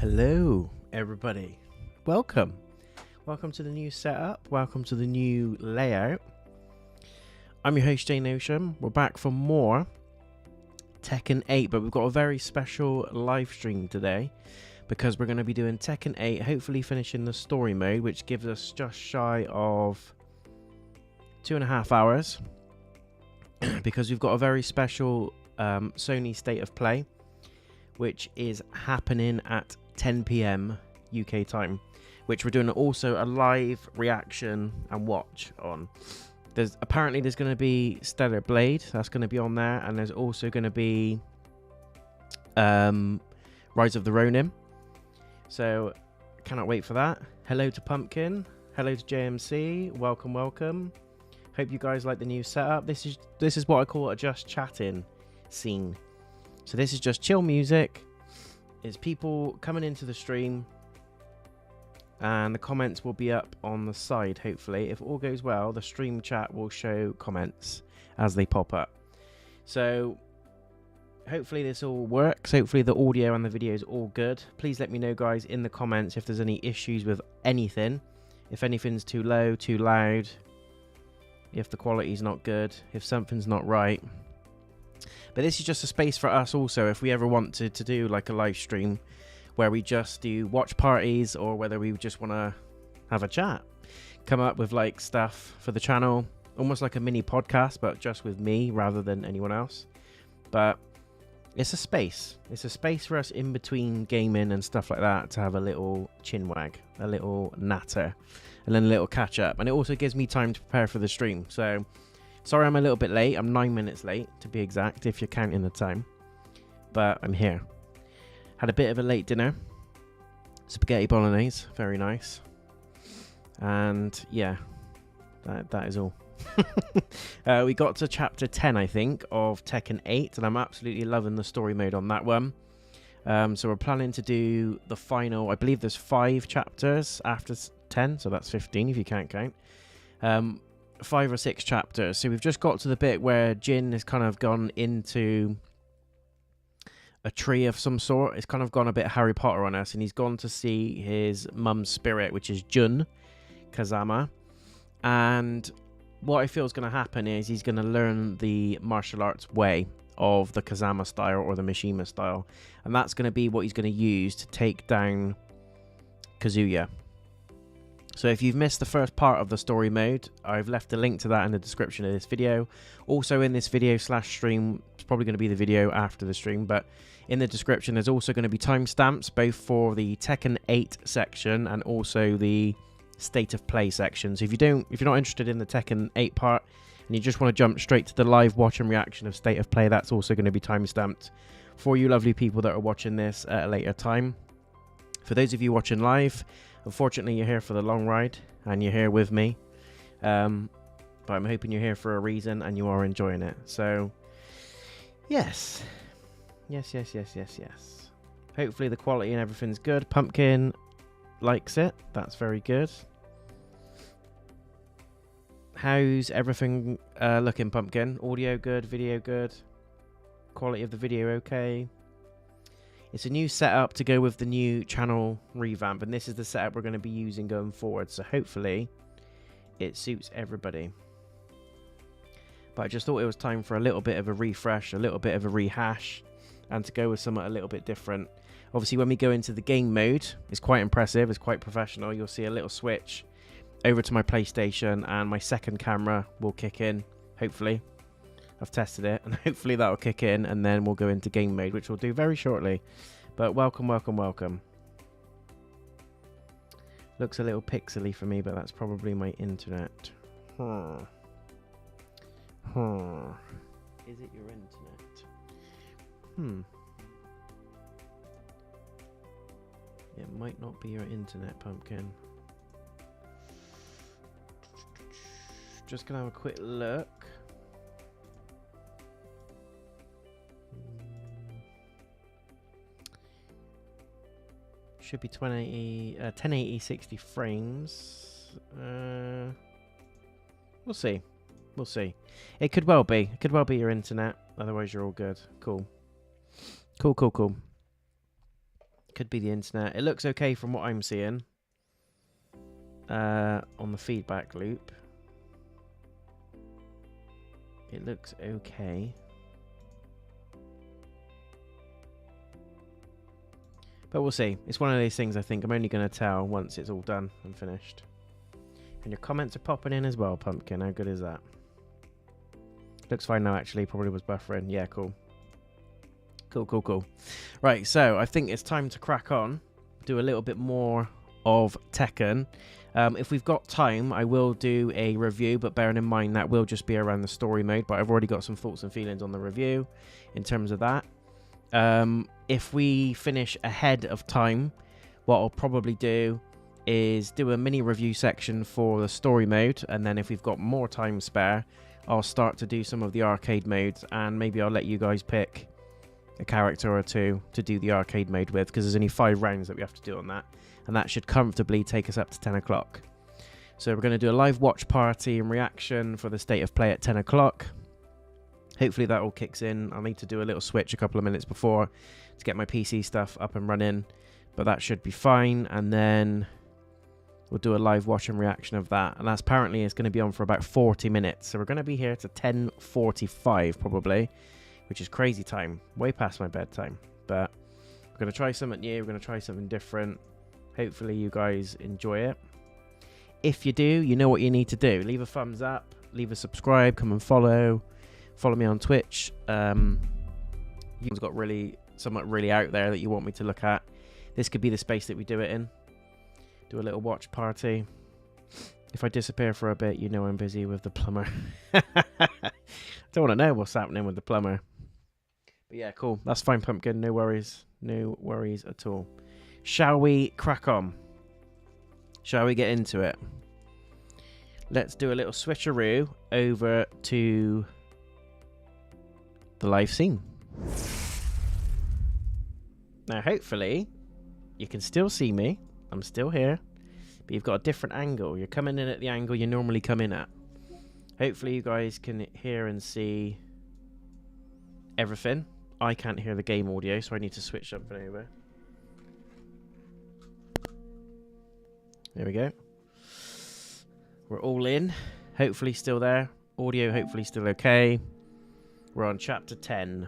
Hello, everybody. Welcome to the new setup. Welcome to the new layout. I'm your host, JayNotion. We're back for more Tekken 8, but we've got a very special live stream today because we're going to be doing Tekken 8, hopefully finishing the story mode, which gives us just shy of 2.5 hours because we've got a very special Sony State of Play, which is happening at 10 p.m. UK time, which we're doing also a live reaction and watch on. There's going to be Stellar Blade, that's going to be on there, and there's also going to be Rise of the Ronin. So cannot wait for that. Hello to Pumpkin, hello to JMC, welcome. Hope you guys like the new setup. This is what I call a just chatting scene. So this is just chill music. It's people coming into the stream, and the comments will be up on the side, hopefully. If all goes well, the stream chat will show comments as they pop up. So hopefully this all works. Hopefully the audio and the video is all good. Please let me know, guys, in the comments if there's any issues with anything. If anything's too low, too loud, if the quality's not good, if something's not right. But this is just a space for us also, if we ever want to do like a live stream where we just do watch parties, or whether we just want to have a chat, come up with like stuff for the channel, almost like a mini podcast, but just with me rather than anyone else. But it's a space for us in between gaming and stuff like that to have a little chin wag, a little natter, and then a little catch up. And it also gives me time to prepare for the stream. So sorry I'm a little bit late. I'm 9 minutes late to be exact, if you're counting the time. But I'm here. Had a bit of a late dinner. Spaghetti bolognese, very nice. And yeah, that is all. We got to chapter 10, I think, of Tekken 8, and I'm absolutely loving the story mode on that one. So we're planning to do the final, I believe there's 5 chapters after 10, so that's 15 if you can't count. 5 or 6 chapters. So we've just got to the bit where Jin has kind of gone into a tree of some sort. It's kind of gone a bit Harry Potter on us, and he's gone to see his mum's spirit, which is Jin Kazama. And what I feel is going to happen is he's going to learn the martial arts way of the Kazama style or the Mishima style, and that's going to be what he's going to use to take down Kazuya. So if you've missed the first part of the story mode, I've left a link to that in the description of this video. Also in this video / stream, it's probably going to be the video after the stream, but in the description there's also going to be timestamps both for the Tekken 8 section and also the State of Play section. So if you're not interested in the Tekken 8 part and you just want to jump straight to the live watch and reaction of State of Play, that's also going to be timestamped for you lovely people that are watching this at a later time. For those of you watching live, unfortunately, you're here for the long ride, and you're here with me. But I'm hoping you're here for a reason, and you are enjoying it. So, yes. Hopefully the quality and everything's good. Pumpkin likes it. That's very good. How's everything looking, Pumpkin? Audio good? Video good? Quality of the video okay? It's a new setup to go with the new channel revamp, and this is the setup we're going to be using going forward, so hopefully it suits everybody. But I just thought it was time for a little bit of a refresh, a little bit of a rehash, and to go with something a little bit different. Obviously, when we go into the game mode, it's quite impressive, it's quite professional. You'll see a little switch over to my PlayStation, and my second camera will kick in, hopefully. I've tested it, and hopefully that'll kick in, and then we'll go into game mode, which we'll do very shortly. But welcome. Looks a little pixely for me, but that's probably my internet. Is it your internet? It might not be your internet, Pumpkin. Just gonna have a quick look. Should be 1080 60 frames. We'll see. It could well be. It could well be your internet. Otherwise, you're all good. Cool. Could be the internet. It looks okay from what I'm seeing. On the feedback loop. It looks okay. But we'll see. It's one of those things I think I'm only going to tell once it's all done and finished. And your comments are popping in as well, Pumpkin. How good is that? Looks fine now, actually. Probably was buffering. Yeah, cool. Cool. Right, so I think it's time to crack on. Do a little bit more of Tekken. If we've got time, I will do a review, but bearing in mind that will just be around the story mode. But I've already got some thoughts and feelings on the review in terms of that. If we finish ahead of time, what I'll probably do is do a mini review section for the story mode, and then if we've got more time spare, I'll start to do some of the arcade modes, and maybe I'll let you guys pick a character or two to do the arcade mode with, because there's only 5 rounds that we have to do on that, and that should comfortably take us up to 10 o'clock. So we're going to do a live watch party and reaction for the state of play at 10 o'clock. Hopefully that all kicks in. I'll need to do a little switch a couple of minutes before to get my PC stuff up and running, but that should be fine. And then we'll do a live watch and reaction of that, and that's apparently it's going to be on for about 40 minutes. So we're going to be here to 10:45 probably, which is crazy time, way past my bedtime. But we're going to try something new, we're going to try something different. Hopefully you guys enjoy it. If you do, you know what you need to do. Leave a thumbs up, leave a subscribe, come and follow me on Twitch. You've got something really out there that you want me to look at. This could be the space that we do it in. Do a little watch party. If I disappear for a bit, you know I'm busy with the plumber. Don't want to know what's happening with the plumber. But yeah, cool. That's fine, Pumpkin. No worries. No worries at all. Shall we crack on? Shall we get into it? Let's do a little switcheroo over to the live scene. Now, hopefully, you can still see me. I'm still here. But you've got a different angle. You're coming in at the angle you normally come in at. Hopefully, you guys can hear and see everything. I can't hear the game audio, so I need to switch something over. There we go. We're all in. Hopefully still there. Audio hopefully still okay. We're on chapter 10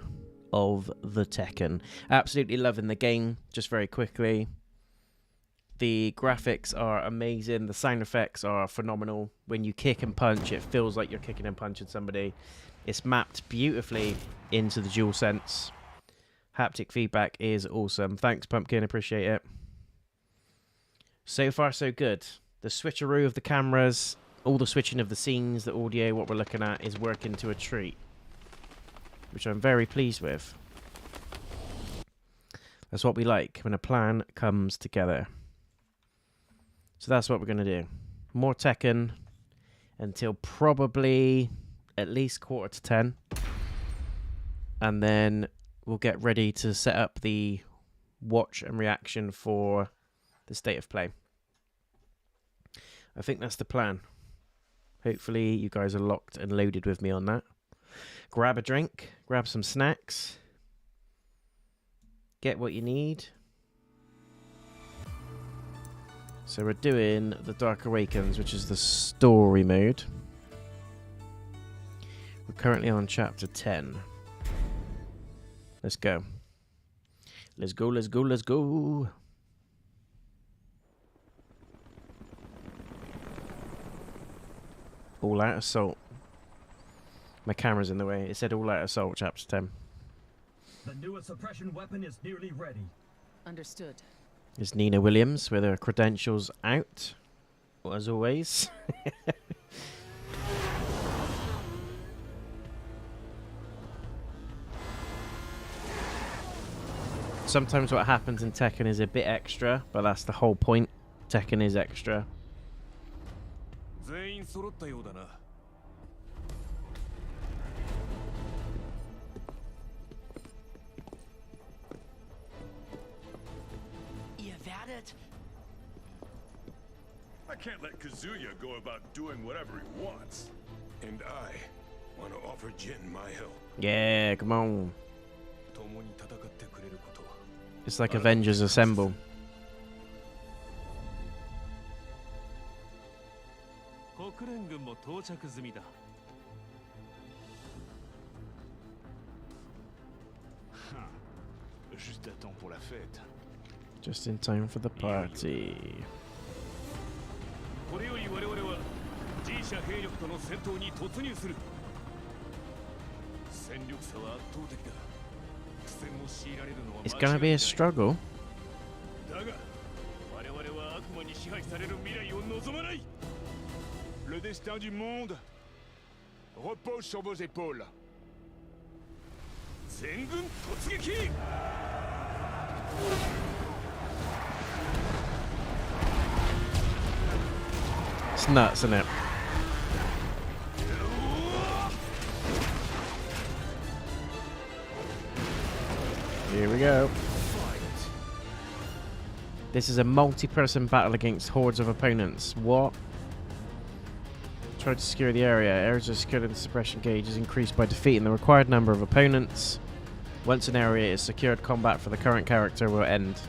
of the Tekken. Absolutely loving the game. Just very quickly. The graphics are amazing. The sound effects are phenomenal. When you kick and punch, it feels like you're kicking and punching somebody. It's mapped beautifully into the DualSense. Haptic feedback is awesome. Thanks, Pumpkin. Appreciate it. So far, so good. The switcheroo of the cameras, all the switching of the scenes, the audio, what we're looking at is working to a treat, which I'm very pleased with. That's what we like when a plan comes together. So that's what we're going to do. More Tekken until probably at least 9:45. And then we'll get ready to set up the watch and reaction for the state of play. I think that's the plan. Hopefully you guys are locked and loaded with me on that. Grab a drink, grab some snacks, get what you need. So we're doing the Dark Awakens, which is the story mode. We're currently on chapter 10. Let's go. Let's go, let's go, let's go. All Out Assault. My camera's in the way. It said All Out Assault, chapter 10. The newest suppression weapon is nearly ready. Understood. Is Nina Williams with her credentials out, as always. Sometimes what happens in Tekken is a bit extra, but that's the whole point. Tekken is extra. I can't let Kazuya go about doing whatever he wants. And I want to offer Jin my help. Yeah, come on. It's like Avengers Assemble. Juste à temps pour la fête. Just in time for the party. It's gonna be a struggle. Le destin du monde repose sur vos épaules. It's nuts, isn't it? Here we go. This is a multi-person battle against hordes of opponents. What? Try to secure the area. Areas are secured and the suppression gauge is increased by defeating the required number of opponents. Once an area is secured, combat for the current character will end.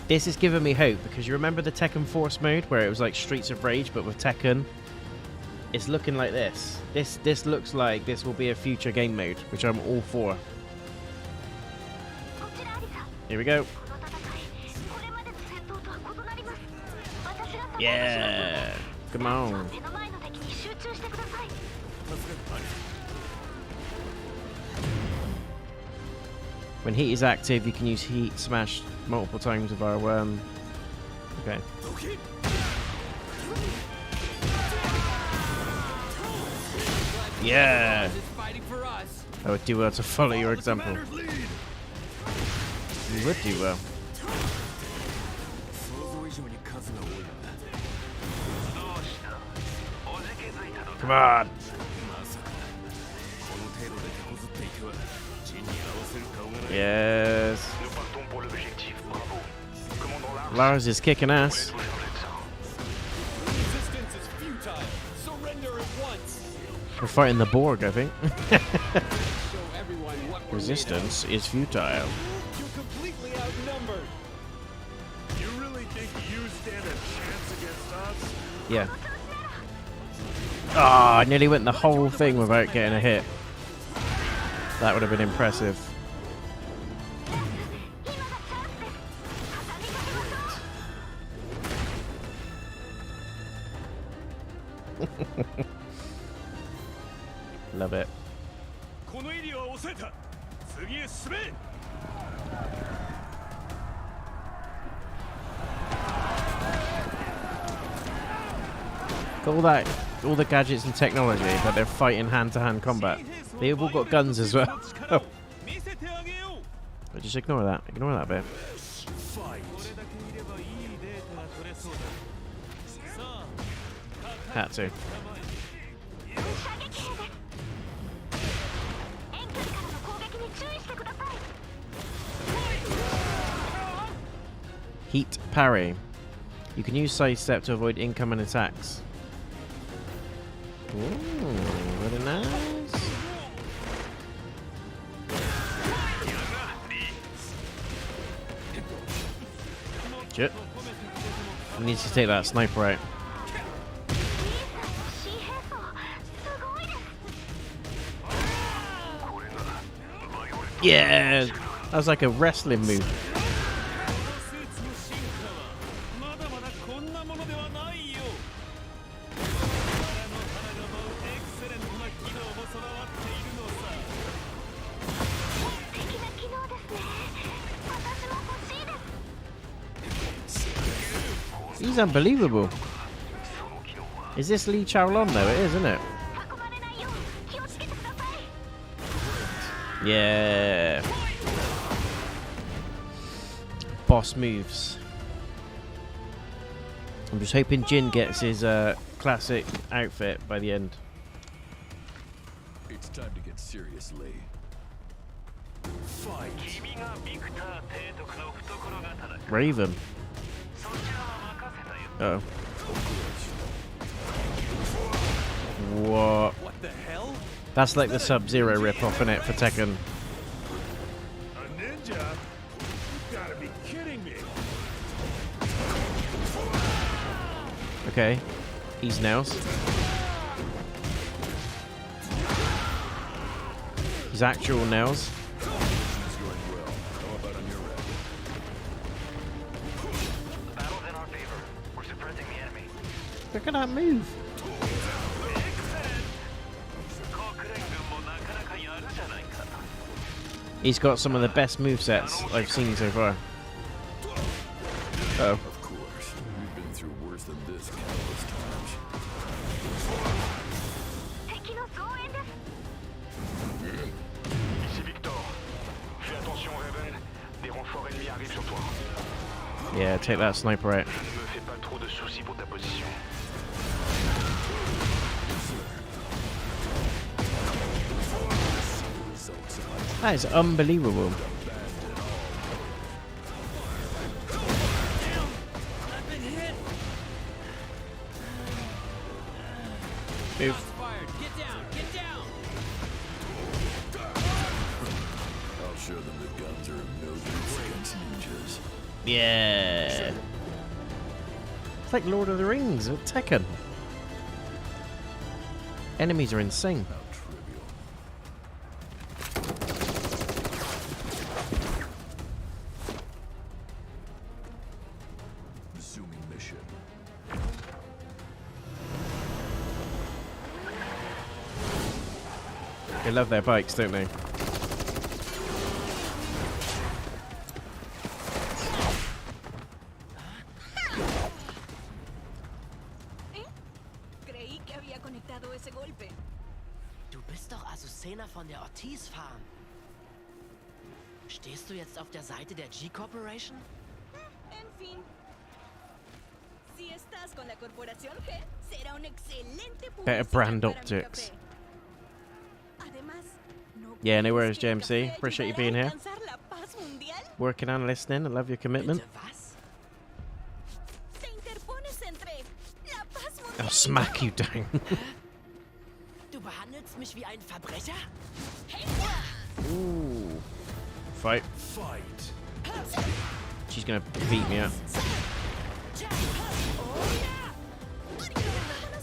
This is giving me hope, because you remember the Tekken Force mode where it was like Streets of Rage but with Tekken? It's looking like this. This looks like this will be a future game mode, which I'm all for. Here we go. Yeah, come on. When heat is active, you can use heat smash multiple times with our okay. Yeah. I would do well to follow your example. You would do well. Come on. Yes. Lars is kicking ass. We're fighting the Borg, I think. Resistance is futile. You're completely outnumbered. You really think you stand a chance against us? Yeah. Ah, I nearly went the whole thing without getting a hit. That would have been impressive. Love it. Got all the gadgets and technology, but they're fighting hand-to-hand combat. They've all got guns as well. Oh. Just ignore that. Ignore that bit. Had to. Heat parry. You can use sidestep to avoid incoming attacks. Ooh, very nice. Shit. We need to take that sniper out. Yeah! That was like a wrestling move. He's unbelievable. Is this Lee Chaolon though? It is, isn't it? Yeah. Boss moves. I'm just hoping Jin gets his classic outfit by the end. It's time to get serious, Lee. Fight. Raven. Uh-oh. What? What the hell? That's like the Sub-Zero rip-off, innit, for Tekken. Okay. He's nails. His actual nails. Look at that move. He's got some of the best movesets I've seen so far. Uh oh. Of course. We've been through worse than this countless times. Ici Victor. Fais attention, Raven. Des renforts ennemis arrivent sur toi. Yeah, take that sniper out. Je ne me fais pas trop de soucis pour ta position. That is unbelievable. Move. I'll show them the guns are of no use against ninjas. Yeah. It's like Lord of the Rings or Tekken. Enemies are insane. How trivial. Resuming mission. They love their bikes, don't they? Creí que había conectado ese golpe. Du bist doch Azucena von der Ortiz Farm. Stehst du jetzt auf der Seite der G-Corporation? En fin. Si estás con la corporación G, será un excelente Better publicidad brand para mi optics. café. Además, no Yeah, no worries, pienses que el JMC. café Appreciate you ayudará being a here. alcanzar la paz mundial. Working and listening. I love your commitment. Bitte was? Te interpones entre la paz mundial. I'll smack you down. Du behandelst mich wie ein Verbrecher? Ooh. Fight. Fight. She's gonna beat me up.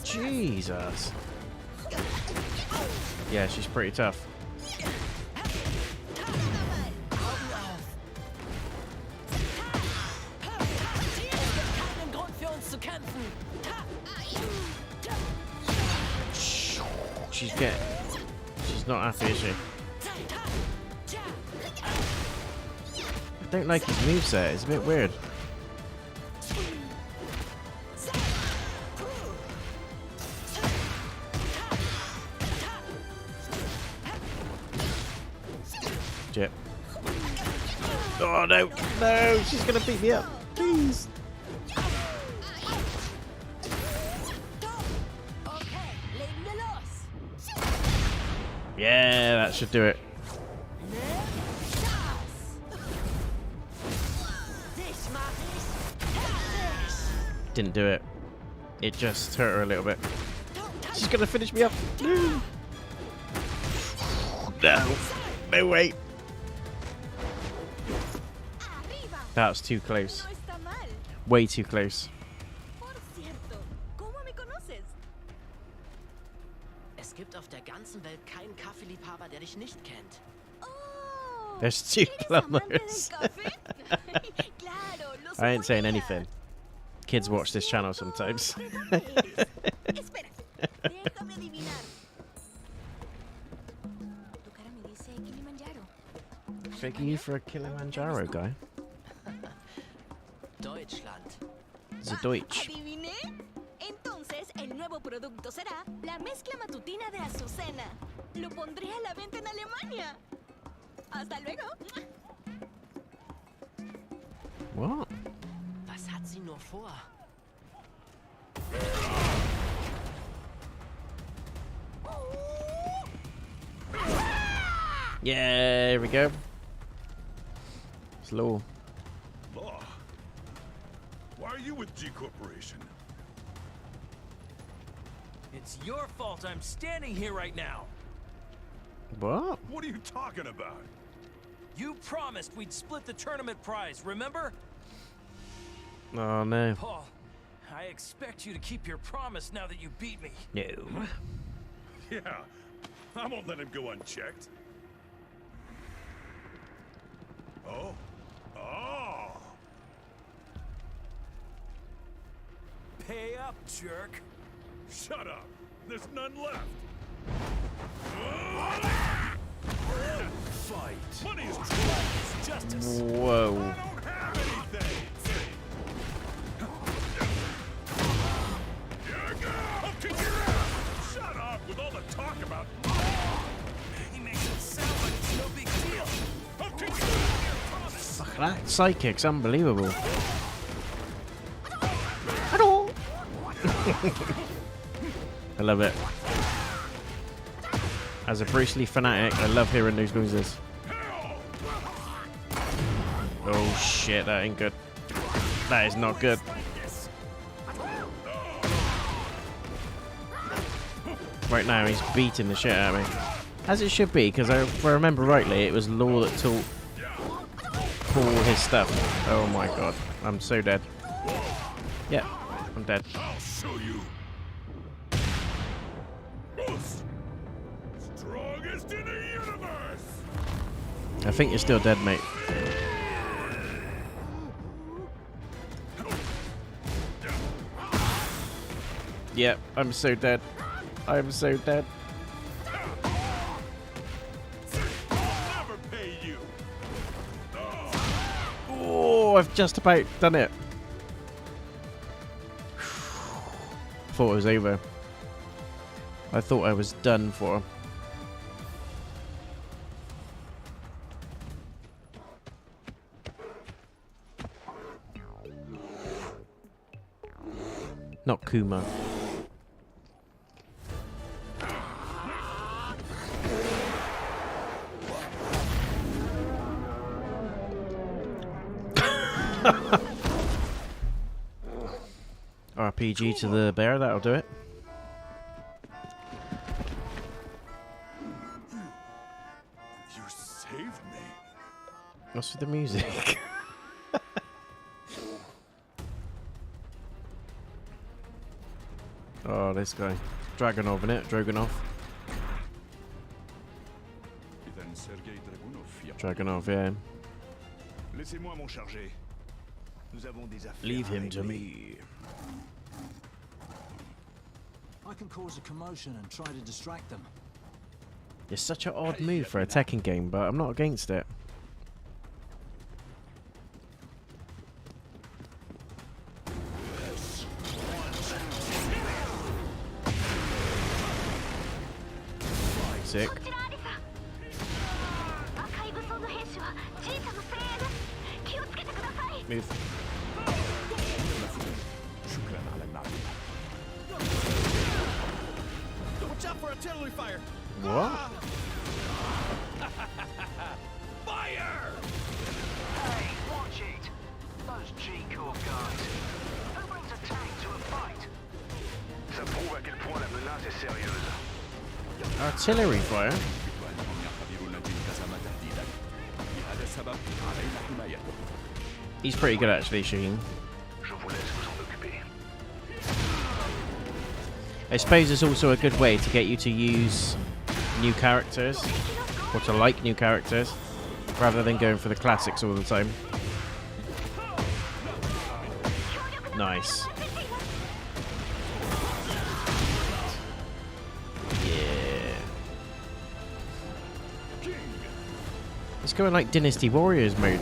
Jesus. Yeah, she's pretty tough. Keinen Grund für uns zu kämpfen. She's not happy, is she? I don't like his moveset. It's a bit weird. Jip. Oh no! No! She's gonna beat me up. Please. Okay, legen wir los. Yeah, that should do it. Dich mach ich fertig. Didn't do it. It just hurt her a little bit. She's gonna finish me up. No. No. No way. Arriba. That was too close. No está mal. Way too close. Por cierto, ¿cómo me conoces? Es gibt auf der ganzen Welt keinen Kaffeeliebhaber, der dich nicht kennt. Oh, There's two ¿eres amante del plumbers. café? Claro, lo I ain't saying suponía. anything. Kids watch this channel Cierto, sometimes. ¿de dónde eres? Espera, déjame adivinar. Tu cara me dice Kilimanjaro. Taking you for a Kilimanjaro guy. Deutschland. The Deutsch. ¿Adiviné? Entonces, el nuevo producto será la mezcla matutina de Azucena. Lo pondré a la venta en Alemania. Hasta luego. What? Was hat sie nur vor? Yeah, here we go. Slow. Law. Why are you with G Corporation? It's your fault I'm standing here right now. What? What are you talking about? You promised we'd split the tournament prize, remember? Oh no. Oh, I expect you to keep your promise now that you beat me. No. Yeah, I won't let him go unchecked. Oh. Oh. Pay up, jerk. Shut up. There's none left. Fight. Money is It's justice. Whoa. I don't have anything. I'll kick your ass. Shut up with all the talk about. He makes it sound like it's no big deal. I'll kick your ass. Fuck, that psychic's unbelievable. Hello. I love it. As a Bruce Lee fanatic, I love hearing those noises. Oh shit, that ain't good. That is not good. Right now, he's beating the shit out of me. As it should be, because if I remember rightly, it was Law that taught Paul his stuff. Oh my god, I'm so dead. Yep, I'm dead. I'll show you. Strongest in the universe. I think you're still dead, mate. Yep, I'm so dead. I'm so dead. Never pay you. Oh, I've just about done it. Thought it was over. I thought I was done for. Not Kuma. RPG to the bear, that'll do it. You saved me. What's with the music? Oh, this guy. Dragonov, innit? Dragonov. Dragonov, yeah. Laissez-moi m'en charger. Nous avons des affaires. Leave à him to régler. me. I can cause a commotion and try to distract them. It's such an odd move for a Tekken game, but I'm not against it. Sick. Move. Watch out for artillery fire. What? Fire! Hey, watch it! Those G-Corps guys. Who brings a tank to a fight? Ça prouve à quel point la menace est sérieuse. Artillery fire? He's pretty good actually, Sheen. Je vous laisse vous en occuper. I suppose it's also a good way to get you to use new characters, or to like new characters, rather than going for the classics all the time. Nice. Yeah. It's going like Dynasty Warriors mode.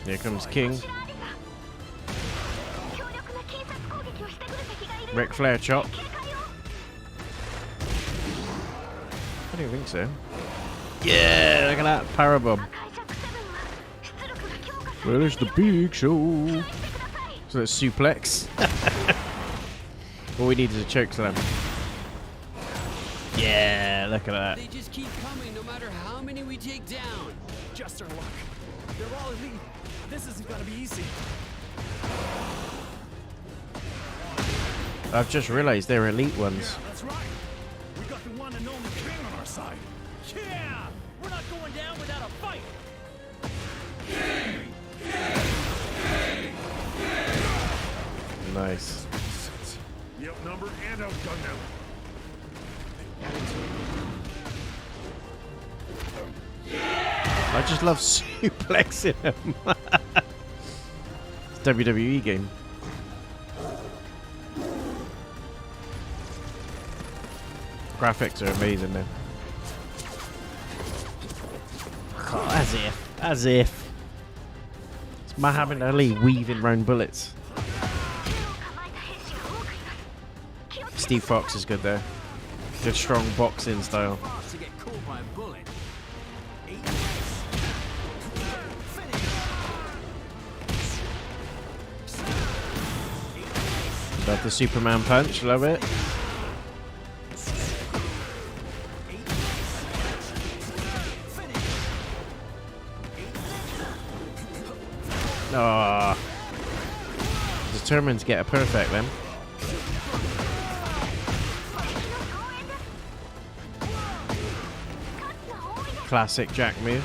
Here comes King. Ric Flair chop. I don't think so. Yeah, look at that powerbomb. Well, it's the big show. So it's suplex. All we need is a choke slam. Yeah, look at that. They just keep coming no matter how many we take down. Just our luck. They're all elite. This isn't gonna be easy. I've just realised they're elite ones. That's right. We got the one and only king on our side. Yeah! We're not going down without a fight. Nice. We outnumbered and outgunned them. I just love suplexing him. It's a WWE game. Graphics are amazing though. Oh, as if. It's Muhammad Ali weaving round bullets. Steve Fox is good there. Good strong boxing style. To get caught by a bullet. Eat this. Love the Superman punch, love it. Ah, determined to get a perfect then. Classic Jack move.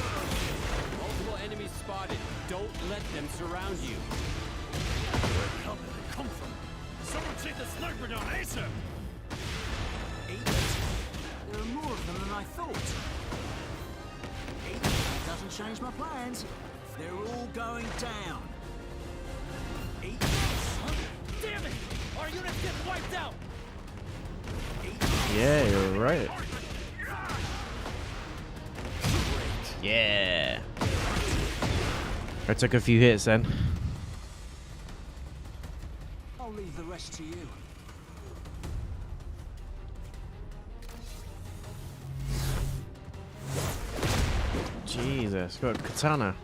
Multiple enemies spotted. Don't let them surround you. Where the hell did they come from? Someone take the sniper down ASAP! There are more of them than I thought. Doesn't change my plans. They're all going down. Damn it! Our unit's getting wiped out! Yeah, you're right. Yeah. I took a few hits then. I'll leave the rest to you. Jesus, got a katana.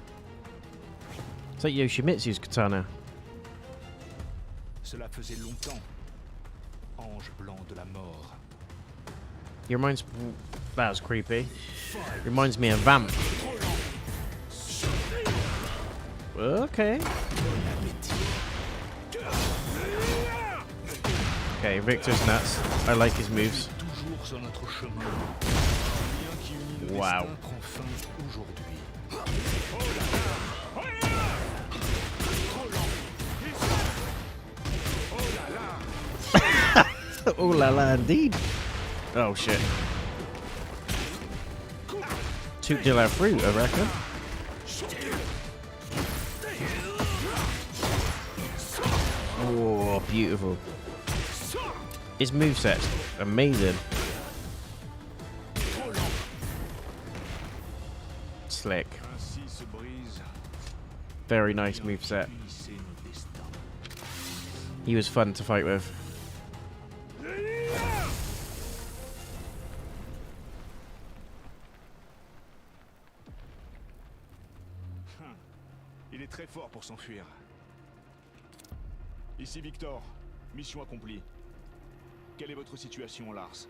It's like Yoshimitsu's katana. Cela faisait longtemps. Ange blanc de la mort. He reminds. That was creepy. Reminds me of Vamp. Okay. Okay, Victor's nuts. I like his moves. Wow. Oh la la, indeed. Oh shit. Toot de la fruit, I reckon. Oh, beautiful. His moveset's amazing. Slick. Very nice moveset. He was fun to fight with. Il est très fort pour s'enfuir. Ici Victor, mission accomplie. Quelle est votre situation, Lars?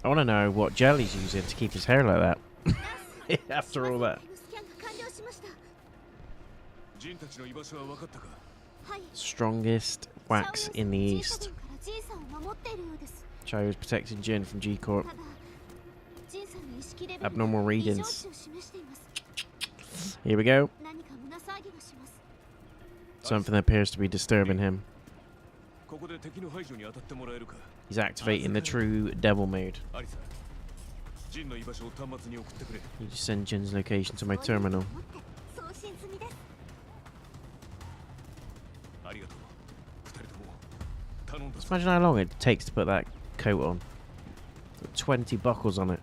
I want to know what gel he's using to keep his hair like that. After all that. Strongest wax in the east. Chai was protecting Jin from G-Corp. Abnormal readings. Here we go. Something appears to be disturbing him. He's activating the true devil mode. You just send Jin's location to my terminal. Just imagine how long it takes to put that coat on. 20 buckles on it.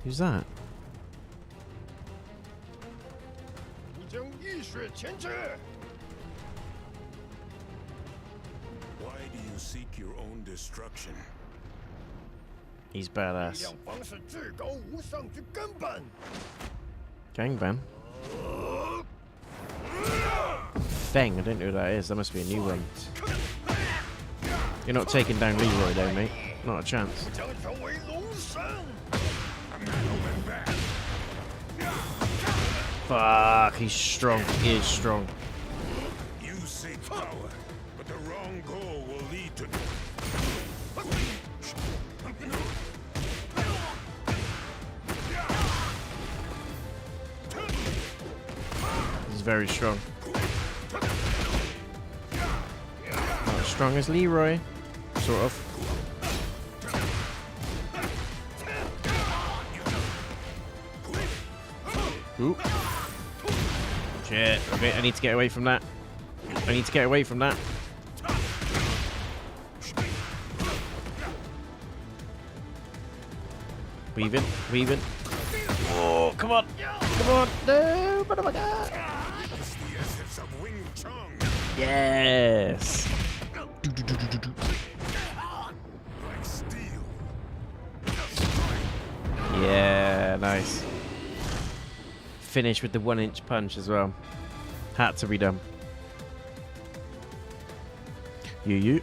Who's that? Why do you seek your own destruction? He's badass. Gangbang? Dang, I don't know who that is. That must be a new one. You're not taking down Leroy though, mate. Not a chance. Fuck, he's strong. He is strong. You seek power, but the wrong goal will lead to very strong. Not as strong as Leroy, sort of. Ooh. Shit. Okay, I need to get away from that. I need to get away from that. Weaving, weaving. Oh, come on. Come on. No, but oh my god. It's the essence of Wing Chun. Yes. Like steel. Yeah, nice. Finish with the 1-inch punch as well. Had to be done. You.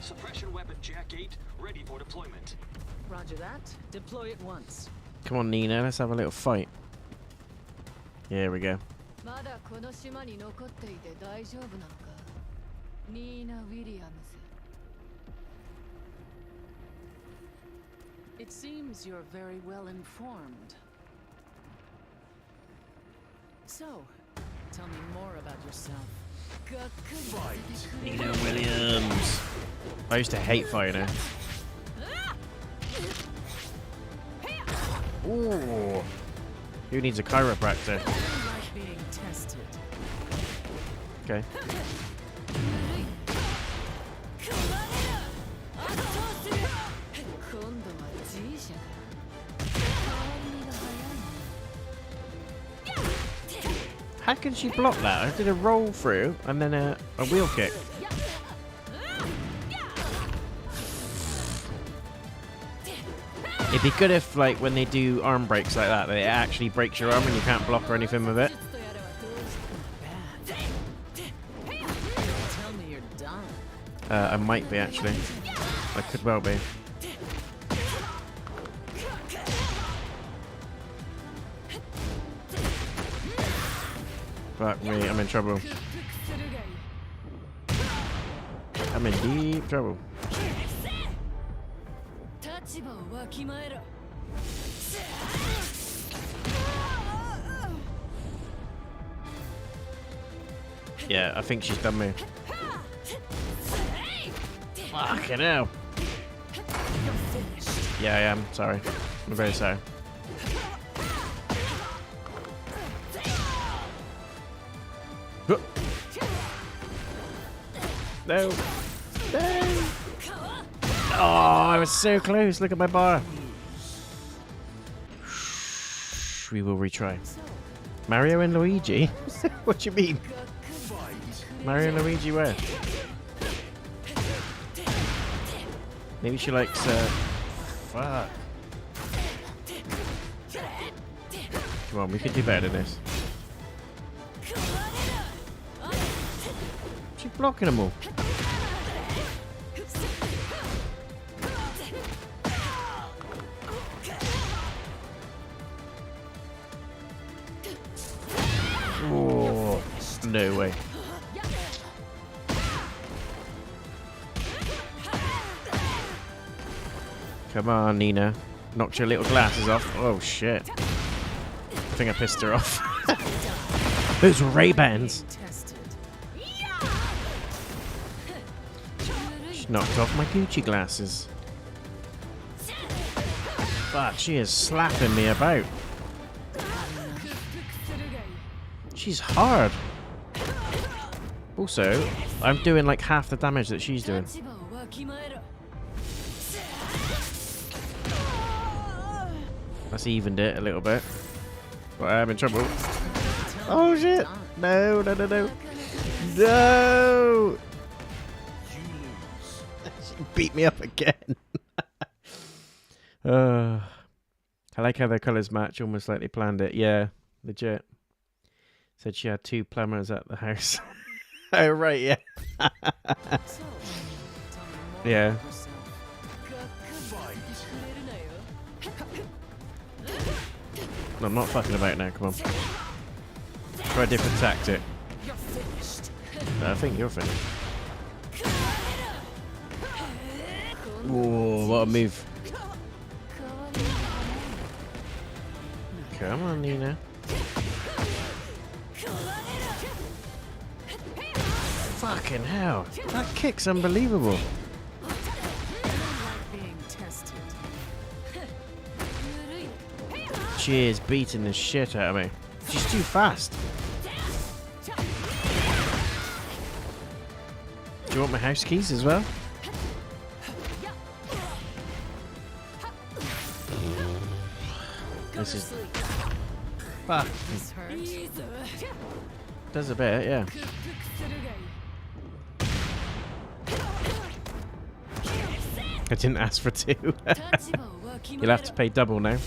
Suppression weapon Jack 8 ready for deployment. Roger that. Deploy it once. Come on, Nina. Let's have a little fight. Here we go. まだこの島に残っていて大丈夫なのかニーナ・ウィリアムズ It seems you're very well informed. So, tell me more about yourself. Nina Williams. I used to hate fighting her. Ooh. Who needs a chiropractor? Like being tested. Okay. How can she block that? I did a roll through and then a wheel kick. It'd be good if, like, when they do arm breaks like that, it actually breaks your arm and you can't block or anything with it. Tell me you're done. I might be, actually. I could well be. Fuck me, I'm in trouble. I'm in deep trouble. Yeah, I think she's done me. Fucking hell. Yeah, I am. Sorry. I'm very sorry. No. No. Oh, I was so close. Look at my bar. We will retry. Mario and Luigi? What do you mean? Mario and Luigi where? Maybe she likes, fuck. Come on, we could do better than this. She's blocking them all. Oh, no way. Come on, Nina. Knocked your little glasses off. Oh, shit. I think I pissed her off. Those were Ray-Bans. She knocked off my Gucci glasses. Fuck, she is slapping me about. She's hard. Also, I'm doing like half the damage that she's doing. That's evened it a little bit. But I am in trouble. Oh shit! No, no, no, no. No! She beat me up again. I like how their colours match, almost like they planned it. Yeah, legit. Said she had 2 plumbers at the house. Oh, right, yeah. Yeah. No, I'm not fucking about now. Come on. Try a different tactic. No, I think you're finished. Whoa, what a move. Come on, Nina. Fucking hell. That kick's unbelievable. She is beating the shit out of me. She's too fast. Do you want my house keys as well? This is... Fuck. Does a bit, yeah. I didn't ask for two. You'll have to pay double now.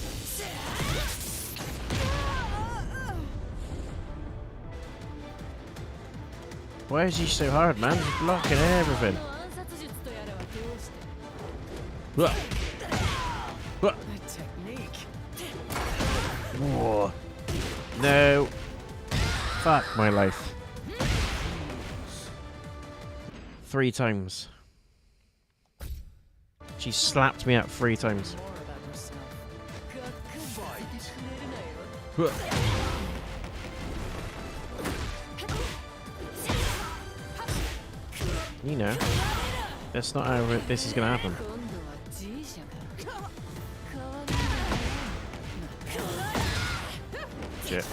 Why is he so hard, man? He's blocking everything. Whoa. No. Fuck my life. 3 times. She slapped me up 3 times. You know, that's not how this is gonna happen. Shit.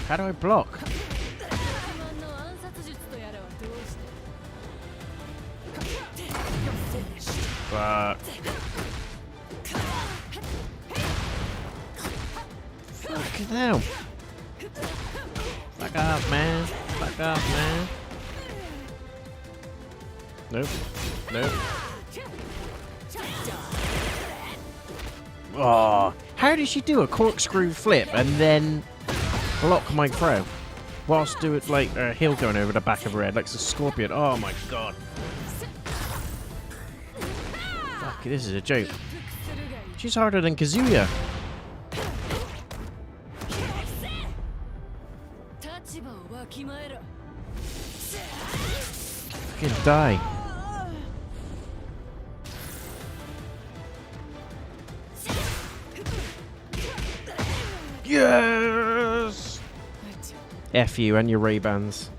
How do I block? Fuck. Fucking hell. Fuck off, man. Fuck off, man. Nope. Nope. Oh, how did she do a corkscrew flip and then block my throw? Whilst do it like a heel going over the back of her head, like a scorpion. Oh my god. Fuck, this is a joke. She's harder than Kazuya. Fucking die. Yes! F you and your Ray-Bans.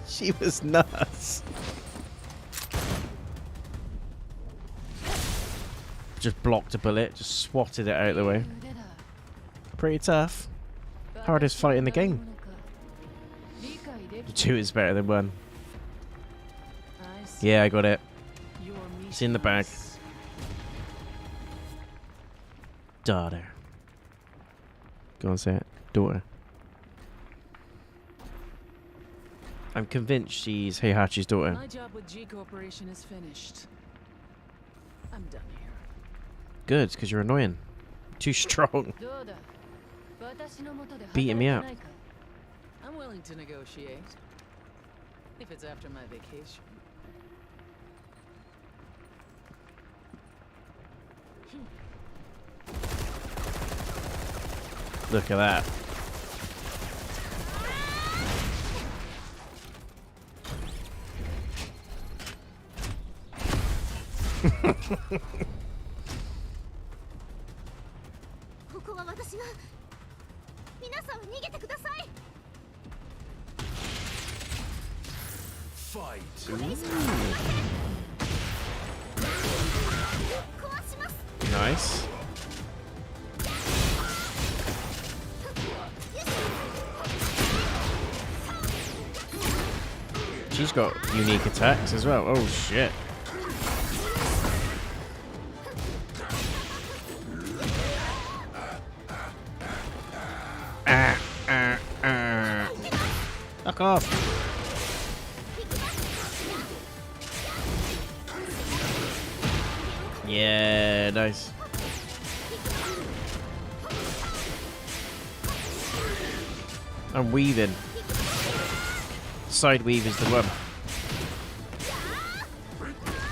She was nuts. Just blocked a bullet, just swatted it out of the way. Pretty tough. Hardest fight in the game. 2 is better than 1. Yeah, I got it. It's in the bag. Daughter. Go on, say it. Daughter. I'm convinced she's Heihachi's daughter. My job with G Corporation is finished. I'm done here. Good, because you're annoying. Too strong. Beating me up. I'm willing to negotiate. If it's after my vacation. Look at that. Nice. She's got unique attacks as well. Oh shit. Fuck off. Yeah, nice. I'm weaving. Side weave is the one.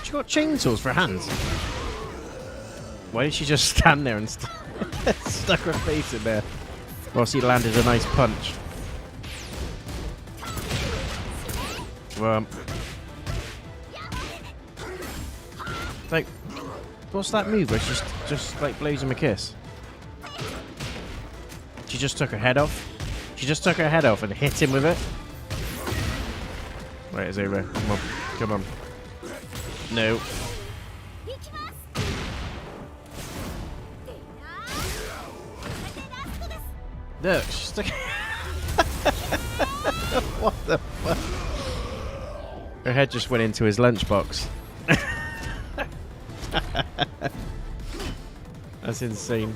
She got chainsaws for hands. Why did she just stand there and stuck her face in there whilst he landed a nice punch? Well, like, what's that move where she just like blows him a kiss? She just took her head off. She just took her head off and hit him with it. Right, it's over. Come on, come on. No. Look, she's like what the fuck? Her head just went into his lunchbox. That's insane.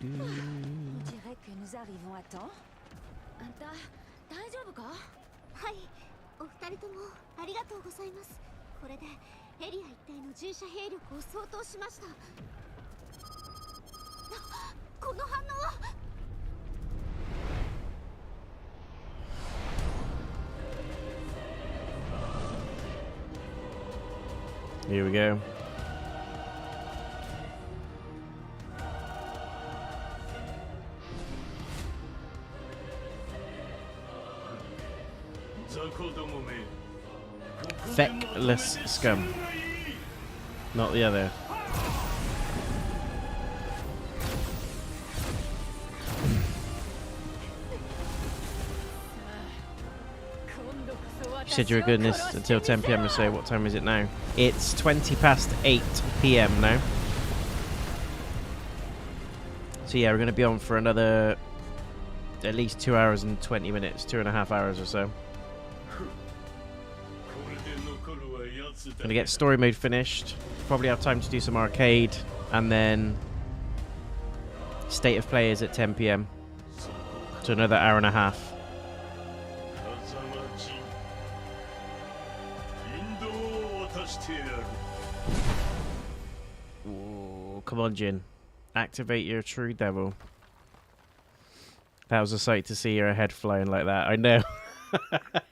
On dirait que nous arrivons à temps. Anta, 大丈夫か？はい、お二人ともありがとうございます。これでエリア一帯の従者兵力を相当しました。この反応は。Here we go. Feckless scum. Not the other. You said you were good in this until 10 PM or so. What time is it now? It's 20 past 8 PM now. So yeah, we're going to be on for another at least 2 hours and 20 minutes, 2.5 hours or so. Gonna get story mode finished. Probably have time to do some arcade, and then state of play is at 10 PM. So another hour and a half. Ooh, come on, Jin. Activate your true devil. That was a sight to see her head flying like that. I know.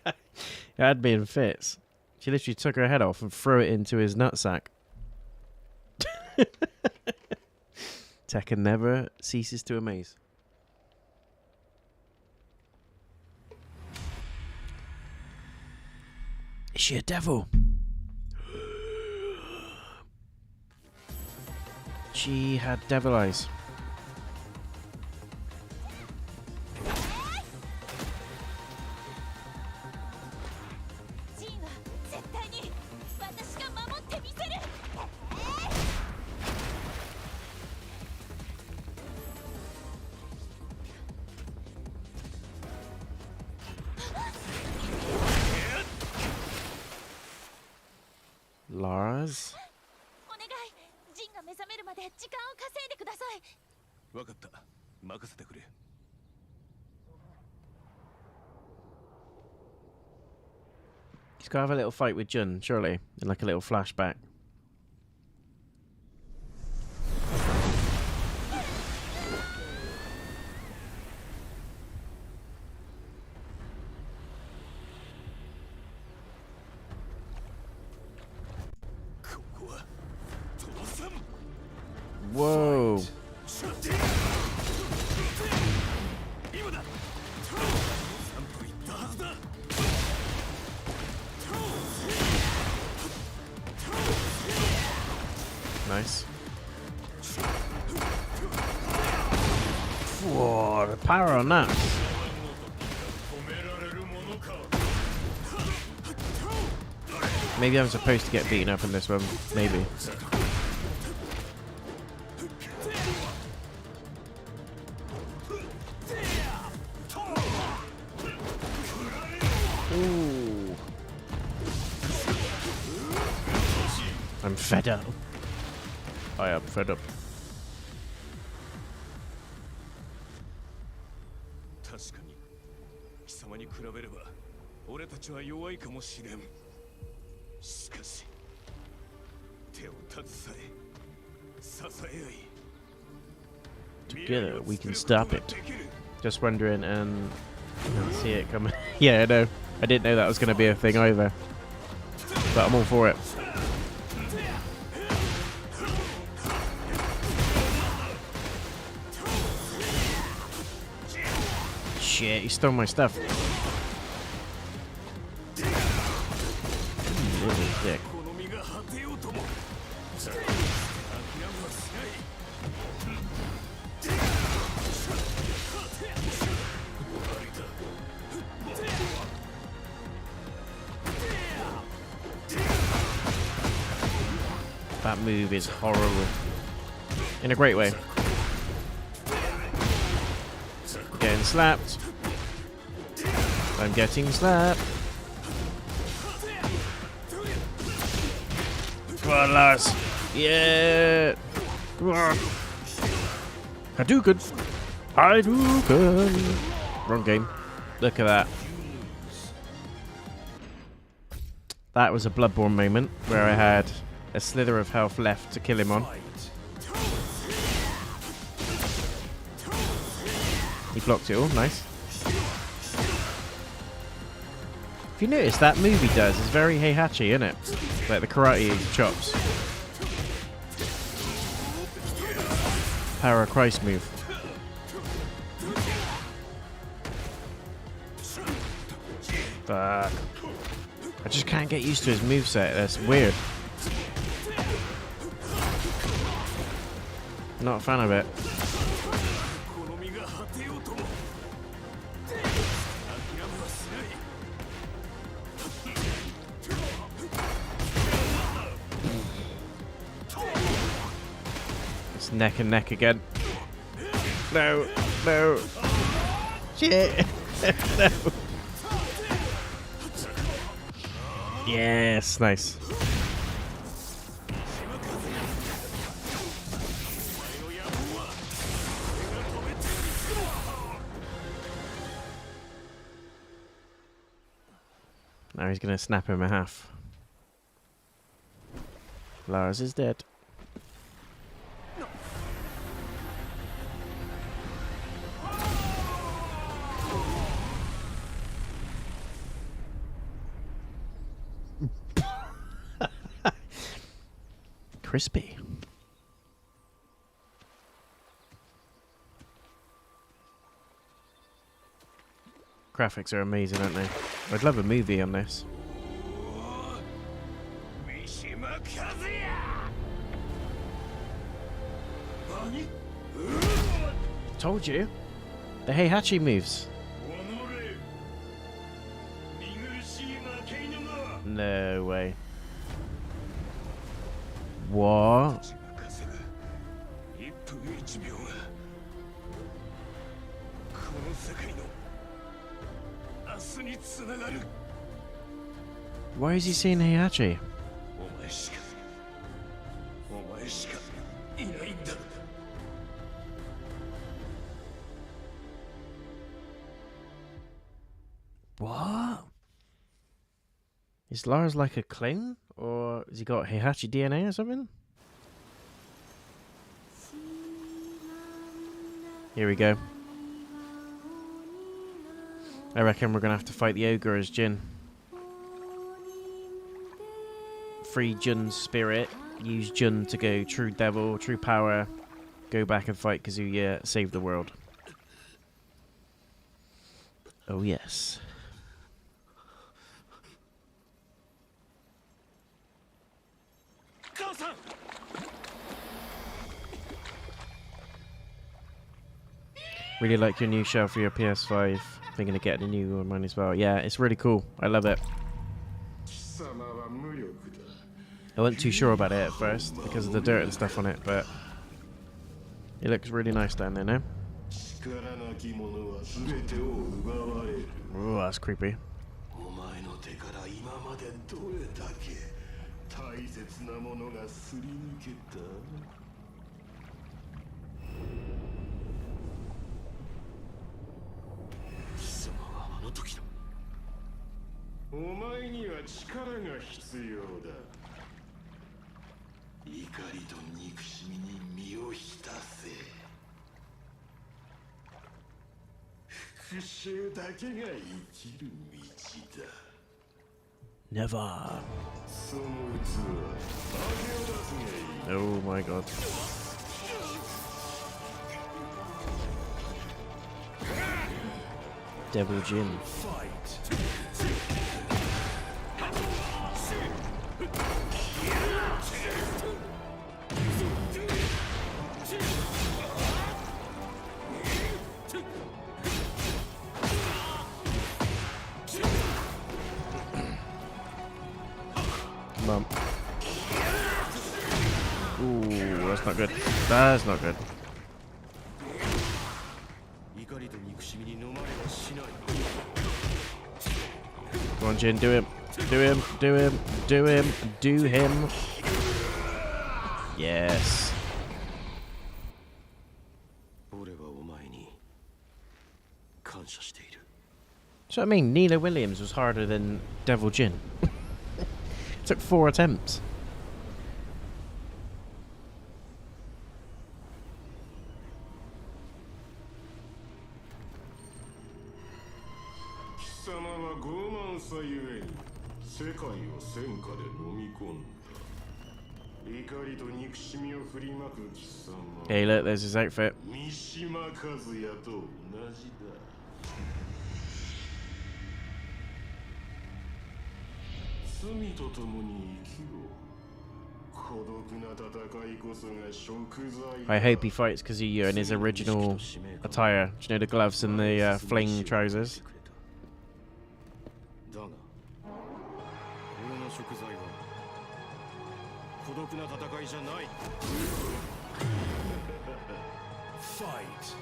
It had me in fits. She literally took her head off and threw it into his nutsack. Tekken never ceases to amaze. Is she a devil? She had devil eyes. Lars? He's got to have a little fight with Jin, surely, in like a little flashback. Whoa. Nice. Whoa, the power on that. Maybe I'm supposed to get beaten up in this one. Maybe. Ooh. I'm fed up. I am fed up. 確かに貴様に比べれば俺たちは弱いかもしれん。しかし手を携え支え合い Together we can stop it. Just wondering and see it coming. Yeah, I know. I didn't know that was going to be a thing either. But I'm all for it. Shit, he stole my stuff. Little dick. That move is horrible. In a great way. Getting slapped. I'm getting slapped. Come on, Lars. Yeah. Come on. Hadouken. Hadouken. Wrong game. Look at that. That was a Bloodborne moment where I had a slither of health left to kill him on. He blocked it all, nice. If you notice, that move he does is very Heihachi, isn't it? Like the karate chops. Power of Christ move. Fuck. I just can't get used to his moveset, that's weird. Not a fan of it. It's neck and neck again. No, no. Shit. No. Yes, nice. Now he's going to snap him in half. Lars is dead. Crispy. Graphics are amazing, aren't they? I'd love a movie on this. Told you. The Heihachi moves. No way. What? Why is he saying Heihachi? What? Is Lars like a clone? Or has he got Heihachi DNA or something? Here we go. I reckon we're going to have to fight the ogre as Jin. Free Jun's spirit. Use Jun to go true devil, true power. Go back and fight Kazuya. Save the world. Oh yes. Really like your new shell for your PS5. Thinking of getting a new one as well. Yeah, it's really cool. I love it. I wasn't too sure about it at first because of the dirt and stuff on it, but it looks really nice down there now. Oh, that's creepy. 力が必要だ。怒りと憎しみに身を浸せ。復讐だけが生きる道だ。Never. その器、明け渡すがいい。Oh my god. Devil Jin. Come on. Ooh, that's not good. That's not good. Come on, Jin, do him. Do him, do him, do him, do him. Yes. So I mean, Nina Williams was harder than Devil Jin. Took 4 attempts. Hey, look, there's his outfit. Mishima Kazamaと同じだ。罪と共に生きろ。孤独な戦いこそが食材。 I hope he fights Kazuya in his original attire. Do you know, the gloves and the fling trousers? Fight.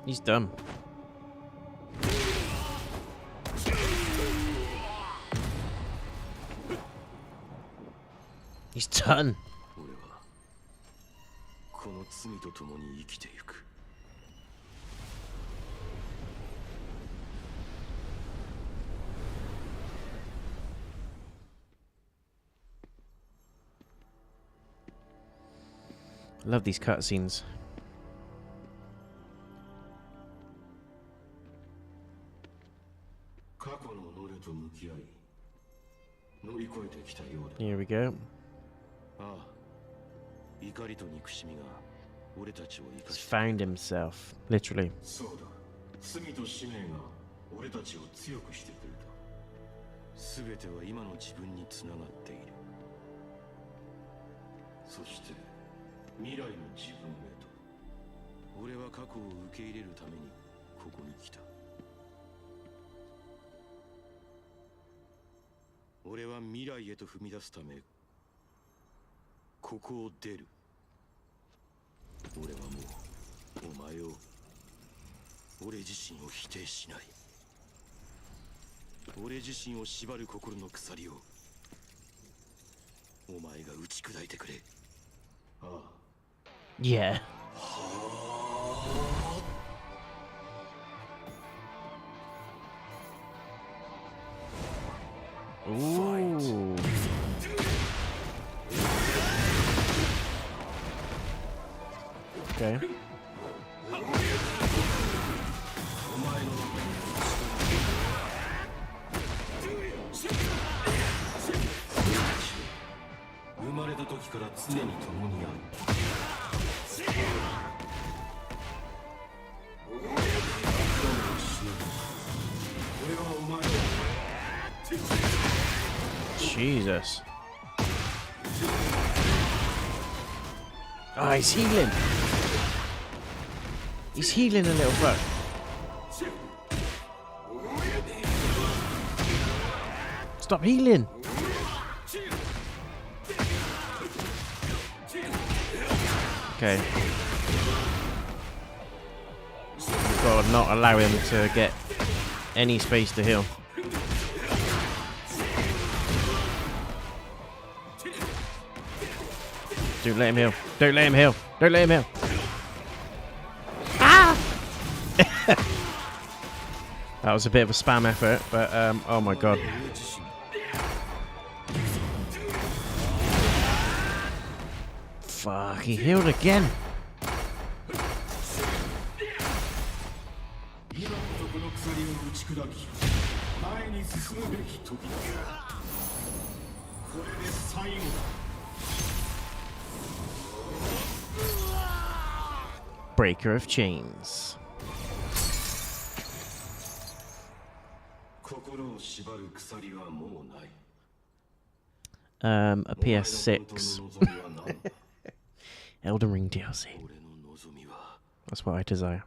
He's done. He's done. I love these cutscenes. Here we go. He's found himself, literally. Yeah. Ooh. Okay. Jesus. Oh, he's healing. He's healing a little bit. Stop healing. Okay. gotta not allow him to get any space to heal. Don't let him heal. Don't let him heal. Don't let him heal. Ah! That was a bit of a spam effort, but oh my god. Fuck, he healed again. Breaker of chains. A PS6. Elden Ring DLC. That's what I desire.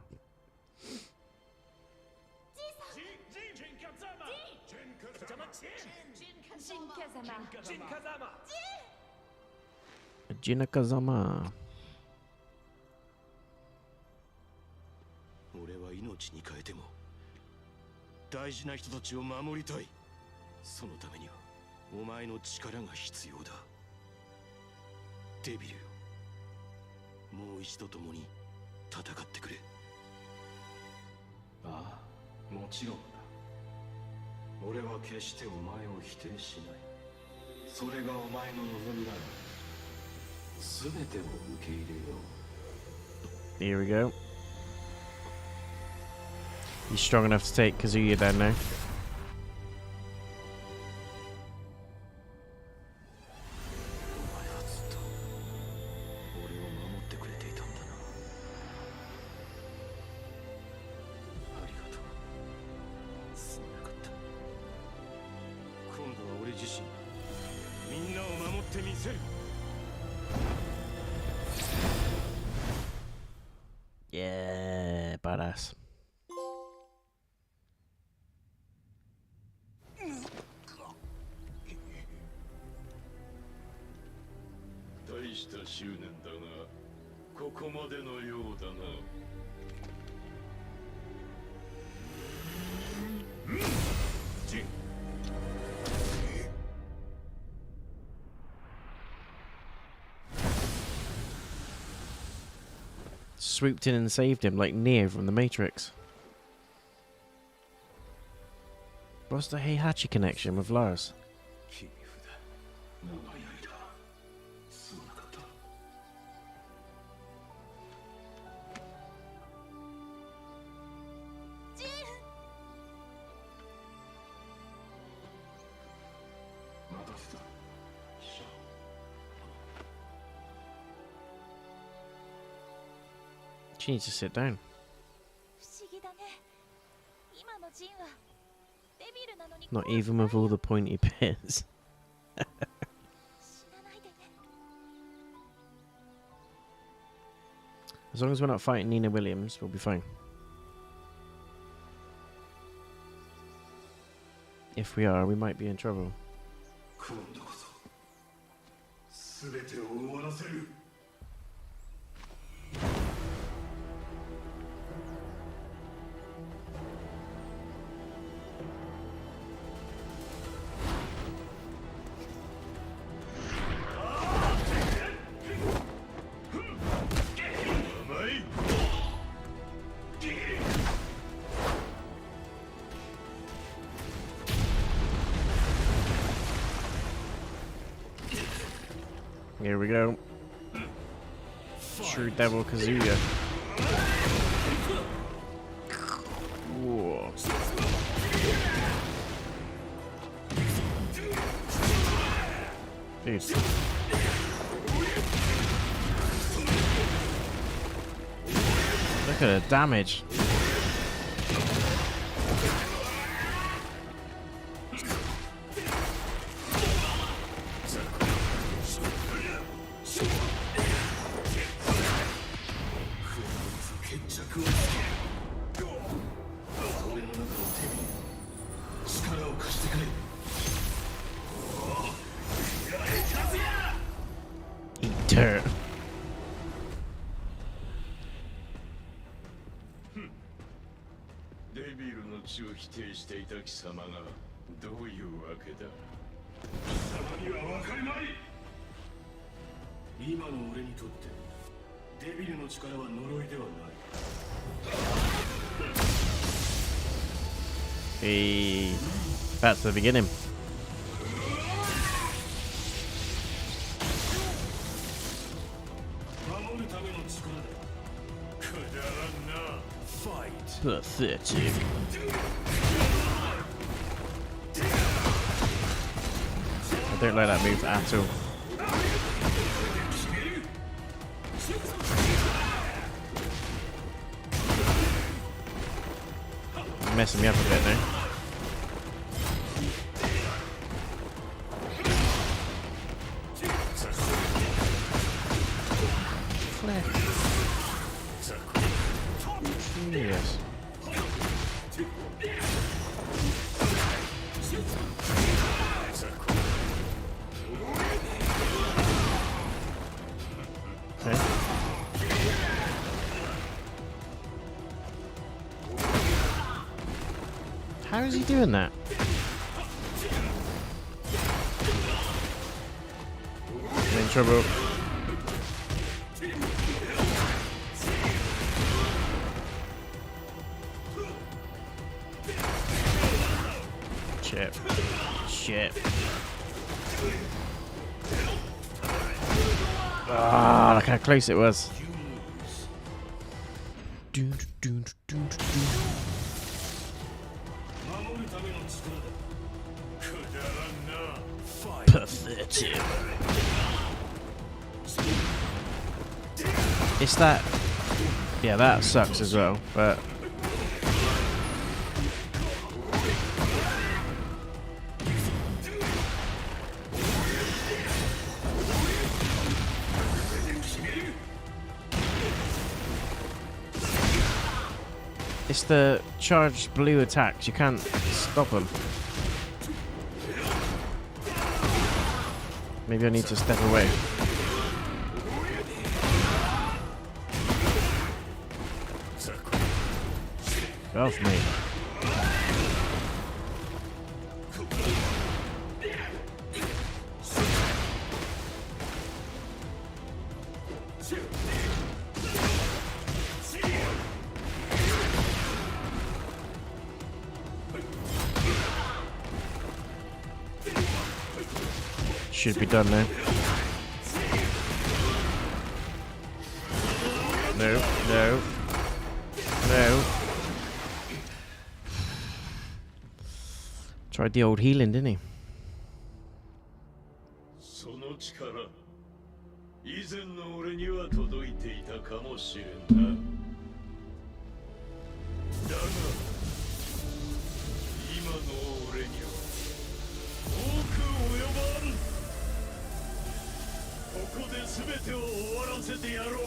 Jin Kazama. 俺は命に変えても大事な人たちを守りたい。そのためにはお前の力が必要だ。デビルよ、もう一度共に戦ってくれ。ああ、もちろんだ。俺は決してお前を否定しない。それがお前の望みなら全てを受け入れよう。 Here we go. He's strong enough to take Kazuya down now. Yeah, badass. Swooped in and saved him like Neo from the Matrix. What's the Heihachi connection with Lars? She needs to sit down. Not even with all the pointy bits. As long as we're not fighting Nina Williams, we'll be fine. If we are, we might be in trouble. Here we go. True Devil Kazuya. Whoa. Jeez. Look at the damage. デビルの血を否定していた貴様がどういうわけだ。貴様には分かりまい。今の俺にとってデビルの力は呪いではない。Hey, that's the beginning. Pathetic. I don't like that move at all. Messing me up a bit now. Yes. Okay. How is he doing that? I'm in trouble. Shit. Shit. Ah, look how close it was. Pathetic. It's that. Yeah, that sucks as well, but. It's the charged blue attacks, you can't stop them. Maybe I need to step away. Get off me. Should be done now. No, no, no. Tried the old healing, didn't he? その力、以前の俺には届いていたかもしれんな。だが、今の俺には遠く及ばん。ここで全てを終わらせてやろう。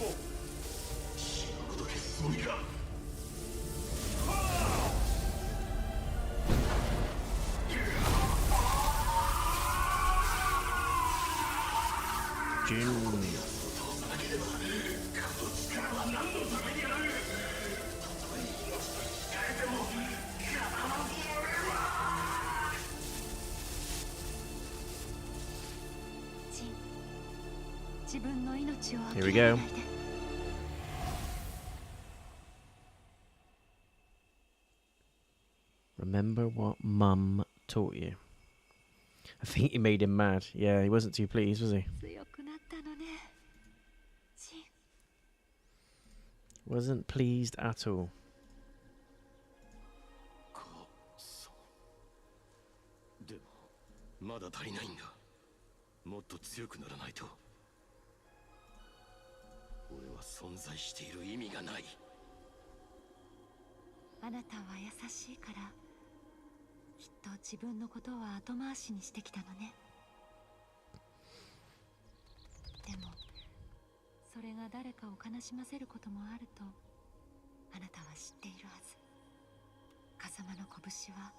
死ぬことけつもりか。Jin. Here we go. Remember what Mum taught you. I think he made him mad. Yeah, he wasn't too pleased, was he? Wasn't pleased at all. でもまだ足りないんだ。もっと強くならないと。俺は存在している意味がない。あなたは優しいから、きっと自分のことは後回しにしてきたのね。でも、それが誰かを悲しませることもあると、あなたは知っているはず。風間の拳は、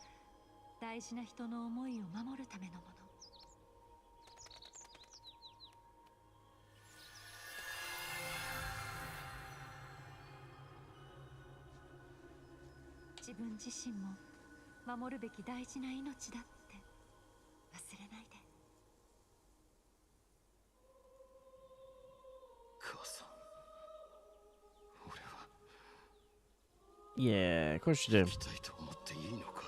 大事な人の思いを守るためのもの。自分分自身も守るべき大事な命だって忘れないで。母さん、俺は Yeah, of course you do. 生きたいと思っていいのか。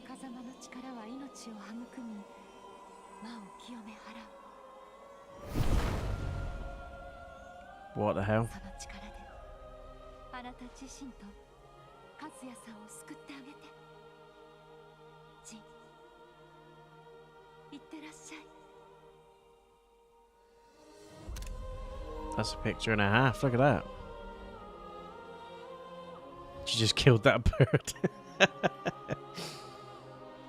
風間の力は命を育み、魔を清め払う。 What the hell? その力であなた自身と和也さんを救ってあげて。ジン、いってらっしゃい。 That's a picture and a half. Look at that. She just killed that bird.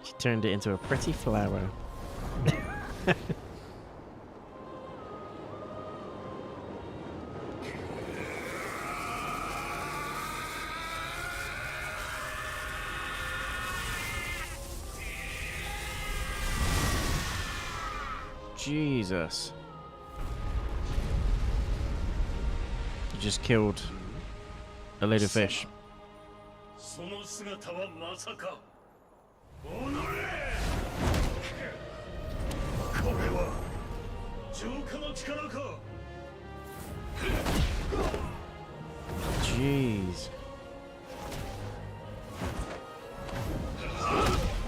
She turned it into a pretty flower. Jesus. You just killed a load of fish. その姿はまさか。おのれ。これは浄化の力か。 Jeez.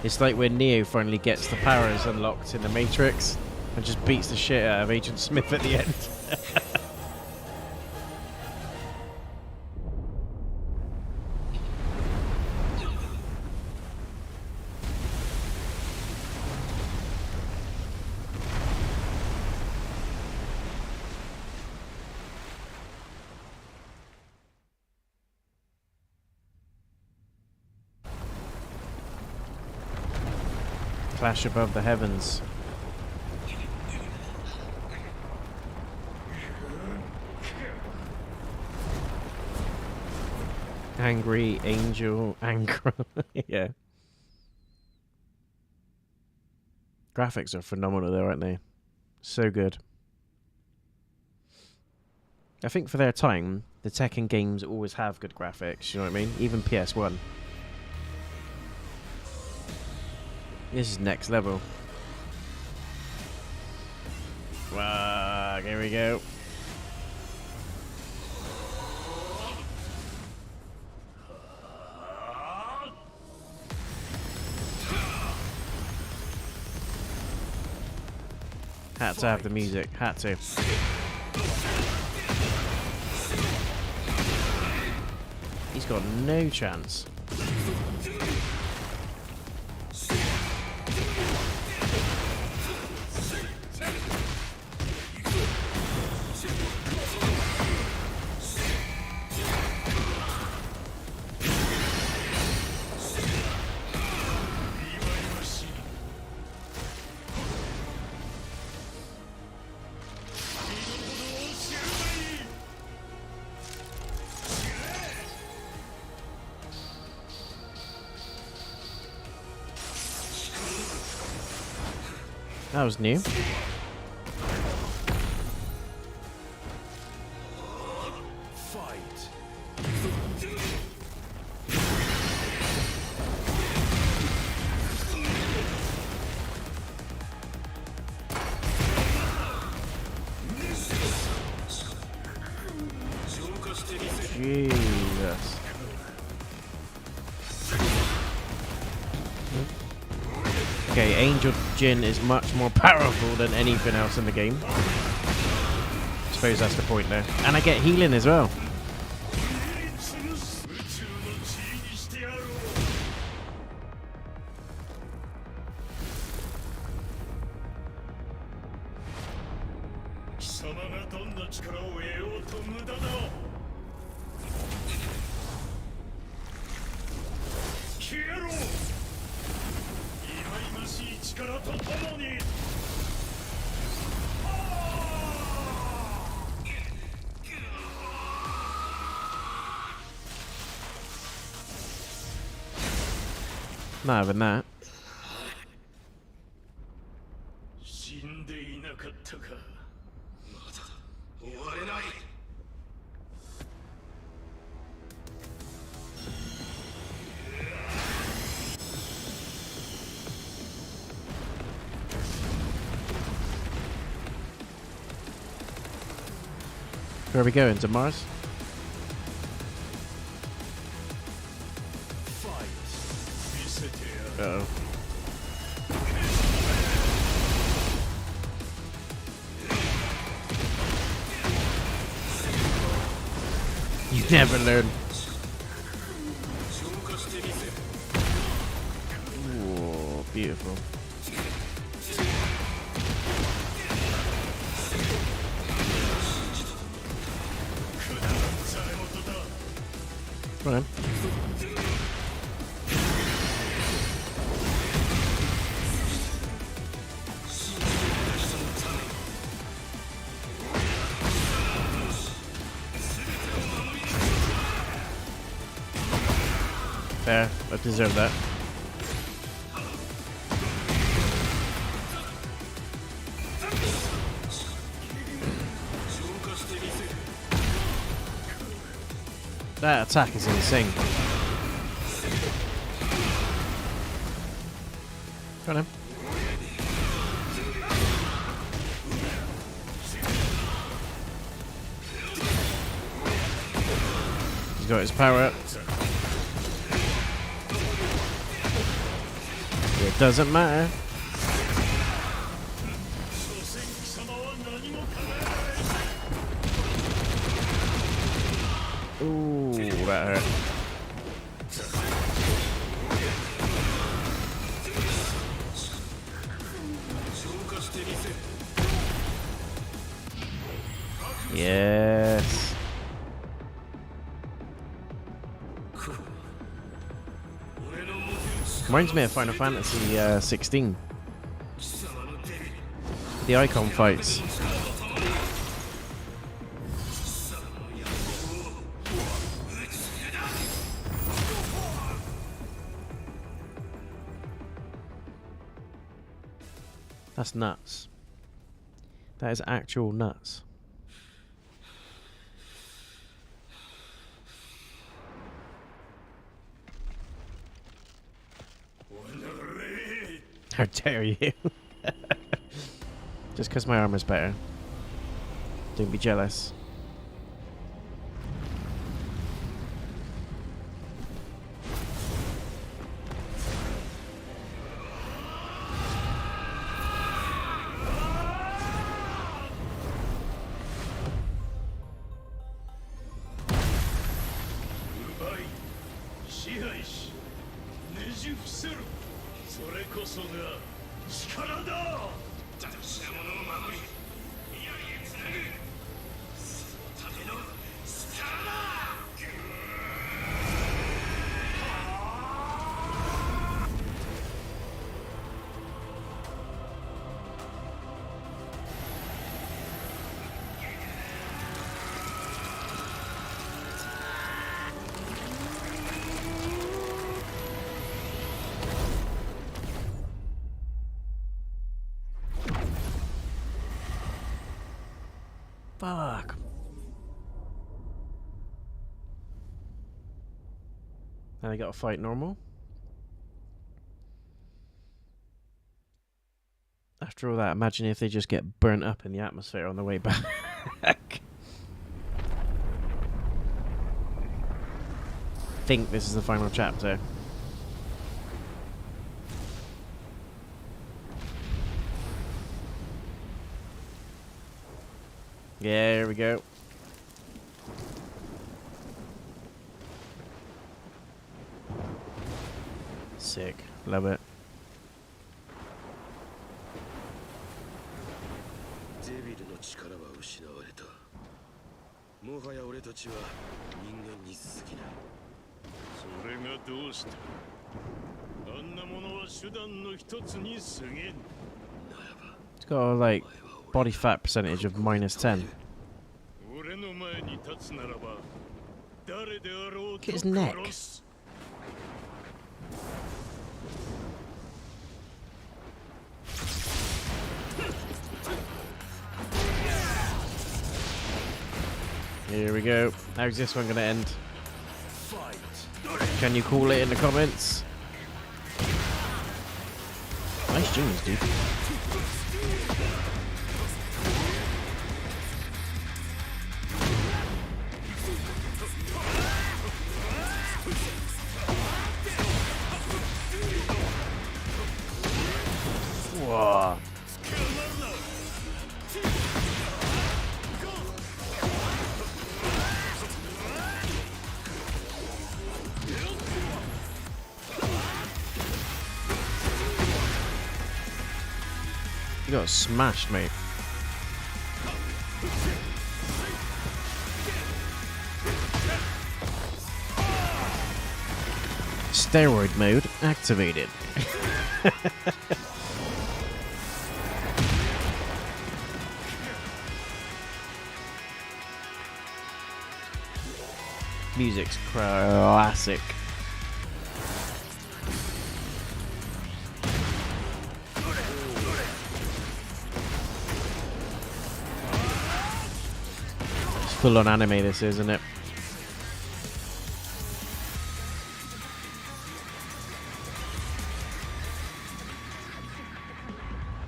It's like when Neo finally gets the powers unlocked in the Matrix and just beats the shit out of Agent Smith at the end. Clash above the heavens. Angry angel, anger. Yeah. Graphics are phenomenal though, aren't they? So good. I think for their time, the Tekken games always have good graphics, you know what I mean? Even PS1. This is next level. Wow, here we go. Had to have the music, had to. He's got no chance. That was new. Jesus. Okay, Angel Jin is much more powerful than anything else in the game. I suppose that's the point there. And I get healing as well. Not having that. Where are we going? To Mars? Uh-oh. You never learn. Ooh, beautiful. Come on. Fair, I deserve that. That attack is insane. Got him. He's got his power up. It doesn't matter. Ooh, that hurt. Yes. Reminds me of Final Fantasy 16. The icon fights. That's nuts. That is actual nuts. How dare you? Just because my armor's better. Don't be jealous. Fuck. Now they gotta fight normal. After all that, imagine if they just get burnt up in the atmosphere on the way back. Think this is the final chapter. Yeah, here we go. Sick. Love it. It's got a, like, body fat percentage of -10. Look at his neck. Here we go. How's this one gonna end? Can you call it in the comments? Nice tunes, dude. You got smashed, mate. Steroid mode activated. Music's classic. It's full on anime, this, isn't it?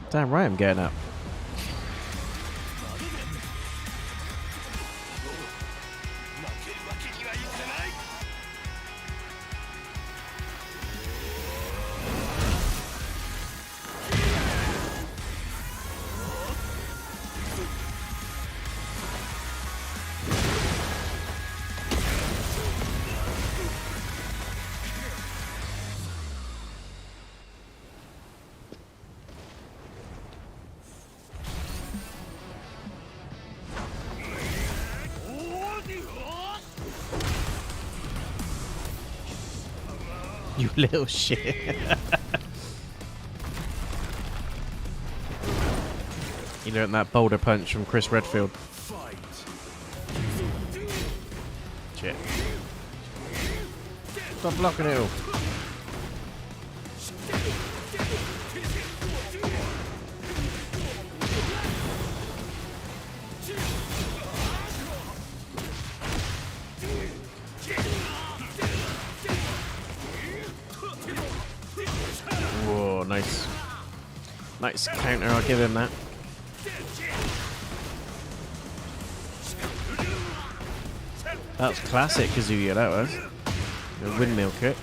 Damn right I'm getting up. You little shit. You learned that boulder punch from Chris Redfield. Shit. Stop blocking it all. Whoa, nice. Nice counter, I'll give him that. That was classic Kazuya, that was. The windmill kick.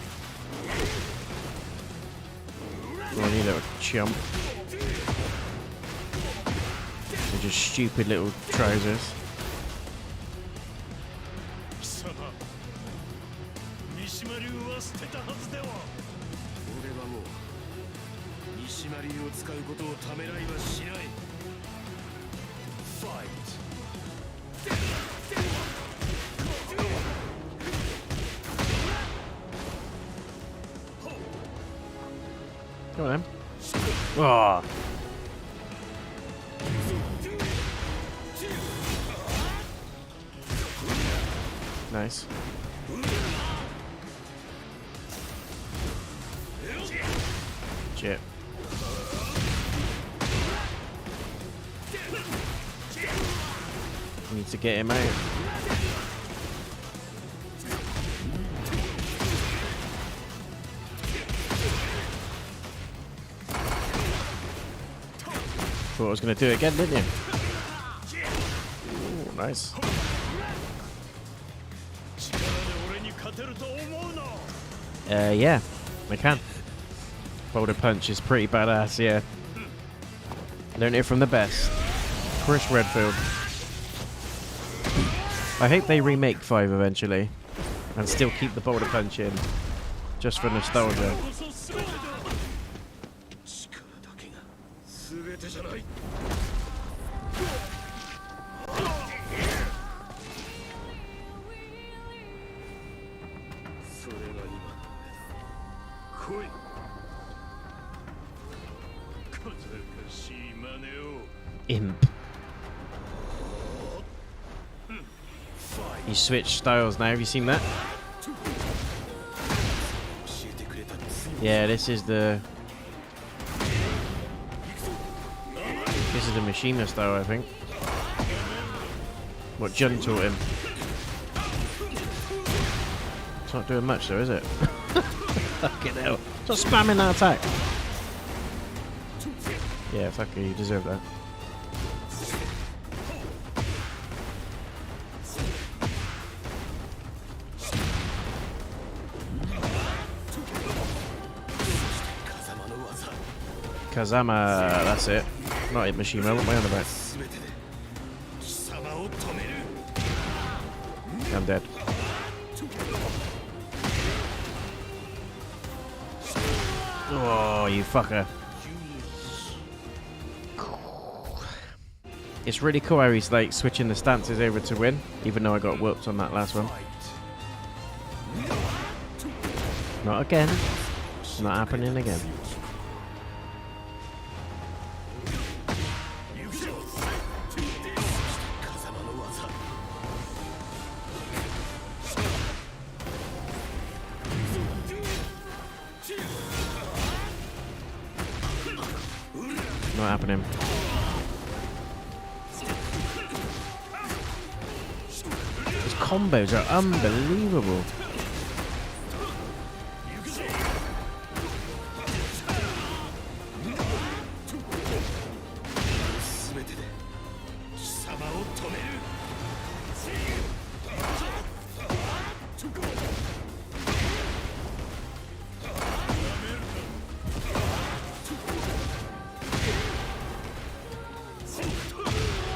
Oh, I need a chump. They're just stupid little trousers. Come on then. Oh. Nice. Shit. Need to get him out. Thought I was going to do it again, didn't you? Ooh, nice. Yeah, I can. Boulder punch is pretty badass, yeah. Learned it from the best. Chris Redfield. I hope they remake 5 eventually and still keep the boulder punch in, just for nostalgia. Imp. You switch styles now, have you seen that? Yeah, this is the Mishima style, I think. What Jun taught him. It's not doing much though, is it? Fucking hell. Stop spamming that attack. Yeah, fuck you, you deserve that. Kazama, that's it. Not in Mishima, what am I on about? I'm dead. Oh, you fucker. It's really cool how he's like switching the stances over to win, even though I got whooped on that last one. Not again. Not happening again. Not happening. His combos are unbelievable.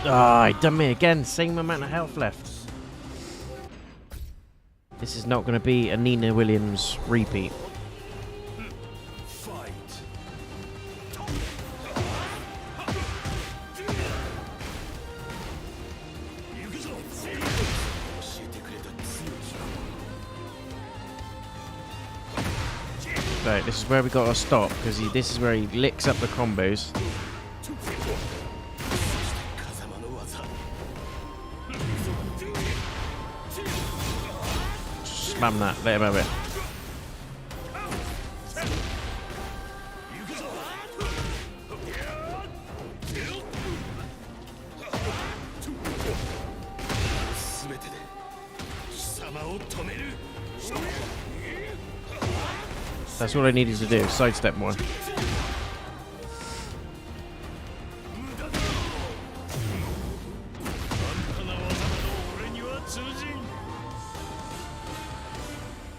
Ah, he done me again. Same amount of health left. This is not going to be a Nina Williams repeat. Right, this is where we got to stop because this is where he licks up the combos. Spam that, let him have it. That's all I needed to do, sidestep more.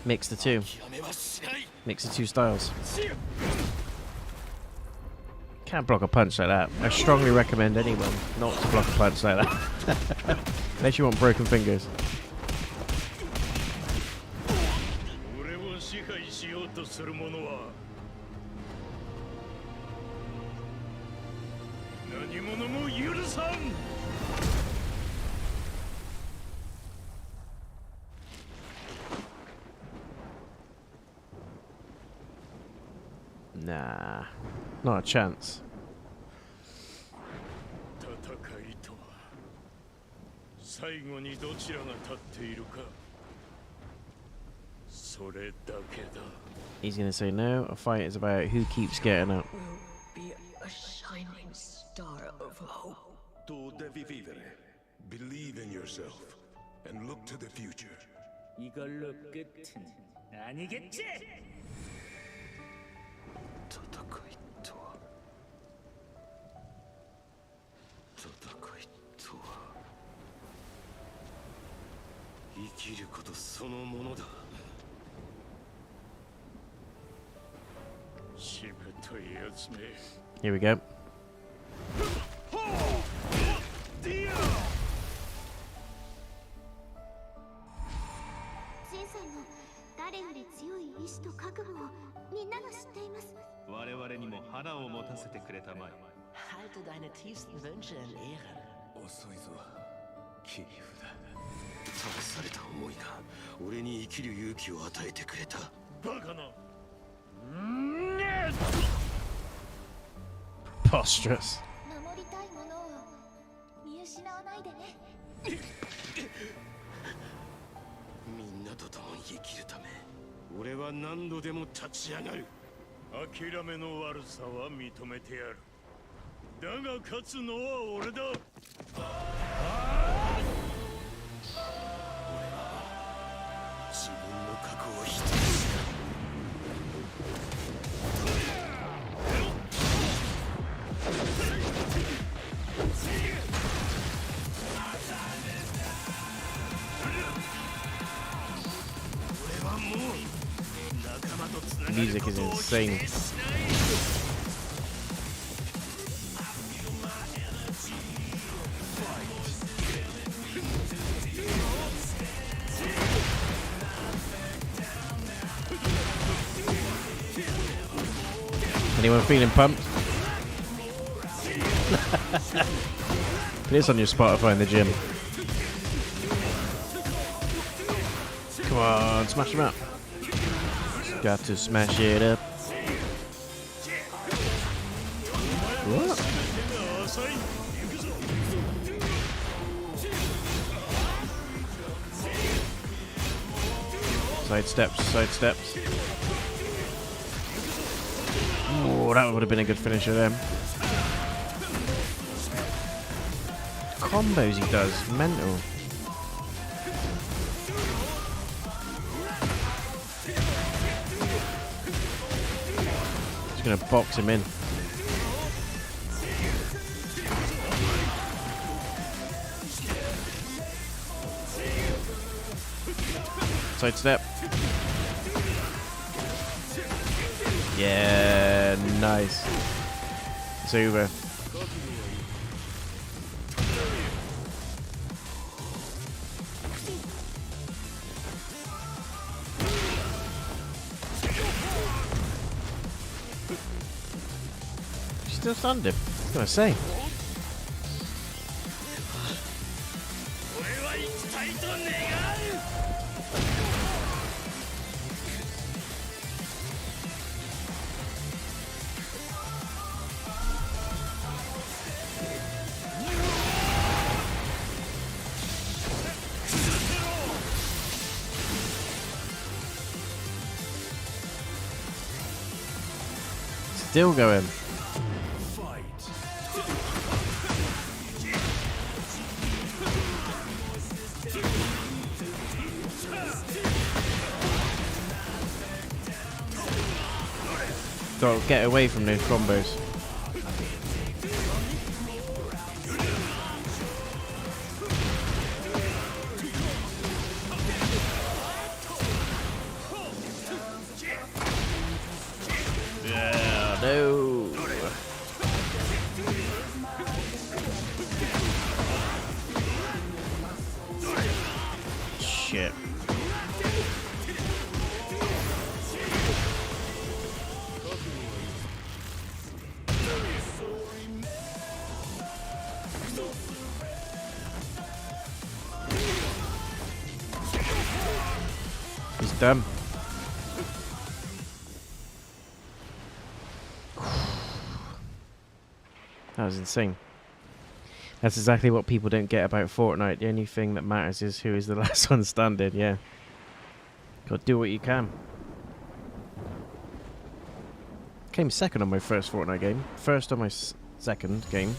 Mix the two. Mix the two styles. Can't block a punch like that. I strongly recommend anyone not to block a punch like that. Unless you want broken fingers. Nah, not a chance. He's gonna say no. A fight is about who keeps getting up. Will be a shining star of hope. Believe in yourself and look to the future. 이걸로 끝은 아니겠지? 戦いとは生きることそのものだ。しぶといやつめ。 Here we go. ジンさんの誰より強い意志と覚悟をみんなが知っています。 我々にも花を持たせてくれたまえ。 Halte deine tiefsten Wünsche in Ehren. 遅いぞ、切り札。正された思いが俺に生きる勇気を与えてくれた。バカな。Preposterous. 守りたいものを見失わないでね。みんなと共に生きるため、俺は何度でも立ち上がる。諦めの悪さは認めてやる。だが勝つのは俺だ。自分の過去を否定する。俺はもう仲間とつなが The music is insane. Anyone feeling pumped? It's on your Spotify in the gym. Come on, smash him up. Got to smash it up. What? Side steps, side steps. Oh, that would have been a good finisher then. Combos he does, mental. Just gonna box him in. Side step. Yeah, nice. It's over. Still stunned him. I was gonna say. Still going. Got to get away from those combos. Yeah, no. Shit. He's done. That was insane. That's exactly what people don't get about Fortnite. The only thing that matters is who is the last one standing. Yeah. Got to do what you can. Came second on my first Fortnite game. First on my second game.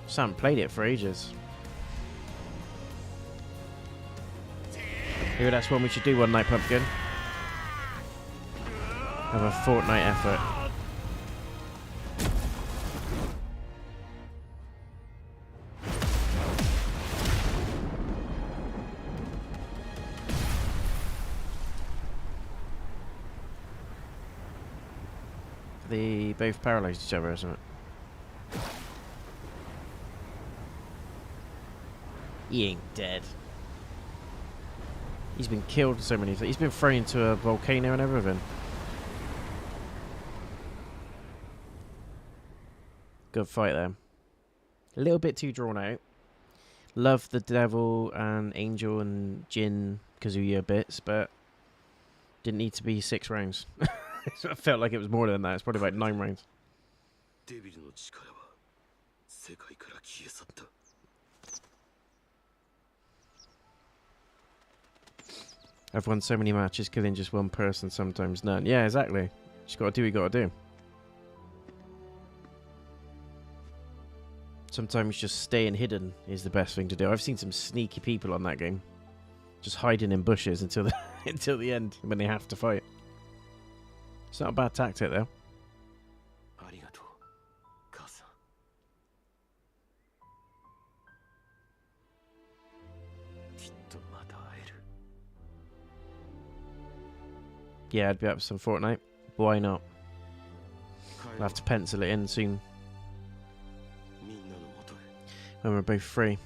Just haven't played it for ages. Maybe that's one we should do one night, Pumpkin. Have a Fortnite effort. They both paralysed each other or something. He ain't dead. He's been killed so many times. He's been thrown into a volcano and everything. Good fight there. A little bit too drawn out. Love the devil and angel and Jin Kazama bits, but didn't need to be 6 rounds. I felt like it was more than that. It's probably about 9 rounds. I've won so many matches killing just one person, sometimes none. Yeah, exactly. Just gotta do what you gotta do. Sometimes just staying hidden is the best thing to do. I've seen some sneaky people on that game. Just hiding in bushes until the, until the end when they have to fight. It's not a bad tactic though. Yeah, I'd be up for some Fortnite. Why not? I'll have to pencil it in soon. When we're both free.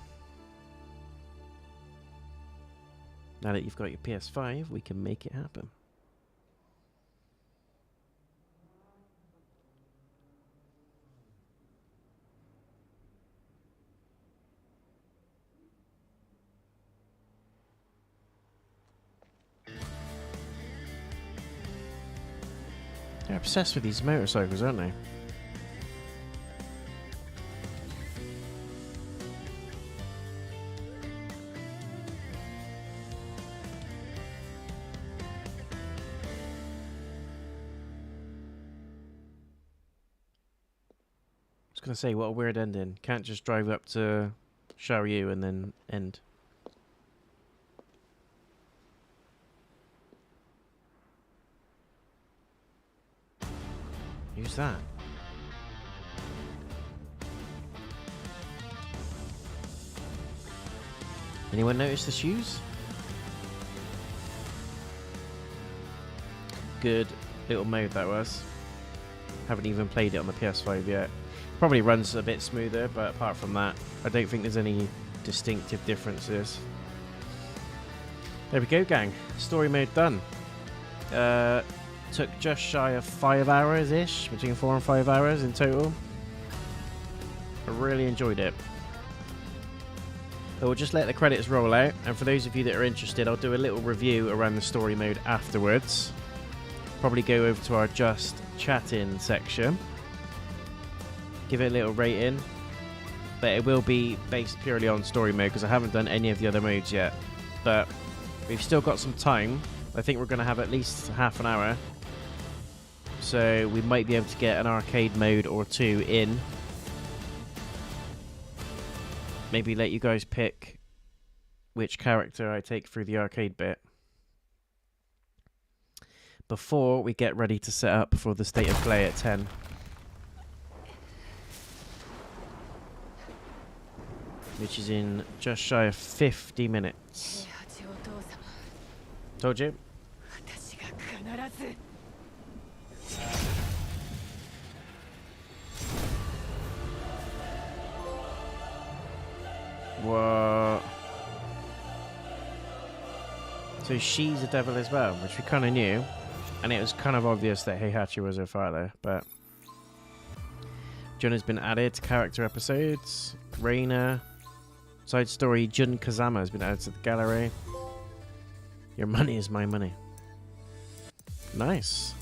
Now that you've got your PS5, we can make it happen. They're obsessed with these motorcycles, aren't they? I was going to say, what a weird ending. Can't just drive up to Xiaoyu and then end. Who's that? Anyone notice the shoes? Good little mode that was. Haven't even played it on the PS5 yet. Probably runs a bit smoother, but apart from that, I don't think there's any distinctive differences. There we go, gang. Story mode done. Took just shy of 5 hours-ish, between 4 and 5 hours in total. I really enjoyed it. I will just let the credits roll out, and for those of you that are interested, I'll do a little review around the story mode afterwards. Probably go over to our Just Chatting section. Give it a little rating, but it will be based purely on story mode because I haven't done any of the other modes yet. But we've still got some time. I think we're going to have at least half an hour, so we might be able to get an arcade mode or two in. Maybe let you guys pick which character I take through the arcade bit before we get ready to set up for the state of play at 10. Which is in just shy of 50 minutes. Told you. What? So she's a devil as well, which we kind of knew. And it was kind of obvious that Heihachi was her father, but... Jun has been added to character episodes. Reina... Side story, Jin Kazama has been added to the gallery. Your money is my money. Nice.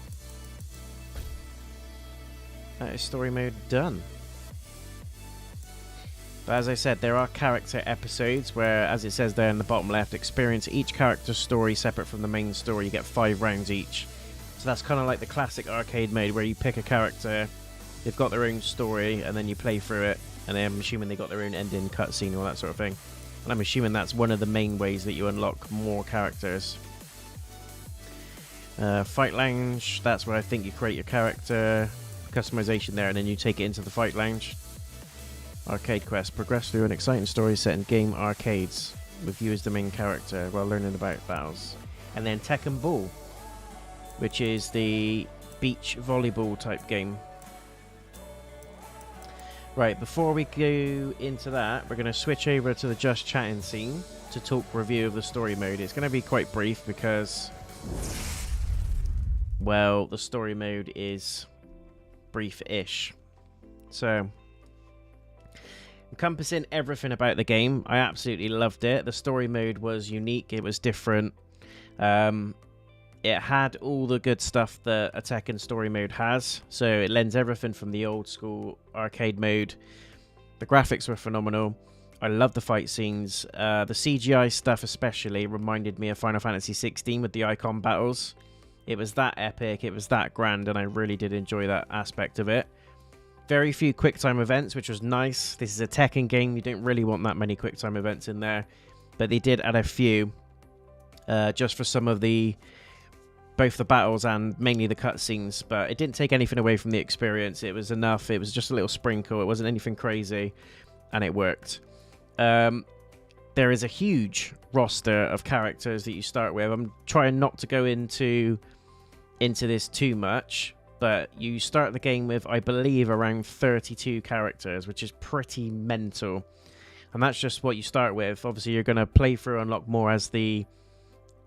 That is story mode done. But as I said, there are character episodes where, as it says there in the bottom left, experience each character's story separate from the main story. You get 5 rounds each. So that's kind of like the classic arcade mode where you pick a character, they've got their own story, and then you play through it. And I'm assuming they got their own ending, cutscene, all that sort of thing. And I'm assuming that's one of the main ways that you unlock more characters. Fight Lounge, that's where I think you create your character. Customization there, and then you take it into the Fight Lounge. Arcade Quest, progress through an exciting story set in game arcades with you as the main character while learning about battles. And then Tekken Ball, which is the beach volleyball type game. Right, before we go into that, we're going to switch over to the Just Chatting scene to talk review of the story mode. It's going to be quite brief because, well, the story mode is brief-ish. So, encompassing everything about the game, I absolutely loved it. The story mode was unique, it was different. It had all the good stuff that a Tekken story mode has, so it lends everything from the old school arcade mode. The graphics were phenomenal. I love the fight scenes. The CGI stuff especially reminded me of Final Fantasy 16 with the icon battles. It was that epic, it was that grand, and I really did enjoy that aspect of it. Very few QuickTime events, which was nice. This is a Tekken game, you don't really want that many QuickTime events in there, but they did add a few just for some of both the battles and mainly the cutscenes, but it didn't take anything away from the experience. It was enough. It was just a little sprinkle. It wasn't anything crazy, and it worked. There is a huge roster of characters that you start with. I'm trying not to go into this too much, but you start the game with, I believe, around 32 characters, which is pretty mental. And that's just what you start with. Obviously, you're going to play through and unlock more as the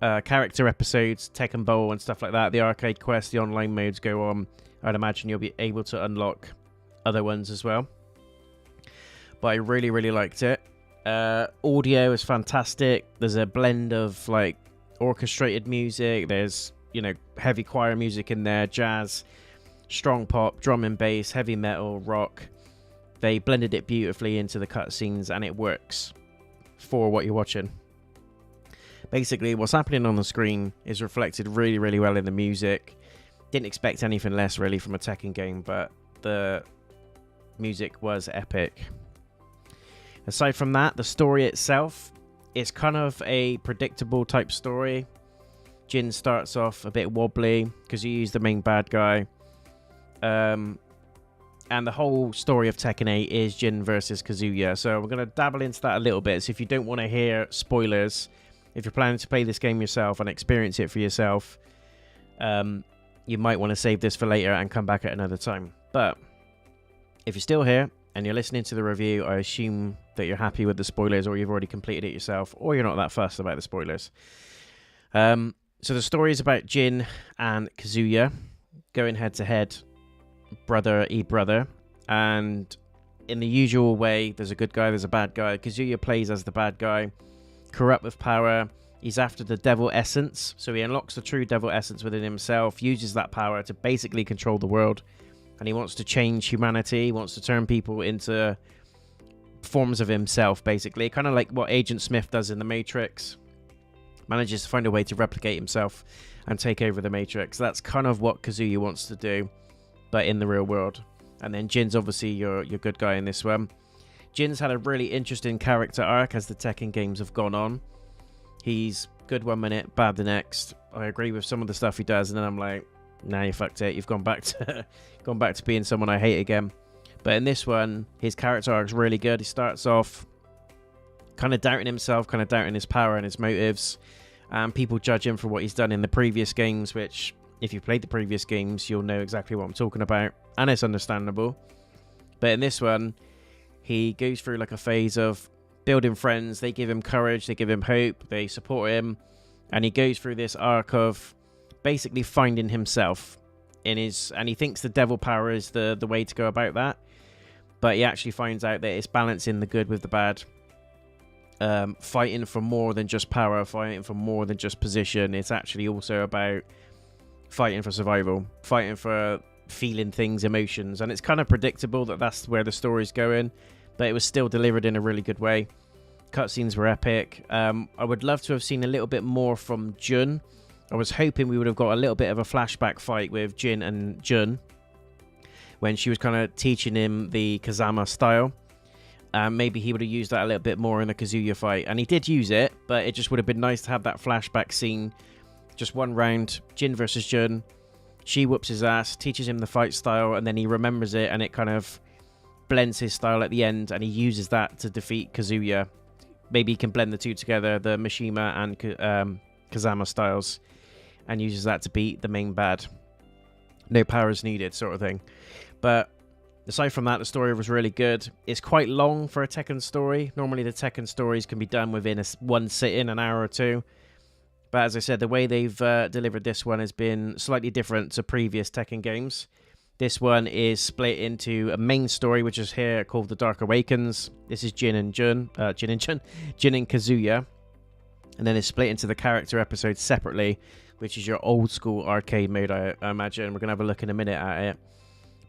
character episodes, Tekken Bowl and stuff like that. The arcade quest, the online modes go on. I'd imagine you'll be able to unlock other ones as well. But I really, really liked it. Audio is fantastic. There's a blend of like orchestrated music. There's, you know, heavy choir music in there, jazz. strong pop, drum and bass, heavy metal, rock. They blended it beautifully into the cutscenes, and it works for what you're watching. Basically, what's happening on the screen is reflected really, really well in the music. Didn't expect anything less, really, from a Tekken game, but the music was epic. Aside from that, the story itself is kind of a predictable type story. Jin starts off a bit wobbly because you use the main bad guy. And the whole story of Tekken 8 is Jin versus Kazuya. So we're going to dabble into that a little bit. So if you don't want to hear spoilers, if you're planning to play this game yourself and experience it for yourself, you might want to save this for later and come back at another time. But if you're still here and you're listening to the review, I assume that you're happy with the spoilers, or you've already completed it yourself, or you're not that fussed about the spoilers. So the story is about Jin and Kazuya going head to head, brother brother, and in the usual way, there's a good guy, there's a bad guy. Kazuya plays as the bad guy, corrupt with power. He's after the devil essence, so he unlocks the true devil essence within himself, uses that power to basically control the world, and he wants to change humanity. He wants to turn people into forms of himself, basically, kind of like what Agent Smith does in the Matrix. Manages to find a way to replicate himself and take over the Matrix. That's kind of what Kazuya wants to do, but in the real world. And then Jin's obviously your good guy in this one. Jin's had a really interesting character arc as the Tekken games have gone on. He's good one minute, bad the next. I agree with some of the stuff he does, and then I'm like, nah, you fucked it. You've gone back to being someone I hate again. But in this one, his character arc's really good. He starts off kind of doubting himself, kind of doubting his power and his motives. And people judge him for what he's done in the previous games, which, if you played the previous games, you'll know exactly what I'm talking about. And it's understandable. But in this one, he goes through like a phase of building friends. They give him courage, they give him hope, they support him. And he goes through this arc of basically finding himself and he thinks the devil power is the way to go about that. But he actually finds out that it's balancing the good with the bad. Fighting for more than just power, fighting for more than just position. It's actually also about fighting for survival, fighting for feeling things, emotions. And it's kind of predictable that that's where the story's going, but it was still delivered in a really good way. Cutscenes were epic. I would love to have seen a little bit more from Jun. I was hoping we would have got a little bit of a flashback fight with Jin and Jun when she was kind of teaching him the Kazama style. Maybe he would have used that a little bit more in the Kazuya fight. And he did use it, but it just would have been nice to have that flashback scene. Just one round, Jin versus Jun. She whoops his ass, teaches him the fight style, and then he remembers it, and it kind of blends his style at the end, and he uses that to defeat Kazuya. Maybe he can blend the two together, the Mishima and Kazama styles, and uses that to beat the main bad. No powers needed, sort of thing. But aside from that, the story was really good. It's quite long for a Tekken story. Normally the Tekken stories can be done within one sitting, an hour or two. But as I said, the way they've delivered this one has been slightly different to previous Tekken games. This one is split into a main story, which is here called The Dark Awakens. This is Jin and Kazuya. And then it's split into the character episodes separately, which is your old school arcade mode, I imagine. We're going to have a look in a minute at it.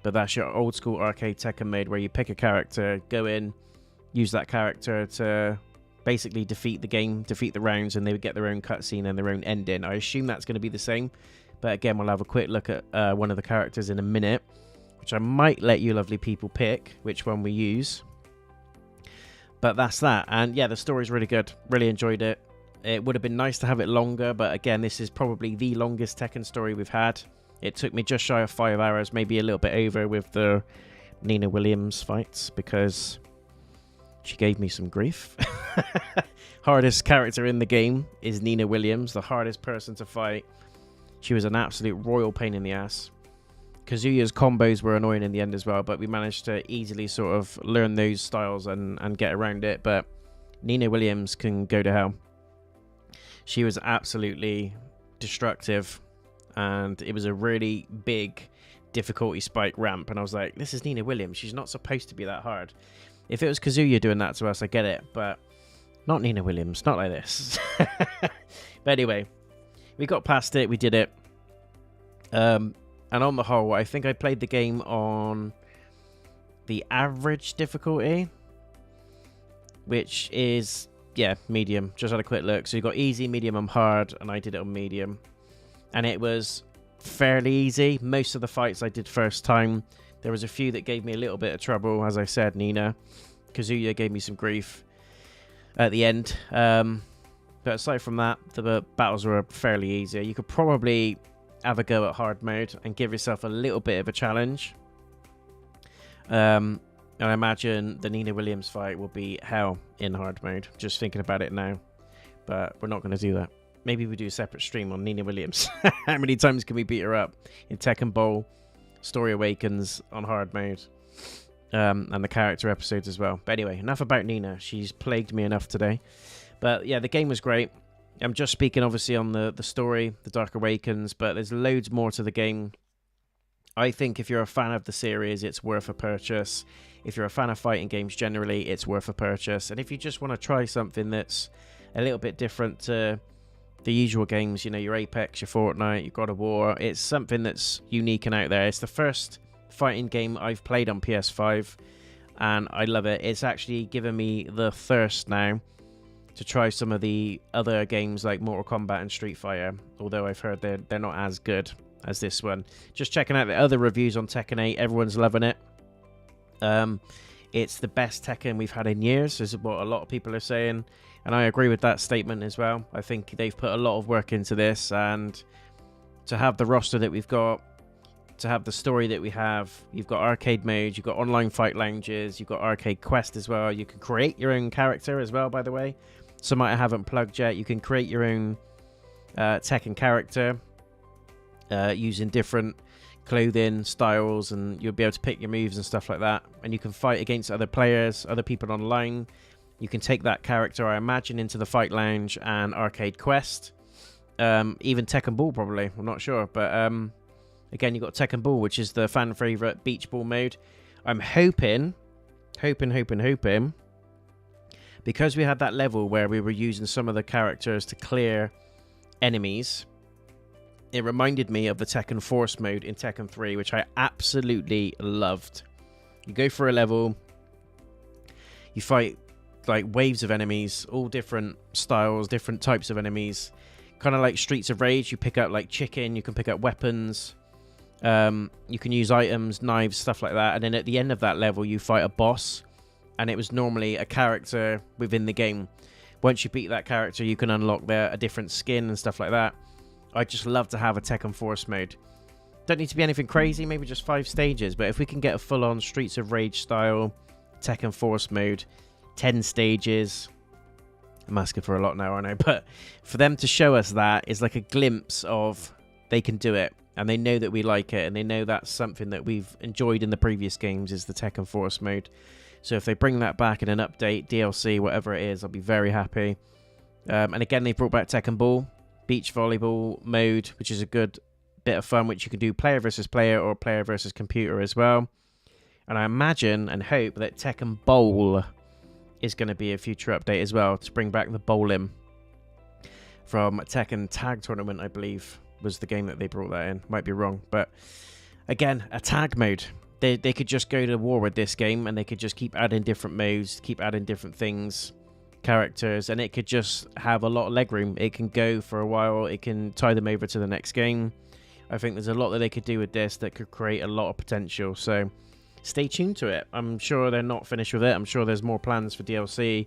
But that's your old school arcade Tekken mode where you pick a character, go in, use that character to basically defeat the game, defeat the rounds, and they would get their own cutscene and their own ending. I assume that's going to be the same. But again, we'll have a quick look at one of the characters in a minute, which I might let you lovely people pick which one we use. But that's that. And yeah, the story's really good. Really enjoyed it. It would have been nice to have it longer, but again, this is probably the longest Tekken story we've had. It took me just shy of 5 hours, maybe a little bit over with the Nina Williams fights, because she gave me some grief. Hardest character in the game is Nina Williams, the hardest person to fight. She was an absolute royal pain in the ass. Kazuya's combos were annoying in the end as well, but we managed to easily sort of learn those styles and get around it. But Nina Williams can go to hell. She was absolutely destructive, and it was a really big difficulty spike ramp, and I was like, this is Nina Williams, she's not supposed to be that hard. If it was Kazuya doing that to us, I get it, but not Nina Williams, not like this. But anyway, we got past it, we did it. And on the whole, I think I played the game on the average difficulty, which is, yeah, medium. Just had a quick look. So you got easy, medium, and hard, and I did it on medium. And it was fairly easy. Most of the fights I did first time. There was a few that gave me a little bit of trouble, as I said, Nina. Kazuya gave me some grief at the end. But aside from that, the battles were fairly easy. You could probably have a go at hard mode and give yourself a little bit of a challenge. And I imagine the Nina Williams fight will be hell in hard mode. Just thinking about it now. But we're not going to do that. Maybe we do a separate stream on Nina Williams. How many times can we beat her up in Tekken Bowl, Story Awakens on hard mode, and the character episodes as well. But anyway, enough about Nina. She's plagued me enough today. But yeah, the game was great. I'm just speaking obviously on the story, The Dark Awakens, but there's loads more to the game. I think if you're a fan of the series, it's worth a purchase. If you're a fan of fighting games generally, it's worth a purchase. And if you just want to try something that's a little bit different to the usual games, you know, your Apex, your Fortnite, your God of War, it's something that's unique and out there. It's the first fighting game I've played on PS5, and I love it. It's actually given me the thirst now to try some of the other games like Mortal Kombat and Street Fighter, although I've heard they're not as good as this one. Just checking out the other reviews on Tekken 8, everyone's loving it. It's the best Tekken we've had in years, is what a lot of people are saying, and I agree with that statement as well. I think they've put a lot of work into this, and to have the roster that we've got, to have the story that we have, you've got arcade mode, you've got online fight lounges, you've got arcade quest as well. You can create your own character as well, by the way. Some I haven't plugged yet. You can create your own Tekken character using different clothing styles, and you'll be able to pick your moves and stuff like that. And you can fight against other players, other people online. You can take that character, I imagine, into the fight lounge and arcade quest. Even Tekken Ball, probably. I'm not sure. But again, you've got Tekken Ball, which is the fan favorite beach ball mode. I'm hoping, because we had that level where we were using some of the characters to clear enemies, it reminded me of the Tekken Force mode in Tekken 3, which I absolutely loved. You go for a level, you fight like waves of enemies, all different styles, different types of enemies. Kind of like Streets of Rage, you pick up like chicken, you can pick up weapons, you can use items, knives, stuff like that. And then at the end of that level, you fight a boss, and it was normally a character within the game. Once you beat that character, you can unlock a different skin and stuff like that. I just love to have a Tekken Force mode. Don't need to be anything crazy, maybe just 5 stages. But if we can get a full-on Streets of Rage style Tekken Force mode, 10 stages. I'm asking for a lot now, I know. But for them to show us that is like a glimpse of they can do it. And they know that we like it. And they know that's something that we've enjoyed in the previous games, is the Tekken Force mode. So if they bring that back in an update, DLC, whatever it is, I'll be very happy. And again, they brought back Tekken Ball, beach volleyball mode, which is a good bit of fun, which you can do player versus player or player versus computer as well. And I imagine and hope that Tekken Bowl is going to be a future update as well, to bring back the bowling from Tekken Tag Tournament, I believe, was the game that they brought that in. Might be wrong, but again, a tag mode. They could just go to war with this game, and they could just keep adding different modes, keep adding different things, characters, and it could just have a lot of leg room. It can go for a while. It can tie them over to the next game. I think there's a lot that they could do with this that could create a lot of potential. So stay tuned to it. I'm sure they're not finished with it. I'm sure there's more plans for DLC,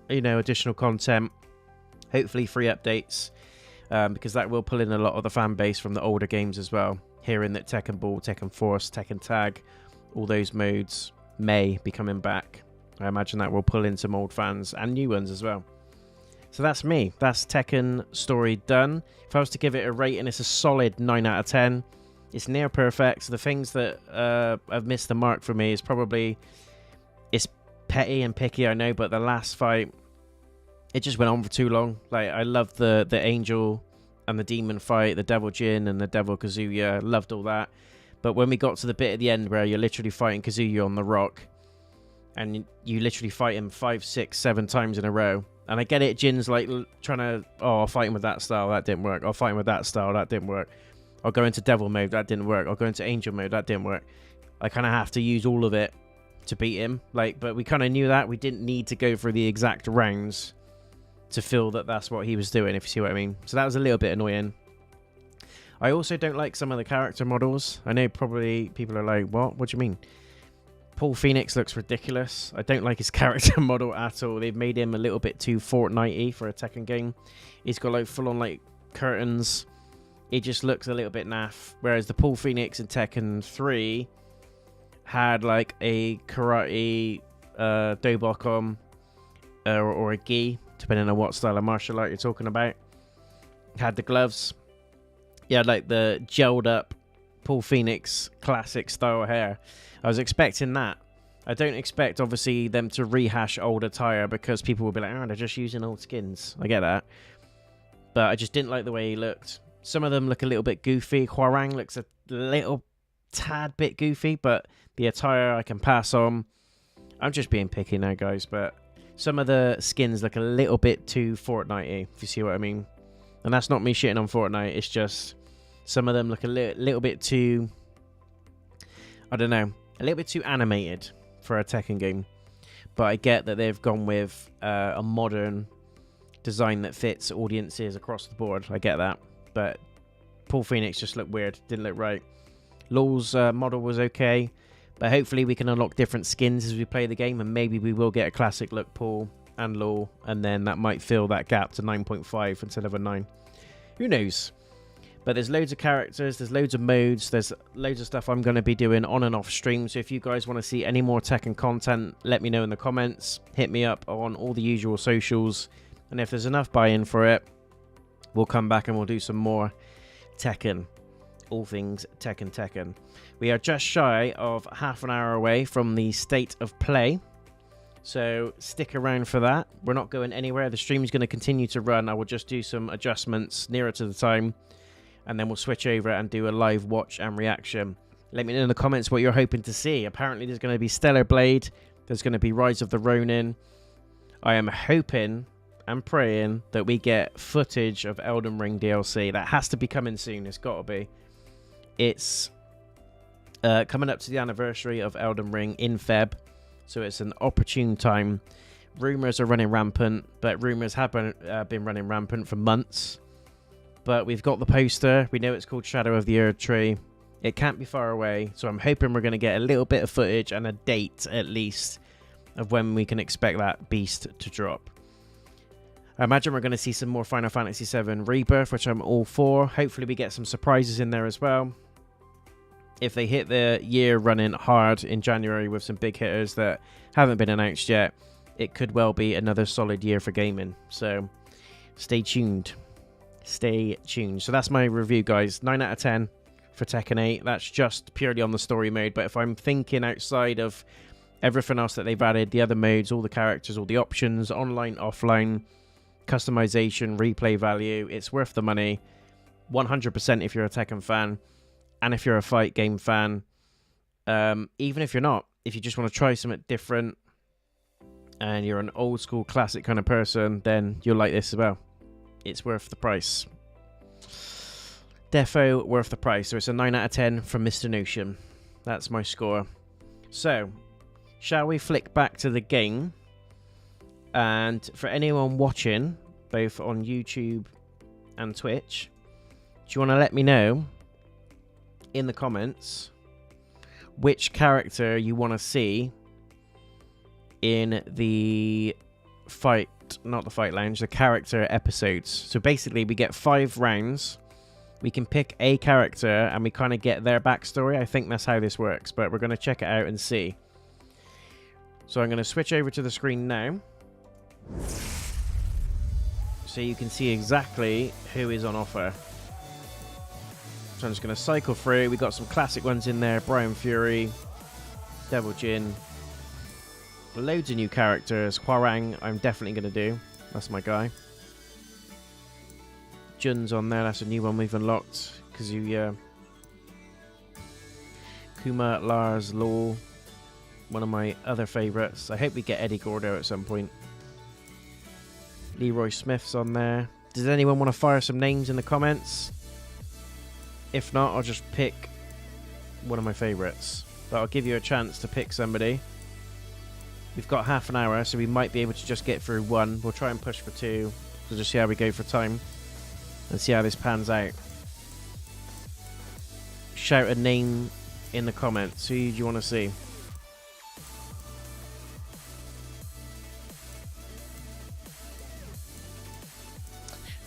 you know, additional content, hopefully free updates, because that will pull in a lot of the fan base from the older games as well. Hearing that Tekken Ball, Tekken Force, Tekken Tag, all those modes may be coming back. I imagine that will pull in some old fans and new ones as well. So that's me. That's Tekken story done. If I was to give it a rating, it's a solid 9 out of 10. It's near perfect. So the things that have missed the mark for me is probably, it's petty and picky, I know, but the last fight, it just went on for too long. Like, I loved the Angel and the demon fight, the Devil Jin and the Devil Kazuya, loved all that. But when we got to the bit at the end where you're literally fighting Kazuya on the rock, and you literally fight him 5, 6, 7 times in a row, and I get it, Jin's like trying to, oh, I'll fight him with that style, that didn't work. I'll fight him with that style, that didn't work. I'll go into devil mode, that didn't work. I'll go into angel mode, that didn't work. I kind of have to use all of it to beat him. Like, but we kind of knew that. We didn't need to go through the exact rounds to feel that that's what he was doing, if you see what I mean. So that was a little bit annoying. I also don't like some of the character models. I know probably people are like, what? What do you mean? Paul Phoenix looks ridiculous. I don't like his character model at all. They've made him a little bit too Fortnite-y for a Tekken game. He's got like full-on like curtains. It just looks a little bit naff. Whereas the Paul Phoenix in Tekken 3 had like a karate dobokon or a gi, depending on what style of martial art you're talking about. Had the gloves. He had like the gelled up Paul Phoenix classic style hair. I was expecting that. I don't expect, obviously, them to rehash old attire because people will be like, oh, they're just using old skins. I get that. But I just didn't like the way he looked. Some of them look a little bit goofy. Hwoarang looks a little tad bit goofy, but the attire I can pass on. I'm just being picky now, guys, but some of the skins look a little bit too Fortnite-y, if you see what I mean. And that's not me shitting on Fortnite. It's just some of them look a little bit too, I don't know, a little bit too animated for a Tekken game. But I get that they've gone with a modern design that fits audiences across the board. I get that. But Paul Phoenix just looked weird. Didn't look right. Law's model was okay. But hopefully we can unlock different skins as we play the game. And maybe we will get a classic look Paul and Law. And then that might fill that gap to 9.5 instead of a 9. Who knows? But there's loads of characters, there's loads of modes, there's loads of stuff I'm going to be doing on and off stream. So if you guys want to see any more Tekken content, let me know in the comments. Hit me up on all the usual socials. And if there's enough buy-in for it, we'll come back and we'll do some more Tekken. All things Tekken. We are just shy of half an hour away from the state of play. So stick around for that. We're not going anywhere. The stream's going to continue to run. I will just do some adjustments nearer to the time. And then we'll switch over and do a live watch and reaction. Let me know in the comments what you're hoping to see. Apparently there's going to be Stellar Blade. There's going to be Rise of the Ronin. I am hoping and praying that we get footage of Elden Ring DLC. That has to be coming soon. It's got to be. It's coming up to the anniversary of Elden Ring in Feb. So it's an opportune time. Rumours are running rampant. But rumours have been running rampant for months. But we've got the poster. We know it's called Shadow of the Erd Tree. It can't be far away. So I'm hoping we're going to get a little bit of footage and a date, at least, of when we can expect that beast to drop. I imagine we're going to see some more Final Fantasy VII Rebirth, which I'm all for. Hopefully we get some surprises in there as well. If they hit the year running hard in January with some big hitters that haven't been announced yet, it could well be another solid year for gaming. So stay tuned. Stay tuned. So that's my review, guys. 9 out of 10 for Tekken 8. That's just purely on the story mode. But if I'm thinking outside of everything else that they've added, the other modes, all the characters, all the options, online, offline, customization, replay value, it's worth the money. 100% if you're a Tekken fan. And if you're a fight game fan. Even if you're not. If you just want to try something different and you're an old school classic kind of person, then you'll like this as well. It's worth the price. Defo worth the price. So it's a 9 out of 10 from Mr. Notion. That's my score. So, shall we flick back to the game? And for anyone watching, both on YouTube and Twitch, do you want to let me know in the comments which character you want to see in the fight, not the fight lounge, the character episodes. So basically we get 5 rounds. We can pick a character and we kind of get their backstory. I think that's how this works, but we're going to check it out and see. So I'm going to switch over to the screen now, so you can see exactly who is on offer. So I'm just going to cycle through. We got some classic ones in there. Brian Fury, Devil Jin. Loads of new characters. Hwoarang, I'm definitely going to do. That's my guy. Jun's on there. That's a new one we've unlocked. Kazuya. Kuma, Lars, Law. One of my other favourites. I hope we get Eddie Gordo at some point. Leroy Smith's on there. Does anyone want to fire some names in the comments? If not, I'll just pick one of my favourites. But I'll give you a chance to pick somebody. We've got half an hour, so we might be able to just get through one. We'll try and push for two. So just see how we go for time. And see how this pans out. Shout a name in the comments. Who do you want to see?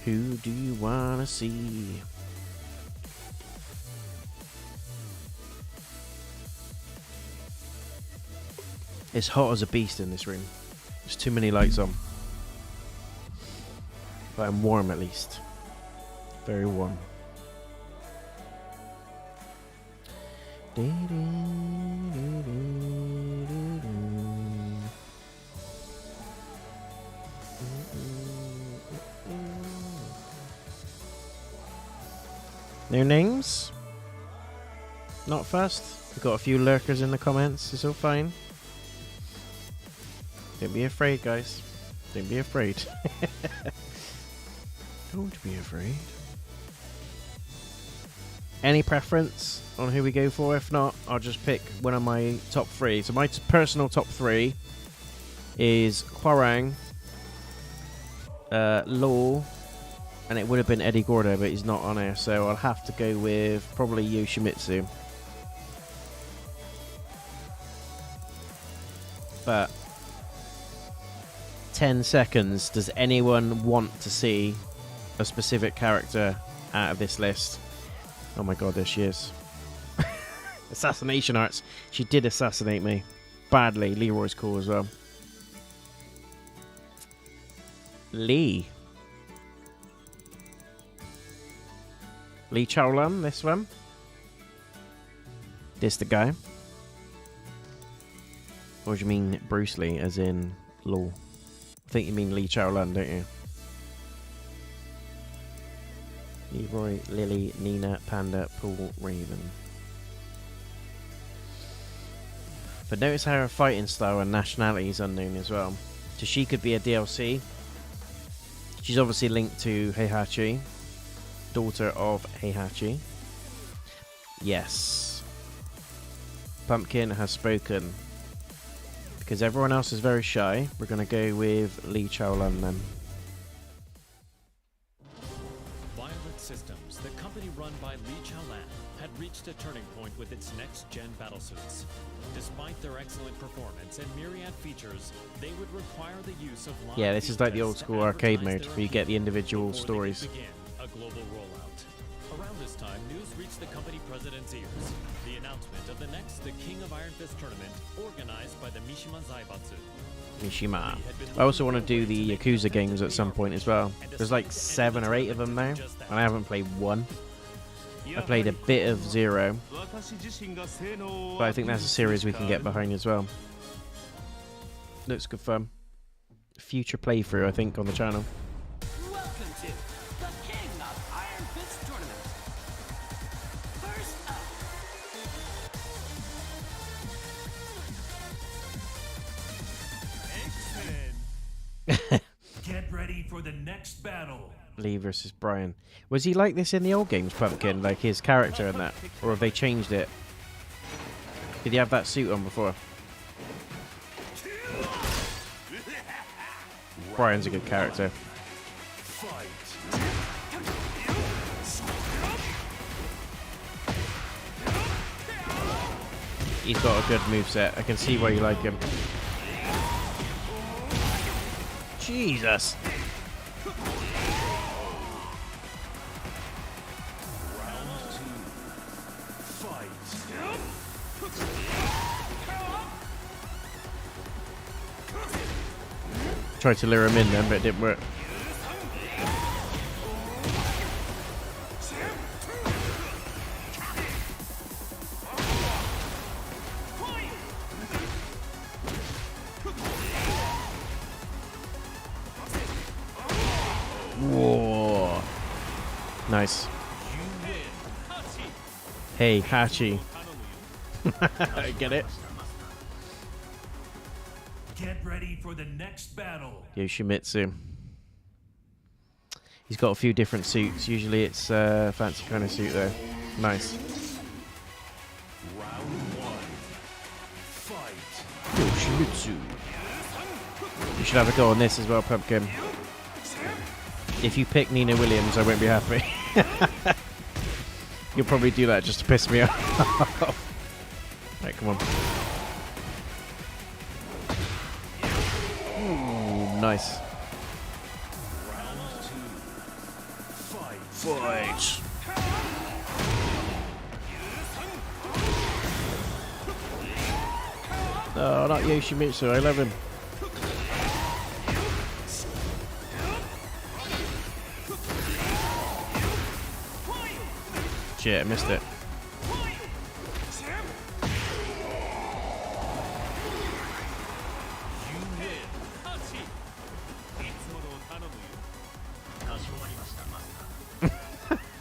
Who do you want to see? It's hot as a beast in this room. There's too many lights on. But I'm warm at least. Very warm. No names? Not fast? We've got a few lurkers in the comments. It's all fine. Don't be afraid, guys. Don't be afraid. Don't be afraid. Any preference on who we go for? If not, I'll just pick one of my top three. So my personal top three is Hwoarang, Law, and it would have been Eddie Gordo, but he's not on here, so I'll have to go with probably Yoshimitsu. But 10 seconds. Does anyone want to see a specific character out of this list? Oh my god, there she is. Assassination arts. She did assassinate me. Badly. Leroy's cool as well. Lee Chaolan, this one. This the guy. Or do you mean Bruce Lee, as in Law? I think you mean Lee Chaolan, don't you? Leroy, Lily, Nina, Panda, Paul, Raven. But notice how her fighting style and nationality is unknown as well. So she could be a DLC. She's obviously linked to Heihachi, daughter of Heihachi. Yes. Pumpkin has spoken. Because everyone else is very shy, we're going to go with Lee Chaolan then. Systems, the company run by Lee Chaolan, had reached a turning point with its next-gen battlesuits. Despite their excellent performance and myriad features, they would require the use of live this is like the old school arcade mode, where you get the individual stories. Begin a global rollout. Around this time, news reached the company president's ears. The announcement of the next The King of Iron Fist tournament, organized by the Mishima Zaibatsu. Mishima. I also want to do the Yakuza games at some point as well. There's like 7 or 8 of them now, and I haven't played one. I played a bit of 0, but I think that's a series we can get behind as well. Looks good fun. Future playthrough, I think, on the channel. Welcome to the King of Iron Fist tournament. First Excellent. Get ready for the next battle. Lee versus Brian. Was he like this in the old games, Pumpkin? Like his character and that? Or have they changed it? Did he have that suit on before? Brian's a good character. He's got a good moveset. I can see why you like him. Jesus! Tried to lure him in then, but it didn't work. Whoa. Nice. Hey, Hachi. Get it? Get ready for the next battle. Yoshimitsu. He's got a few different suits. Usually it's a fancy kind of suit though. Nice. Round 1. Fight. Yoshimitsu. You should have a go on this as well, Pumpkin. If you pick Nina Williams, I won't be happy. You'll probably do that just to piss me off. Right, come on. Ooh, nice. Round 2. Fight. Fight. Oh, not Yoshimitsu. I love him. Shit, I missed it.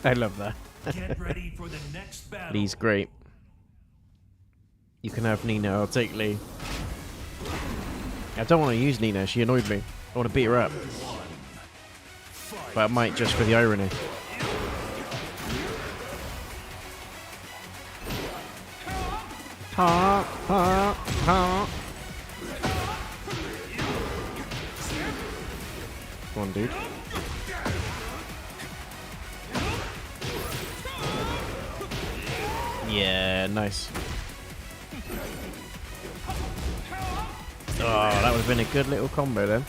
I love that. Get ready for the next battle. Lee's great. You can have Nina, I'll take Lee. I don't want to use Nina, she annoyed me. I want to beat her up. But I might just for the irony. Ha, ha, ha. Come on, dude. Yeah, nice. Oh, that would have been a good little combo then.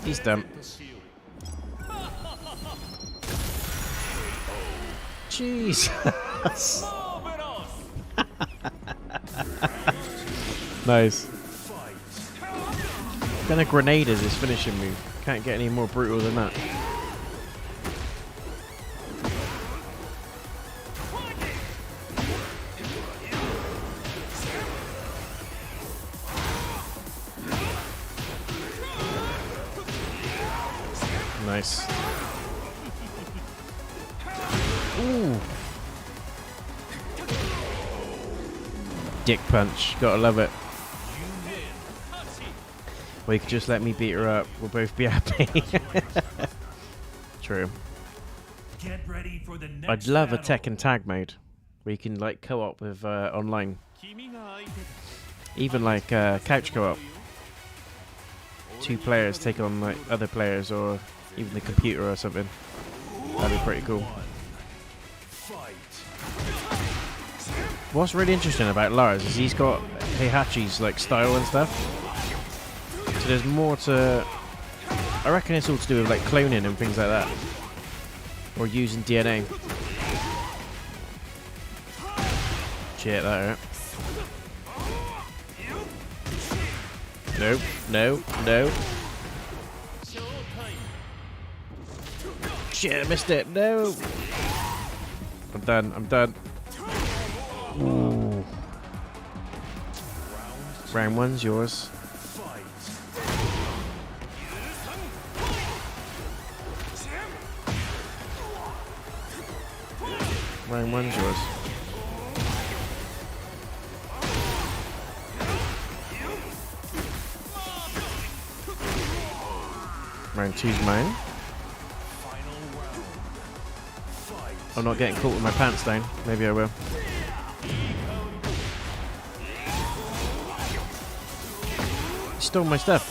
He's done. Jesus. Nice. Then a grenade is his finishing move. Can't get any more brutal than that. Nice. Ooh. Dick punch. Gotta love it. Well, you could just let me beat her up. We'll both be happy. True. Get ready for the next I'd love a battle. Tekken tag mode where you can like co-op with online. Even like couch co-op. 2 players take on like other players or even the computer or something. That'd be pretty cool. What's really interesting about Lars is he's got Heihachi's like style and stuff. So there's more to... I reckon it's all to do with like cloning and things like that. Or using DNA. Shit, that hurt. Nope, no, no. Shit, I missed it, no! I'm done, I'm done. Ooh. Round 1's yours. Round 1's yours. Round 2's mine. I'm not getting caught with my pants down. Maybe I will. Stole my stuff.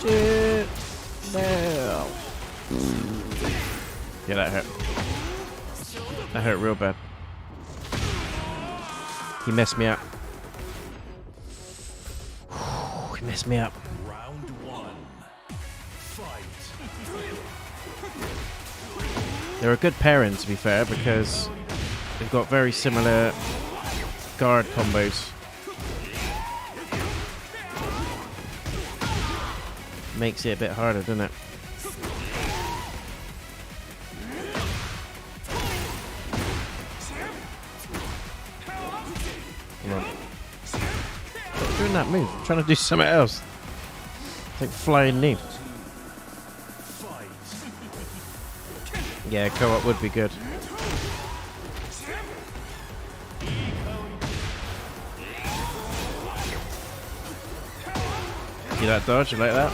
Shit. No. Yeah, that hurt. That hurt real bad. He messed me up. He messed me up. Round 1. Fight. They're a good pairing, to be fair, because they've got very similar guard combos. Makes it a bit harder, doesn't it? Come on. Stop doing that move. I'm trying to do something else. It's like flying knee. Yeah, co-op would be good. See that dodge? You like that?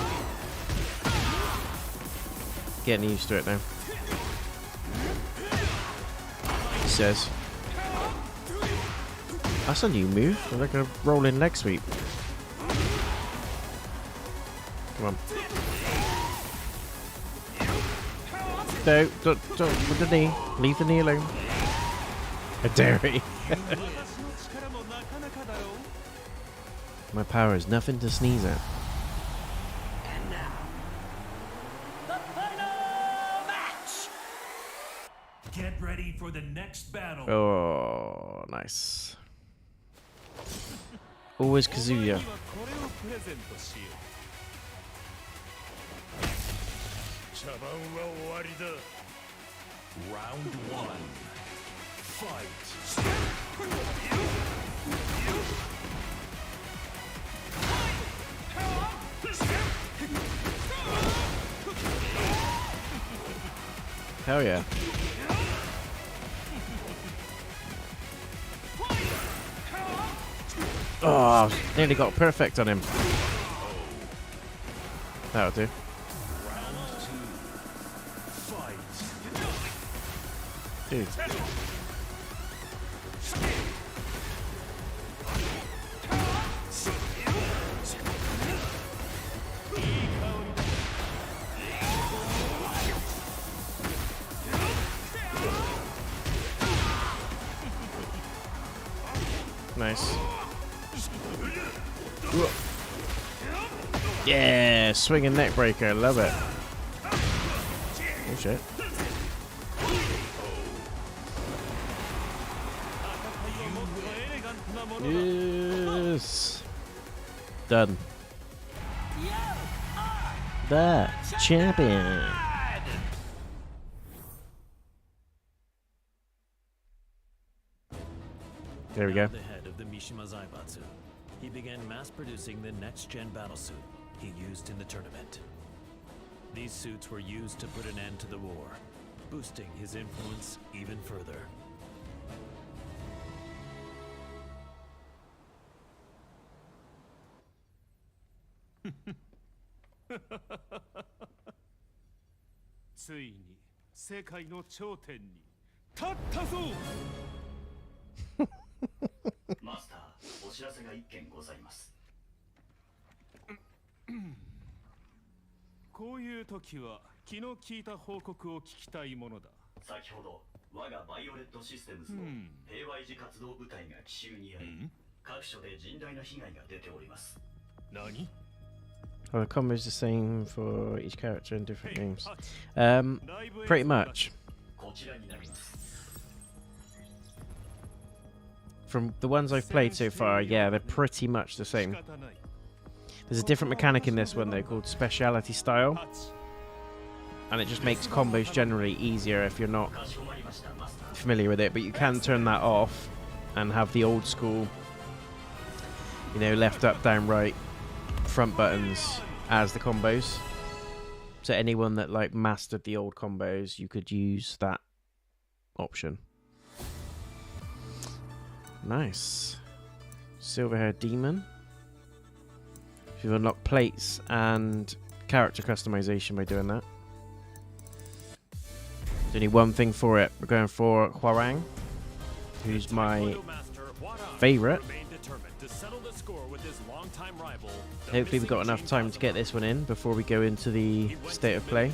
Getting used to it now. He says. That's a new move. Like a rolling leg sweep. Come on. Don't with the knee. Leave the knee alone. A dairy. My power is nothing to sneeze at. And now, The final match! Get ready for the next battle. Oh, nice. Always Kazuya. Round 1. Fight. Hell yeah. Oh, nearly got perfect on him. That'll do. Dude. Nice. Yeah, swinging neck breaker, love it. Oh shit. Yes. Done. The champion. There we go. The head of the Mishima Zaibatsu, he began mass-producing the next-gen battlesuit he used in the tournament. These suits were used to put an end to the war, boosting his influence even further. Oh, the combo's the same for each character in different games. Pretty much. From the ones I've played so far, yeah, they're pretty much the same. There's a different mechanic in this one though called speciality style. And it just makes combos generally easier if you're not familiar with it. But you can turn that off and have the old school, you know, left, up, down, right, front buttons as the combos. So anyone that like mastered the old combos, you could use that option. Nice. Silver-haired demon. You've unlocked plates and character customization by doing that. There's only one thing for it. We're going for Hwoarang, who's my favourite. Hopefully we've got enough time to get this one in before we go into the state of play.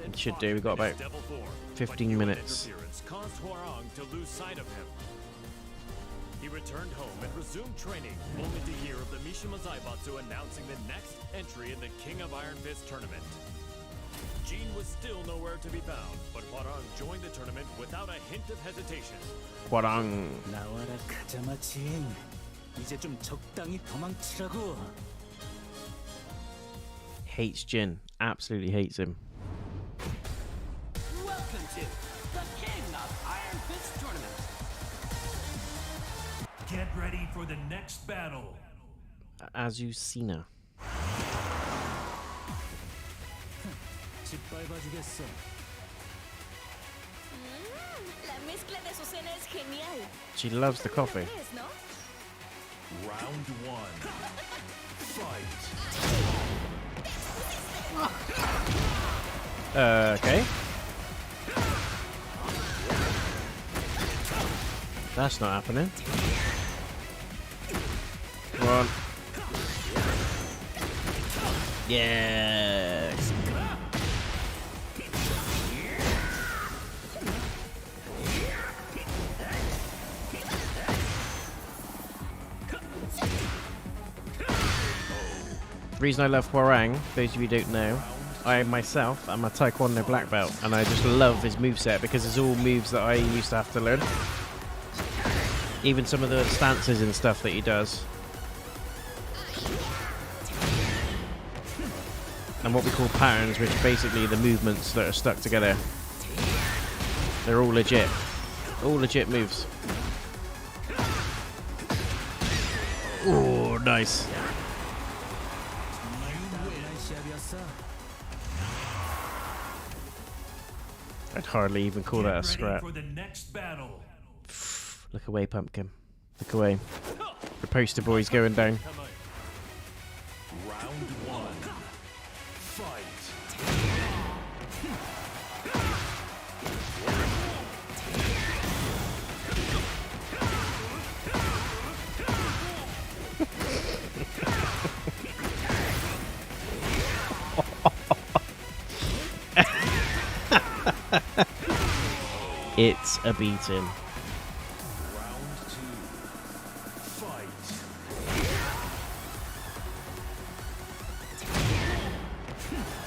It should do. We've got about 15 minutes. He returned home and resumed training, only to hear of the Mishima Zaibatsu announcing the next entry in the King of Iron Fist tournament. Jin was still nowhere to be found, but Hwoarang joined the tournament without a hint of hesitation. Hwoarang. 나와라 가자마 진. 이제 좀 적당히 도망치라고. Hates Jin. Absolutely hates him. Welcome to the King of Iron Fist tournament. Get ready for the next battle. Azucena. 짓밟아주겠어. La mezcla de Azucena es genial. She loves the coffee. Round 1. Fight. Okay. That's not happening. Come on. Yes. The reason I love Hwoarang, those of you who don't know, I myself am a Taekwondo black belt, and I just love his moveset because it's all moves that I used to have to learn. Even some of the stances and stuff that he does. And what we call patterns, which are basically the movements that are stuck together. They're all legit. All legit moves. Oh, nice. I'd hardly even call that a scrap. For the next battle. Look away, Pumpkin. Look away. The poster boy's going down. Round one. Fight. It's a beating.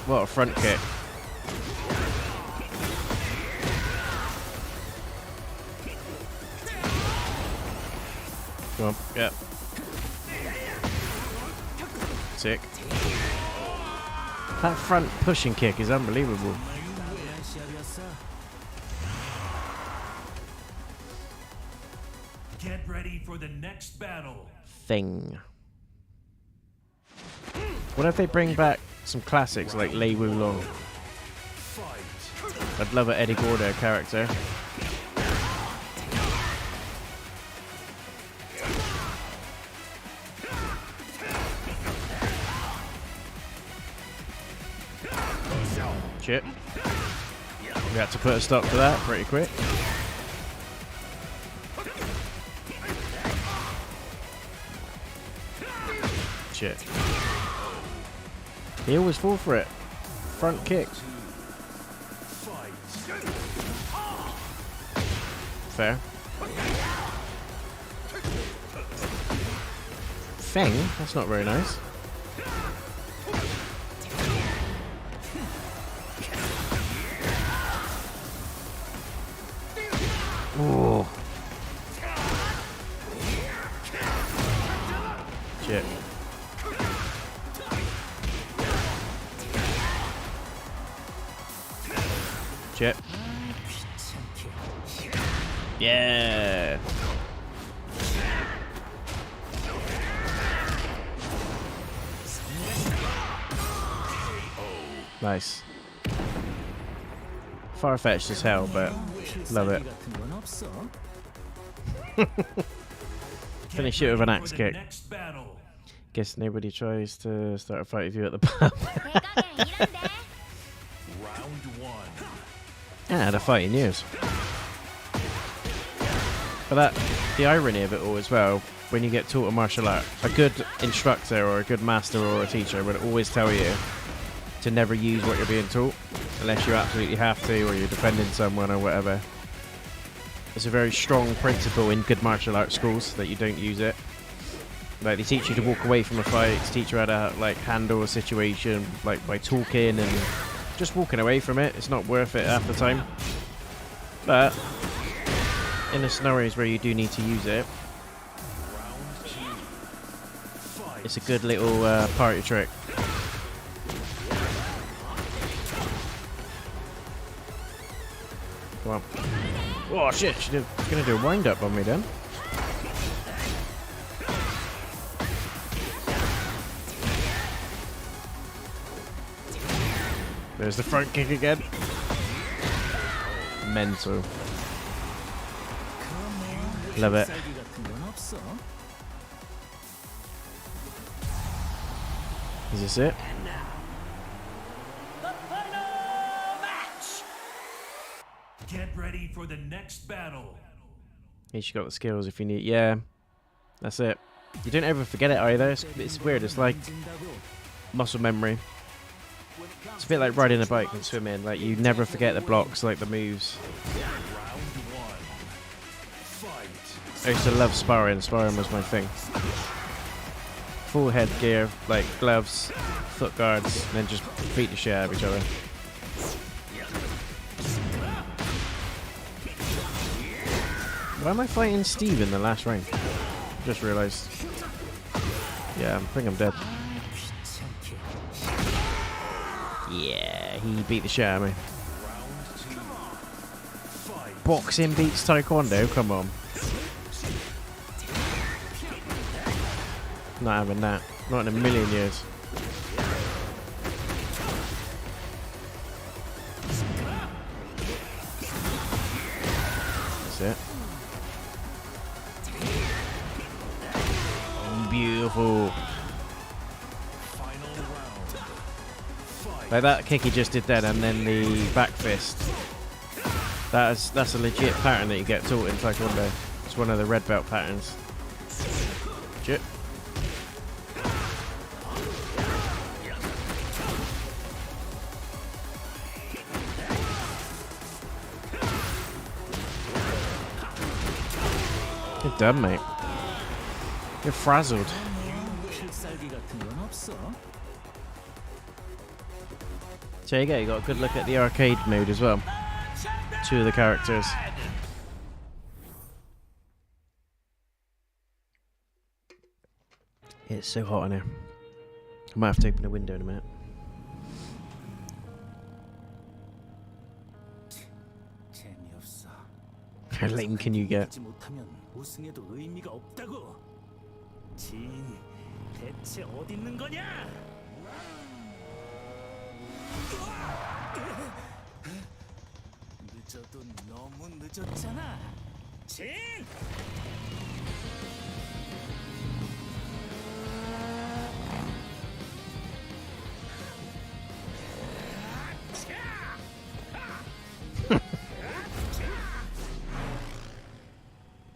What a front kick. Come on, yep. Sick. That front pushing kick is unbelievable. Get ready for the next battle. Thing. What if they bring back some classics like Lei Wulong? I'd love an Eddie Gordo character. Shit. We had to put a stop to that pretty quick. Shit. He always fall for it. Front kick. Fair. Feng? That's not very nice. Ooh. Shit. Shit. Yeah. Nice. Far-fetched as hell, but love it. Finish it with an axe kick. Guess nobody tries to start a fight with you at the pub. Round one. I had a fight in years. But the irony of it all as well, when you get taught a martial art, a good instructor or a good master or a teacher would always tell you to never use what you're being taught unless you absolutely have to or you're defending someone or whatever. It's a very strong principle in good martial arts schools that you don't use it. Like, they teach you to walk away from a fight, to teach you how to like handle a situation like by talking and just walking away from it. It's not worth it half the time. But in the scenarios where you do need to use it, it's a good little party trick. Come on. Oh shit, she's gonna do a wind up on me then. There's the front kick again. Mental. Love it. Is this it? Get ready for the next battle. At least you got the skills if you need. Yeah, that's it. You don't ever forget it either. It's weird. It's like muscle memory. It's a bit like riding a bike and swimming. Like you never forget the blocks, like the moves. I used to love sparring. Sparring was my thing. Full headgear, like gloves, foot guards, and then just beat the shit out of each other. Why am I fighting Steve in the last ring? Just realised. Yeah, I think I'm dead. Yeah, he beat the shit out of me. Boxing beats Taekwondo? Come on. Not having that. Not in a million years. That's it. Beautiful. Like that kick he just did then, and then the back fist. That's a legit pattern that you get taught in Taekwondo. It's one of the red belt patterns. Legit. Good done, mate. You're frazzled. So there you go, you got a good look at the arcade mode as well. Two of the characters. It's so hot in here. I might have to open the window in a minute. How lame can you get? 우승에도 의미가 없다고. 진, 대체 어디 있는 거냐? 늦어도 너무 늦었잖아. 진!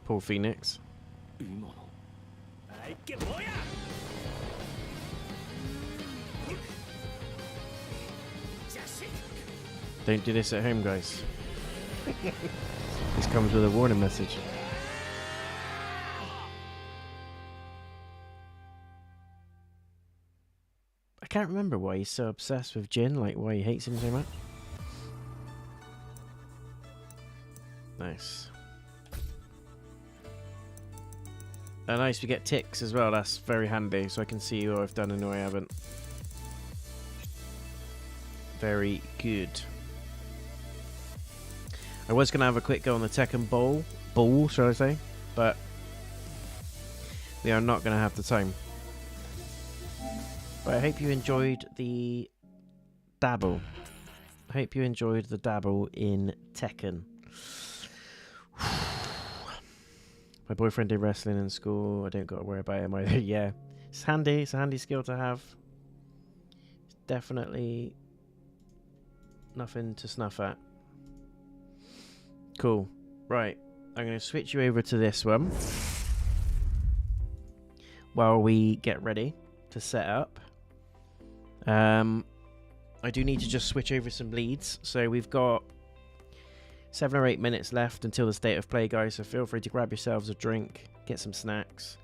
Poor Phoenix. Don't do this at home, guys. This comes with a warning message. I can't remember why he's so obsessed with Jin, like why he hates him so much. Nice. Nice, we get ticks as well, that's very handy, so I can see who I've done and who I haven't. Very good. I was going to have a quick go on the Tekken ball, shall I say, but we are not going to have the time. But I hope you enjoyed the dabble. I hope you enjoyed the dabble in Tekken. My boyfriend did wrestling in school. I don't got to worry about him either. Yeah, it's handy. It's a handy skill to have. It's definitely nothing to snuff at. Cool. Right, I'm going to switch you over to this one while we get ready to set up. I do need to just switch over some leads. So we've got 7 or 8 minutes left until the state of play, guys, so feel free to grab yourselves a drink, get some snacks.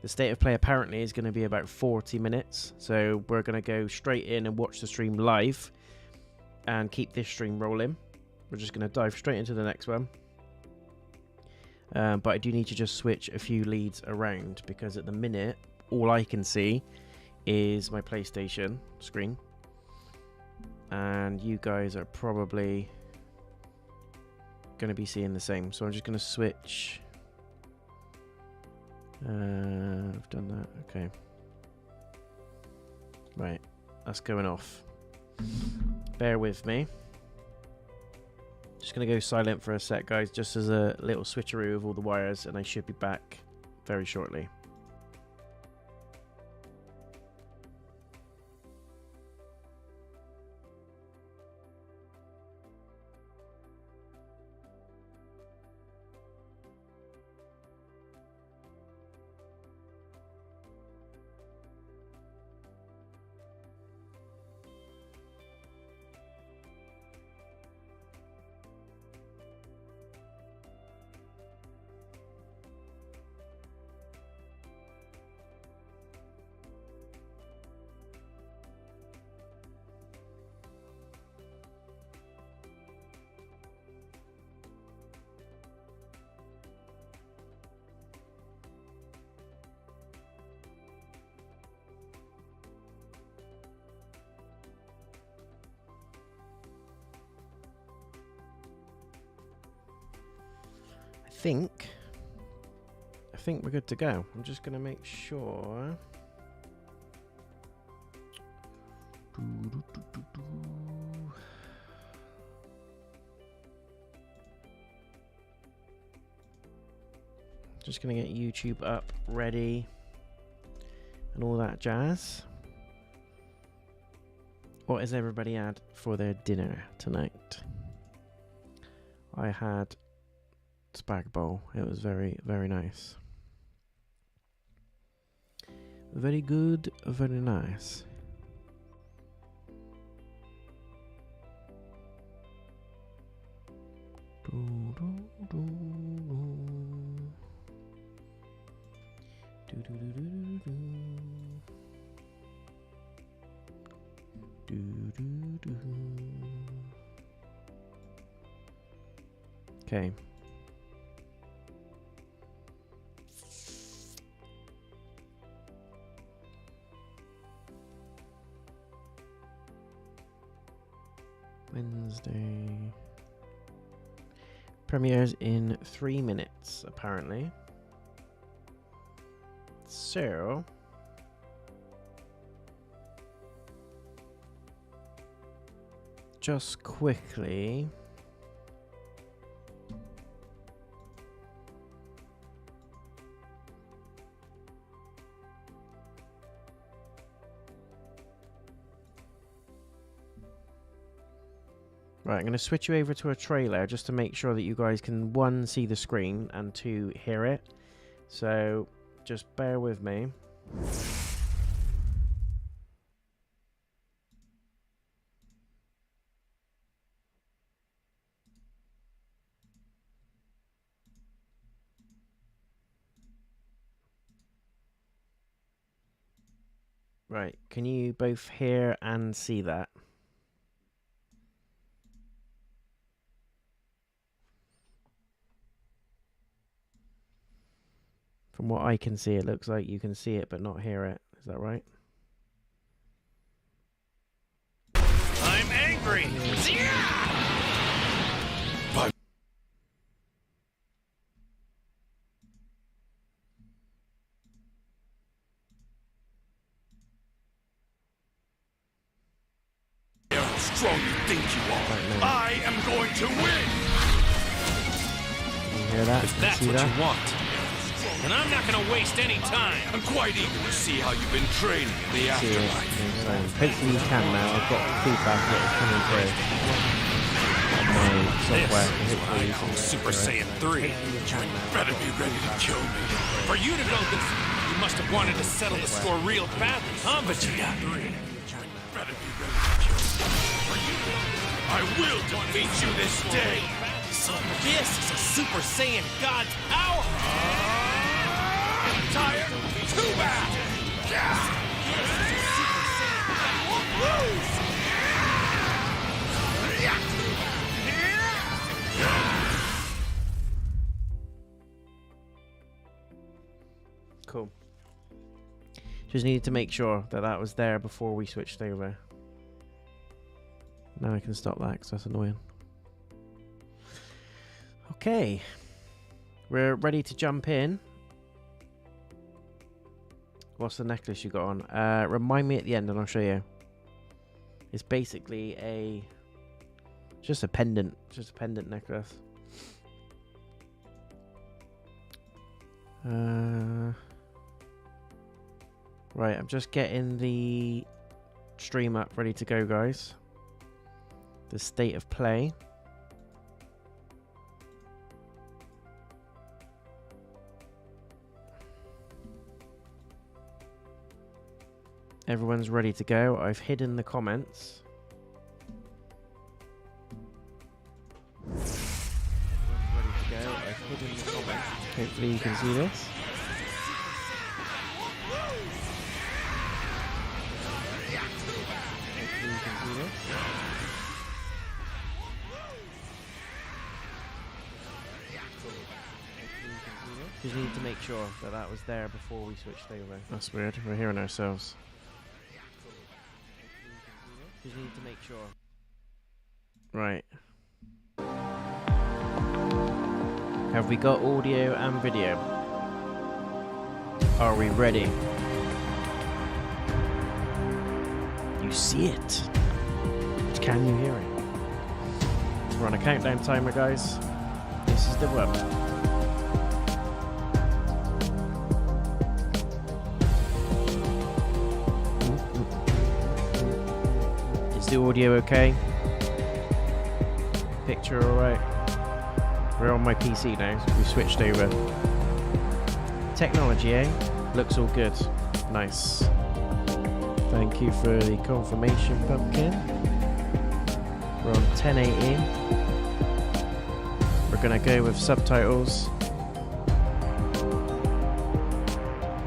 The state of play apparently is going to be about 40 minutes, so we're going to go straight in and watch the stream live and keep this stream rolling. We're just going to dive straight into the next one. But I do need to just switch a few leads around, because at the minute, all I can see is my PlayStation screen. And you guys are probably going to be seeing the same, so I'm just going to switch. I've done that. Okay, right, that's going off. Bear with me. Just going to go silent for a sec, guys, just as a little switcheroo of all the wires, and I should be back very shortly. think we're good to go. I'm just gonna make sure. Just gonna get YouTube up, ready, and all that jazz. What has everybody had for their dinner tonight? I had spag bowl. It was very, very nice. Very good, very nice. Okay. Wednesday. Premieres in 3 minutes, apparently. So, just quickly, right, I'm going to switch you over to a trailer just to make sure that you guys can, 1, see the screen, and 2, hear it. So, just bear with me. Right, can you both hear and see that? From what I can see, it looks like you can see it but not hear it. Is that right? I'm angry! How strong you think you are. I am going to win! Can you hear that? If that's what you want, then I'm not going to waste any time. I'm quite eager to see how you've been training in the afterlife. Hopefully you can now. I've got feedback that's coming through on my software. Hopefully you can Super Saiyan 3. You better be ready to kill me. For you to go this, you must have wanted to settle the score real badly, huh, Vegeta? Better be ready to kill me. I will defeat you this day. So this is a Super Saiyan God's power. Tired? Too bad! Cool. Just needed to make sure that that was there before we switched over. Now I can stop that because that's annoying. Okay. We're ready to jump in. What's the necklace you got on? Remind me at the end and I'll show you. It's basically just a pendant. Just a pendant necklace. Right, I'm just getting the stream up ready to go, guys. The state of play. Everyone's ready to go. I've hidden the comments. Everyone's ready to go. I've hidden the comments. Hopefully you can see this. Hopefully you can see this. Just need to make sure that that was there before we switched over. That's weird. We're hearing ourselves. Just need to make sure. Right. Have we got audio and video? Are we ready? You see it. Can you hear it? We're on a countdown timer, guys. This is the one. Is the audio okay? Picture alright? We're on my PC now, so we switched over. Technology, eh? Looks all good. Nice. Thank you for the confirmation, Pumpkin. We're on 1080. We're gonna go with subtitles.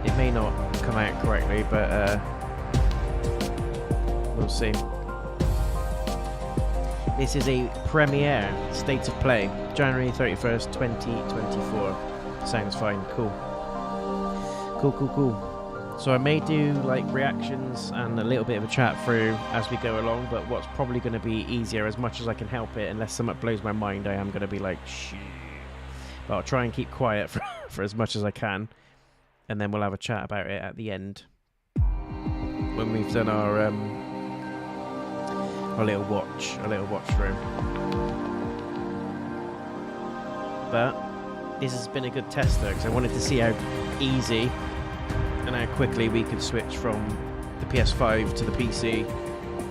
It may not come out correctly, but we'll see. This is a premiere state of play, January 31st, 2024. Sounds fine. Cool. Cool. So I may do like reactions and a little bit of a chat through as we go along, but what's probably going to be easier, as much as I can help it, unless something blows my mind, I am going to be like, shh. But I'll try and keep quiet for as much as I can, and then we'll have a chat about it at the end when we've done our little watch through. But this has been a good tester because I wanted to see how easy and how quickly we could switch from the PS5 to the PC.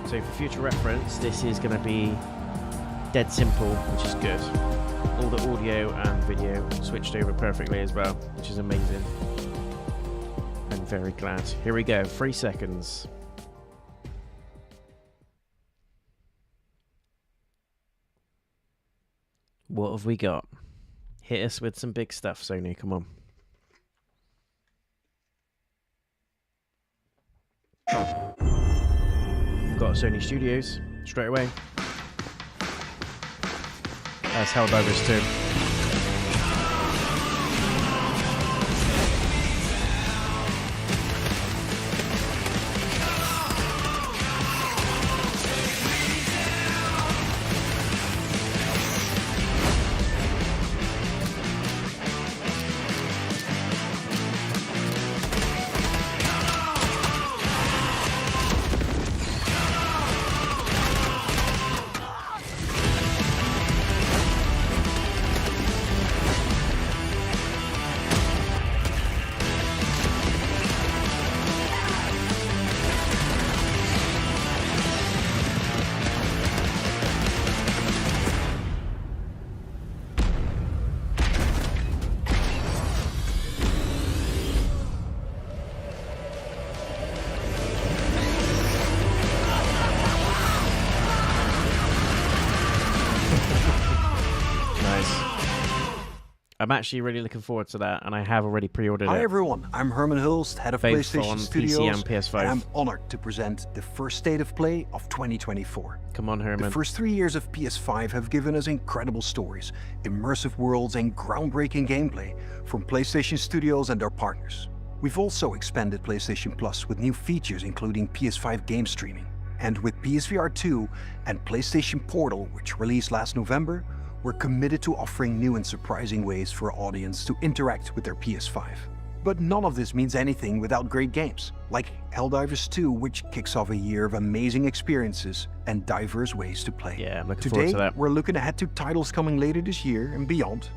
So for future reference, this is going to be dead simple, which is good. All the audio and video switched over perfectly as well, which is amazing. I'm very glad. Here we go, 3 seconds. What have we got? Hit us with some big stuff, Sony, come on. Got Sony Studios straight away. That's Helldivers 2. I'm actually really looking forward to that, and I have already pre-ordered it. Hi everyone, I'm Herman Hulst, head of PlayStation Studios, PC and PS5. And I'm honored to present the first State of Play of 2024. Come on, Herman. The first 3 years of PS5 have given us incredible stories, immersive worlds and groundbreaking gameplay from PlayStation Studios and our partners. We've also expanded PlayStation Plus with new features including PS5 game streaming. And with PSVR 2 and PlayStation Portal, which released last November, we're committed to offering new and surprising ways for our audience to interact with their PS5. But none of this means anything without great games, like Helldivers 2, which kicks off a year of amazing experiences and diverse ways to play. Yeah, I'm looking forward to that. Today, we're looking ahead to titles coming later this year and beyond,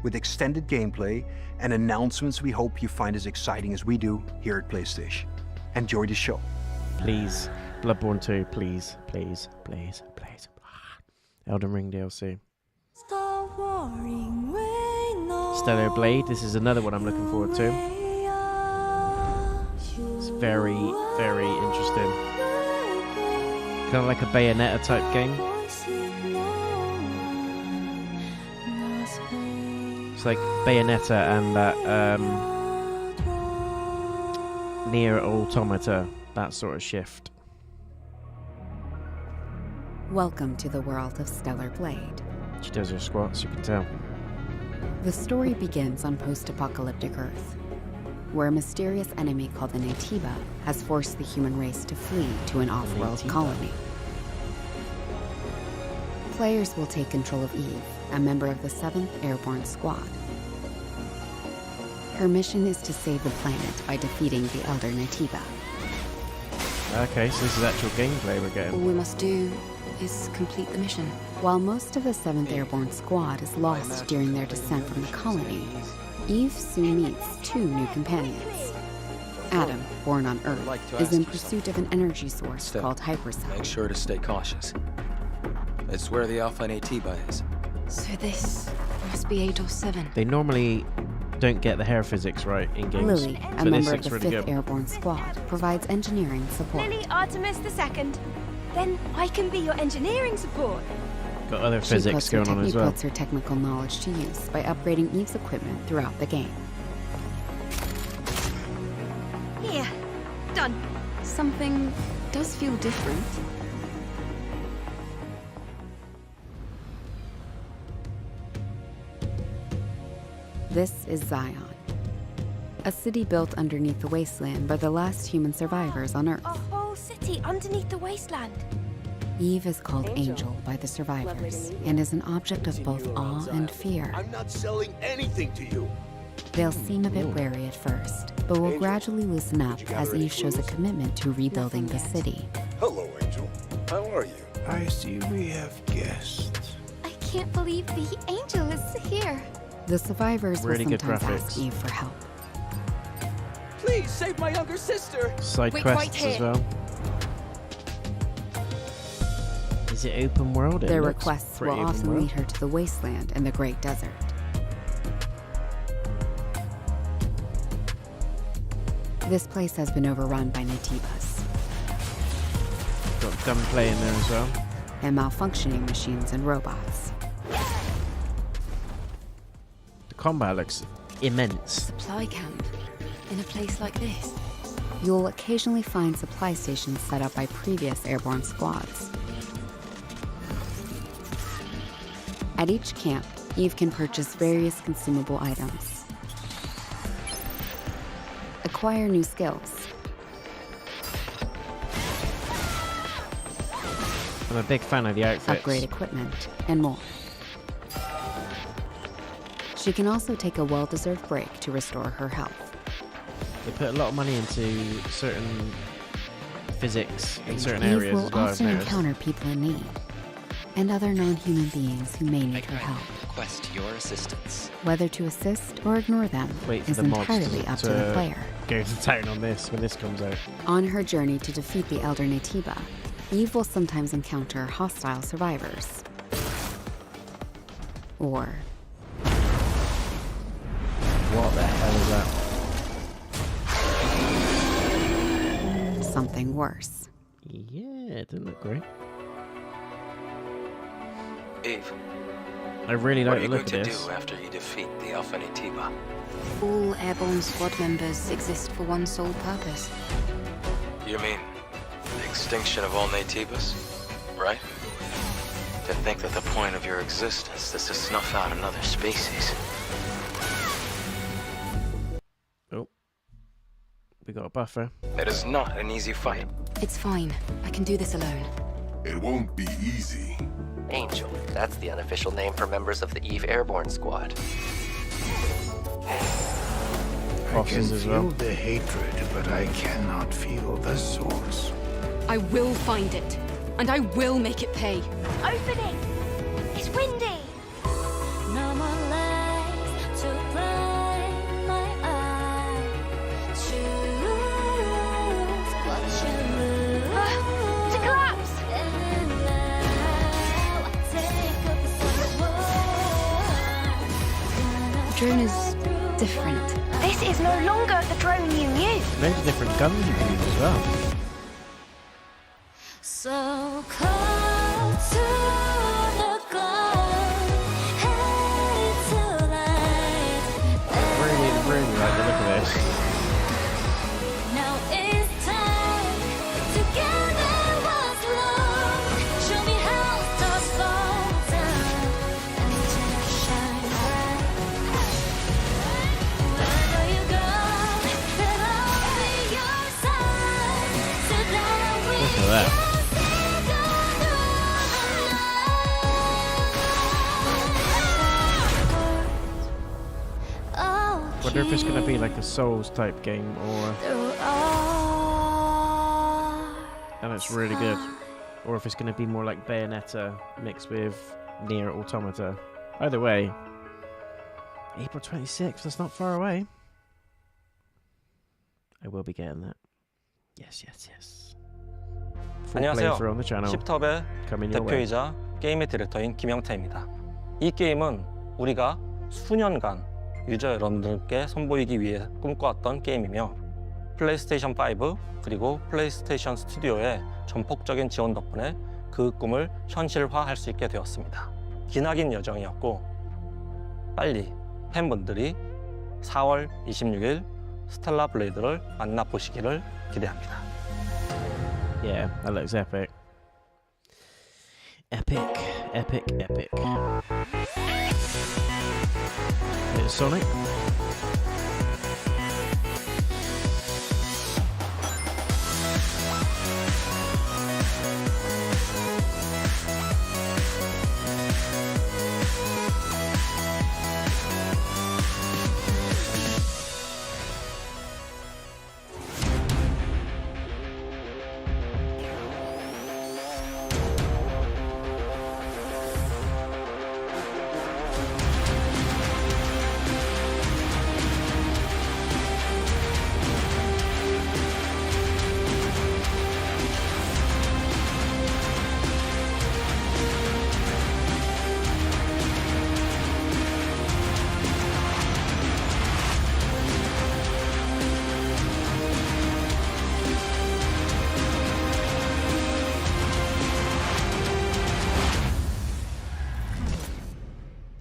with extended gameplay and announcements we hope you find as exciting as we do here at PlayStation. Enjoy the show. Please, Bloodborne 2, please. Elden Ring DLC. Stellar Blade, this is another one I'm looking forward to. It's very, very interesting. Kind of like a Bayonetta type game. It's like Bayonetta and that Nier Automata, that sort of shift. Welcome to the world of Stellar Blade. She does her squats, you can tell. The story begins on post-apocalyptic Earth, where a mysterious enemy called the Naytiba has forced the human race to flee to an off-world colony. Players will take control of Eve, a member of the 7th Airborne Squad. Her mission is to save the planet by defeating the Elder Naytiba. Okay, so this is actual gameplay we're getting. All we must do is complete the mission. While most of the 7th Airborne Squad is lost during their descent from the colony, Eve soon meets 2 new companions. Adam, born on Earth, is in pursuit of an energy source called hypercell. Make sure to stay cautious. It's where the Alpha Naytiba is. So this must be 8 or 7. They normally don't get the hair physics right in games. Lily, a so member of the really 5th Airborne Squad, provides engineering support. Lily Artemis II. Then I can be your engineering support. Got other physics going on as well. She puts her technical knowledge to use by upgrading Eve's equipment throughout the game. Here, done. Something does feel different. This is Zion, a city built underneath the wasteland by the last human survivors on Earth. A whole city underneath the wasteland. Eve is called Angel by the survivors and is an object of both awe and fear. I'm not selling anything to you. They'll seem a bit wary at first, but will gradually loosen up as Eve shows a commitment to rebuilding the city. Hello, Angel. How are you? I see we have guests. I can't believe the Angel is here. The survivors Really will good sometimes graphics. ask Eve for help. Please save my younger sister. Side Wait, quests right here. as well. Is it open world? It Their looks requests pretty will open often world. lead her to the wasteland and the Great Desert. This place has been overrun by Naytibas Got gunplay in there as well. and malfunctioning machines and robots. The combat looks immense. Supply camp in a place like this. You'll occasionally find supply stations set up by previous airborne squads. At each camp, Eve can purchase various consumable items, acquire new skills, I'm a big fan of the outfits. upgrade equipment, and more. She can also take a well-deserved break to restore her health. They put a lot of money into certain physics in certain Eve areas will as well. I've often noticed. encounter people in need, and other non-human beings who may need her help. Request your assistance. Whether to assist or ignore them Wait for is the mods entirely up to the player. go to town on this when this comes out. On her journey to defeat the Elder Naytiba, Eve will sometimes encounter hostile survivors. Or What the hell is that? something worse. Yeah, it didn't look great. Eve, I really what like are the you look going of to this. do after you defeat the Alpha Naytiba? All airborne squad members exist for one sole purpose. You mean the extinction of all Naytibas, right? To think that the point of your existence is to snuff out another species. Oh. We got a buffer. It is not an easy fight. It's fine. I can do this alone. It won't be easy. Angel. That's the unofficial name for members of the Eve Airborne Squad. I can Bosses as well. feel the hatred, but I cannot feel the source. I will find it, and I will make it pay. Open it. It's windy. No more lies to blind my eyes. Choose what you lose. To collapse. And now take up The drone is different. This is no longer the drone you knew. Loads of different guns you can use as well. So close to the glow, headed to light. Really like the look of this. Now it's time. Together was love. Show me how stars fall down and to shine bright. Wherever you go, then I'll be your side. So that we Look at that. wonder if it's going to be like a Souls type game, or and it's really good, or if it's going to be more like Bayonetta mixed with Nier Automata. Either way, April 26th, that's not far away. I will be getting that. Yes. Full 안녕하세요. playthrough on the channel. 십.헙의 Coming your way. 대표이자 게임의 디렉터인 김영태입니다. 이 게임은 우리가 수년간 유저 여러분들께 선보이기 위해 꿈꿔왔던 게임이며 플레이스테이션 5 그리고 플레이스테이션 스튜디오의 전폭적인 지원 덕분에 그 꿈을 현실화할 수 있게 되었습니다. 기나긴 여정이었고 빨리 팬분들이 4월 26일 스텔라 블레이드를 만나보시기를 기대합니다. Yeah, that looks epic. Epic. It's Sonic.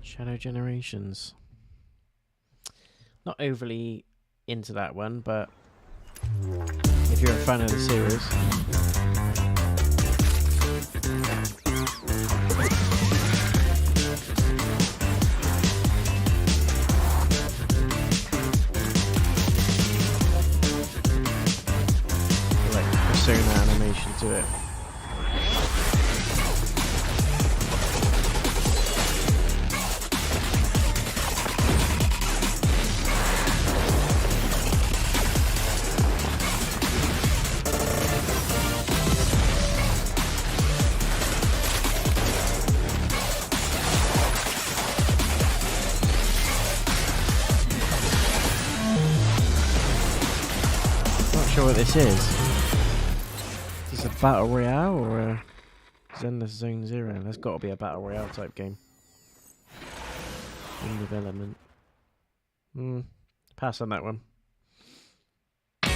Shadow Generations. Not overly into that one, but if you're a fan of the series, like Persona animation to it. Sure what this is. Is this a battle royale or a Zenless Zone Zero? There's got to be a battle royale type game in development. Pass on that one. Oh,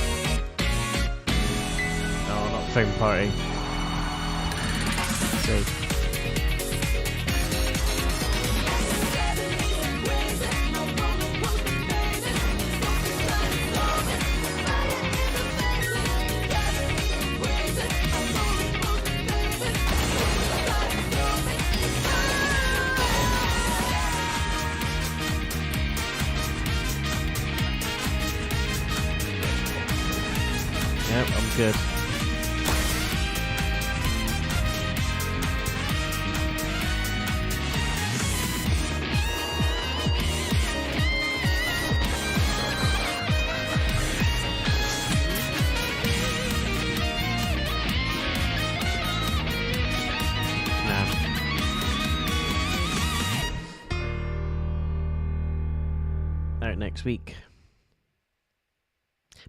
not Foam Party. Let's see. Yep, I'm good. Out next week.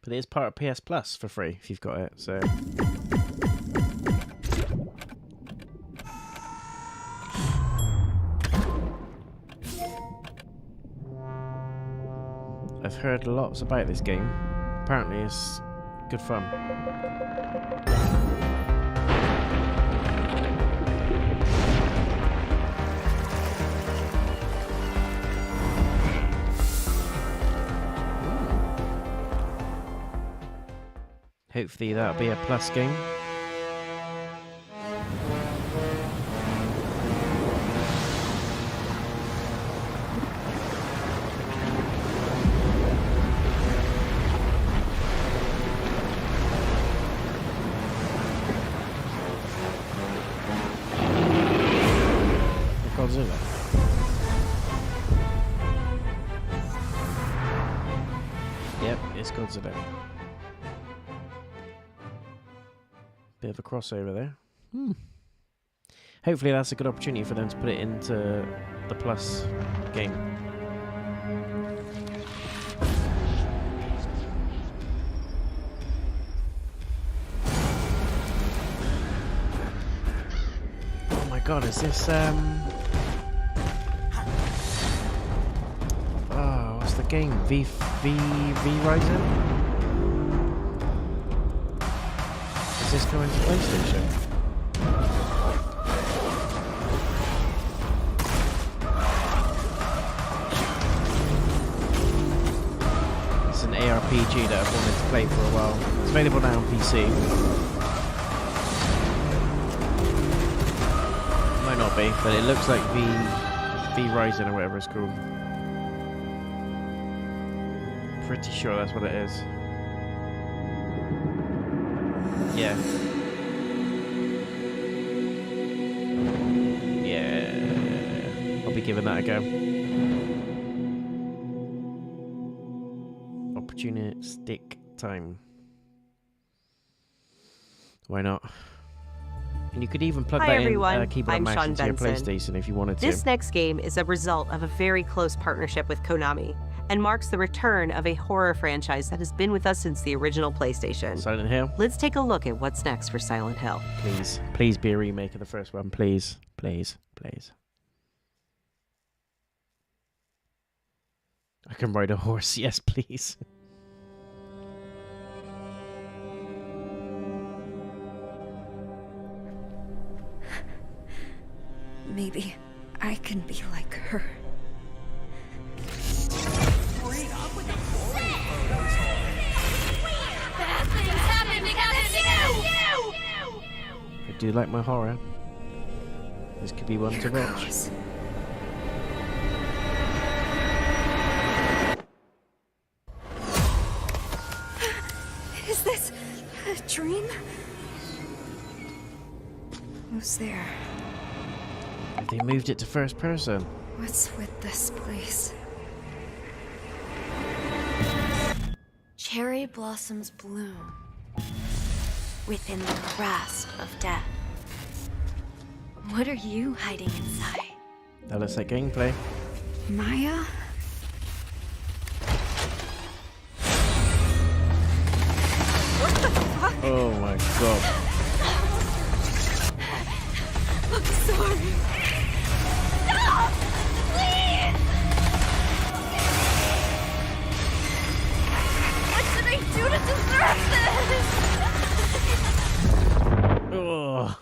But it is part of PS Plus for free if you've got it, so. I've heard lots about this game. Apparently it's good fun. Hopefully that'll be a plus game. Godzilla. Worlds, isn't it? Bit of a crossover there. Hopefully that's a good opportunity for them to put it into the Plus game. Oh my god, is this oh, what's the game? V Rising? Is this going to PlayStation? It's an ARPG that I've wanted to play for a while. It's available now on PC. Might not be, but it looks like V Rising or whatever it's called. Pretty sure that's what it is. Yeah. Yeah. I'll be giving that a go. Opportunistic time. Why not? And you could even plug that in keyboard and mouse into your PlayStation if you wanted to. This next game is a result of a very close partnership with Konami, and marks the return of a horror franchise that has been with us since the original PlayStation. Silent Hill? Let's take a look at what's next for Silent Hill. Please. Please be a remake of the first one. Please. Please. Please. I can ride a horse. Yes, please. Maybe I can be like her. I do like my horror. This could be one to watch. Is this a dream? Who's there? They moved it to first person. What's with this place? Cherry blossoms bloom within the grasp of death. What are you hiding inside? That looks like gameplay. Maya? What the fuck? Oh my god. I'm sorry. Stop! Please! What did I do to deserve this? Oh.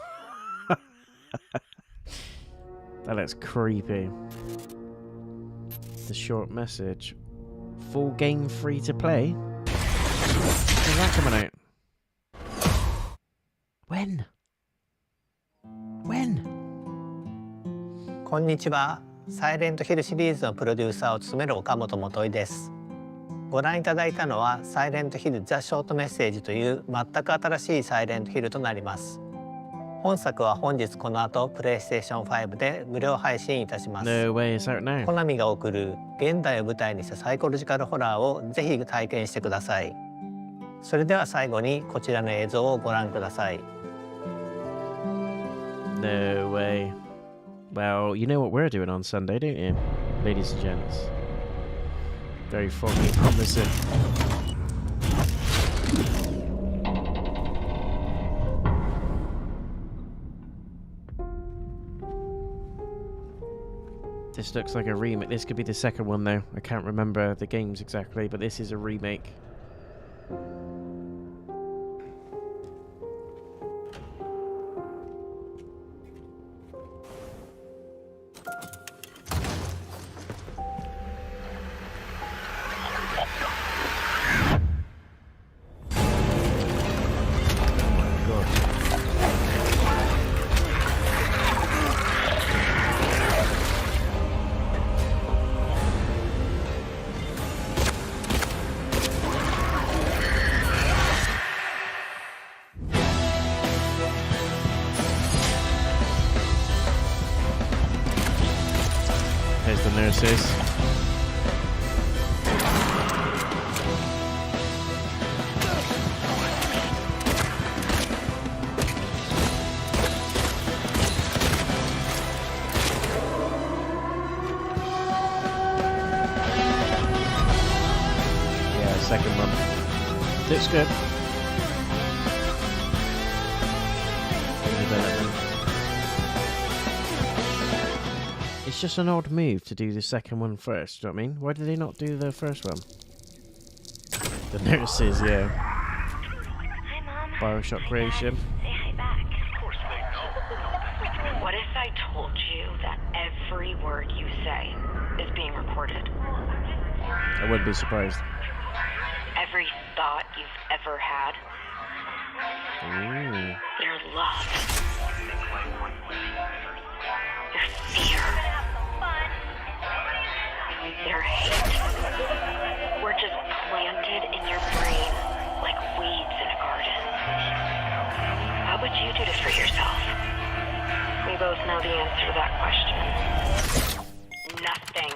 That looks creepy. The short message. Full game free to play? When's that coming out? When?こんにちは。サイレントヒルシリーズのプロデューサーを務める岡本元井です。ご覧いただいたのはサイレントヒルザ・ショートメッセージという全く新しいサイレントヒルとなります。本作は本日この後プレイステーション5で無料配信いたします。No way, it's out now. コナミが送る現代を舞台にしたサイコロジカルホラーをぜひ体験してください。それでは最後にこちらの映像をご覧ください。No way. Well, you know what we're doing on Sunday, don't you, ladies and gents? Very foggy, promising. This looks like a remake. This could be the second one, though. I can't remember the games exactly, but this is a remake. There's the nurses. looks good. Development. It's just an odd move to do the second one first, do you know what I mean? Why did they not do the first one? The nurses, yeah. Hi, Mom. Bioshock creation. Say hi back. Of course they know. What if I told you that every word you say is being recorded? I wouldn't be surprised. Every thought you've ever had. Ooh. Your love. Your fear. Your hate. We're just planted in your brain like weeds in a garden. What would you do to free yourself? We both know the answer to that question. Nothing.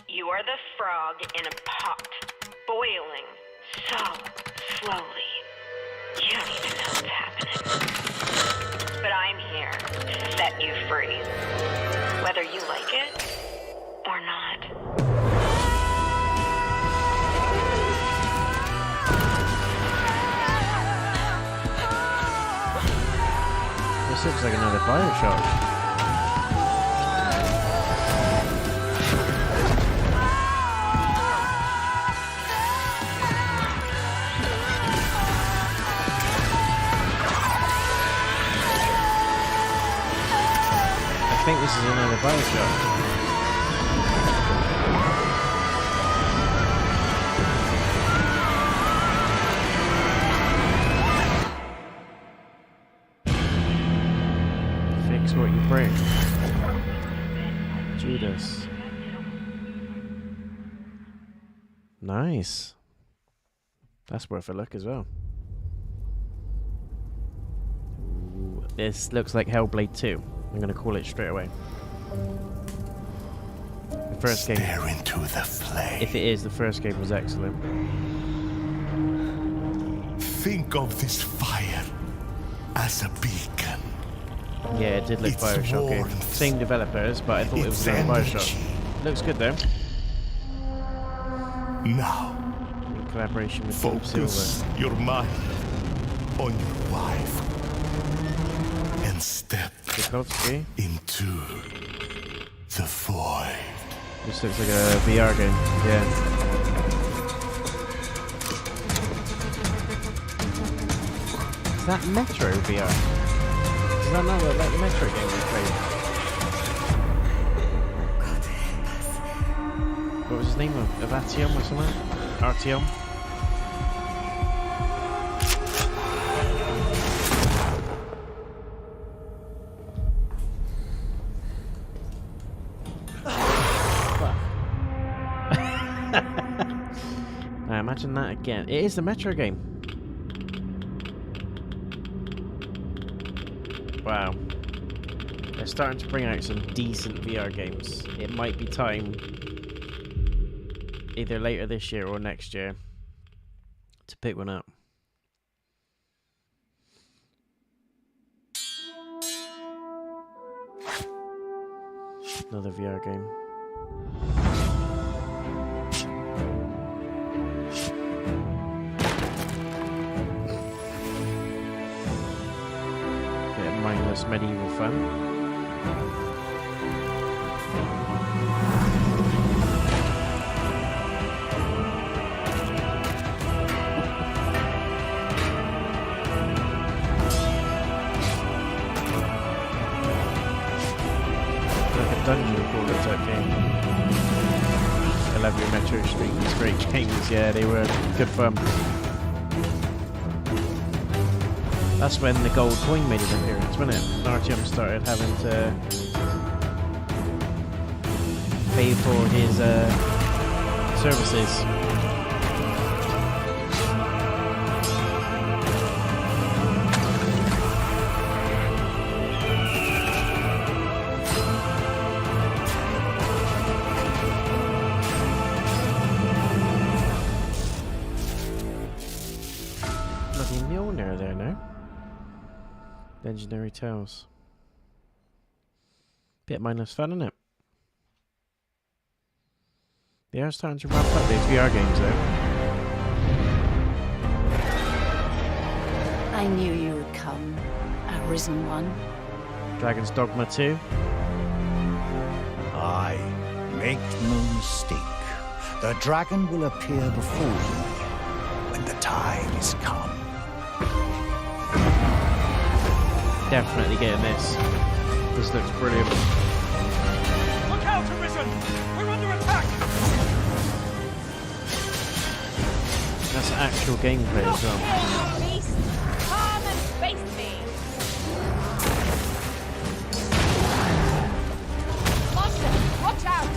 You are the frog in a pot, boiling so slowly. You don't even know what's happening. But I'm here to set you free. Whether you like it or not. This looks like another Bioshock. I think this is another Bioshock. Fix what you break. Judas. Nice. That's worth a look as well. Ooh, this looks like Hellblade 2. I'm going to call it straight away. The first game. Stare into the flame. If it is, the first game was excellent. Think of this fire as a beacon. Yeah, it did look It's Bioshock. warmth. Same developers, but I thought it was It's another energy. Bioshock. Looks good though. Now, In collaboration with Team Silver. focus your mind on your wife and step Tchaikovsky. into the void. This looks like a VR game. Yeah. Is that Metro VR? Does that not look like the Metro game we played? What was his name? Avatium or something? Artyom? Now imagine that again. It is the Metro game. Wow. They're starting to bring out some decent VR games. It might be time, either later this year or next year, to pick one up. Another VR game. Bit of mindless medieval fun. Dungeon crawler type game. I love your Metro Street. These great games, yeah, they were good fun. That's when the gold coin made an appearance, wasn't it? Artyom started having to pay for his services. Legendary Tales. Bit mindless fun, isn't it? They are starting to ramp up these VR games though. I knew you would come, Arisen One. Dragon's Dogma 2. Aye, make no mistake. The dragon will appear before you when the time is come. Definitely getting this. This looks brilliant. Look out, Arisen! We're under attack! That's actual gameplay as well. Beast, come and face me. Monster, watch out!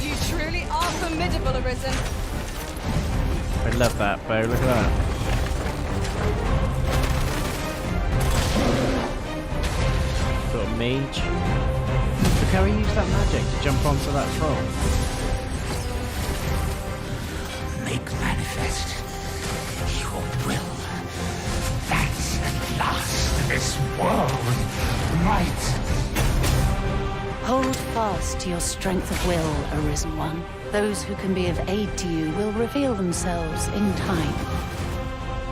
You truly are formidable, Arisen. I love that bow. Look at that. Got a mage. Look how he used that magic to jump onto that frog. Make manifest your will. That at last this world might. Hold fast to your strength of will, Arisen One. Those who can be of aid to you will reveal themselves in time.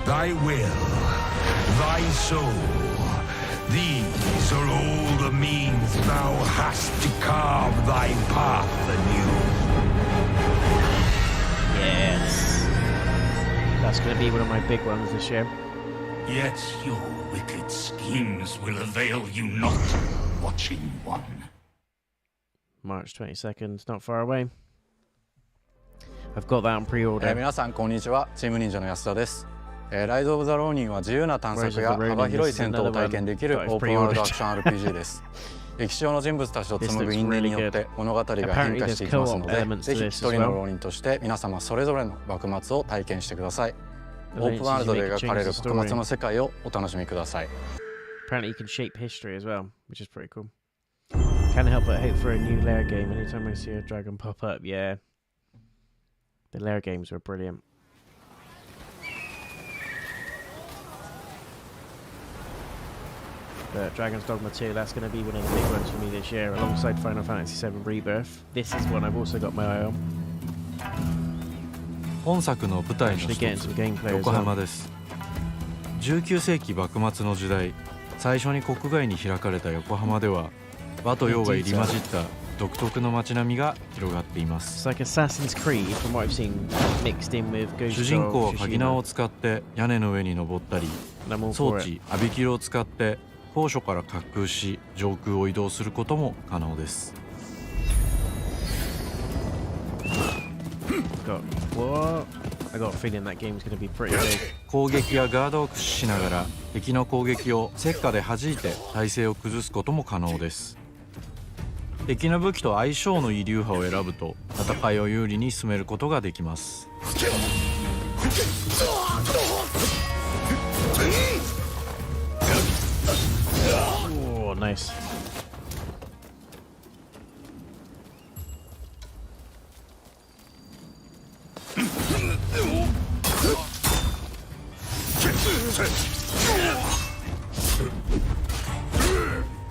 Thy will, thy soul, these are all the means thou hast to carve thy path anew. Yes. That's going to be one of my big ones this year. Yet your wicked schemes will avail you not, watching one. March 22nd, not far away. I've got that on pre-order. 皆さんこんにちは、チーム忍者の安田です。ライド・オブ・ザ・ローニンは自由な探索や幅広い戦闘を体験できるオープンワールドアクション RPG です。歴史上の人物たちと紡ぐ因縁によって物語が変化していきますので、ぜひ一人の浪人として皆様それぞれの幕末を体験してください。オープンワールドで描かれる幕末の世界をお楽しみください。Apparently you can shape history as well, which is pretty cool. Can't help but hope for a new lair game anytime I see a dragon pop up. Yeah. The lair games were brilliant. But Dragon's Dogma 2, that's going to be one of the big ones for me this year, alongside Final Fantasy VII Rebirth. This is one I've also got my eye on. 本作の舞台の一つ、横浜です。19世紀幕末の時代、最初に国外に開かれた横浜では、和と洋が入り混じった独特の街並みが広がっています。It's like Assassin's Creed, from what I've seen, mixed in with Ghost 主人公は鍵縄を使って屋根の上に登ったり、装置アビキルを使って高所から滑空し上空を移動することも可能です。攻撃やガードを駆使しながら敵の攻撃を石火で弾いて体勢を崩すことも可能です。敵の武器と相性のいい流派を選ぶと戦いを有利に進めることができます。Oh, nice.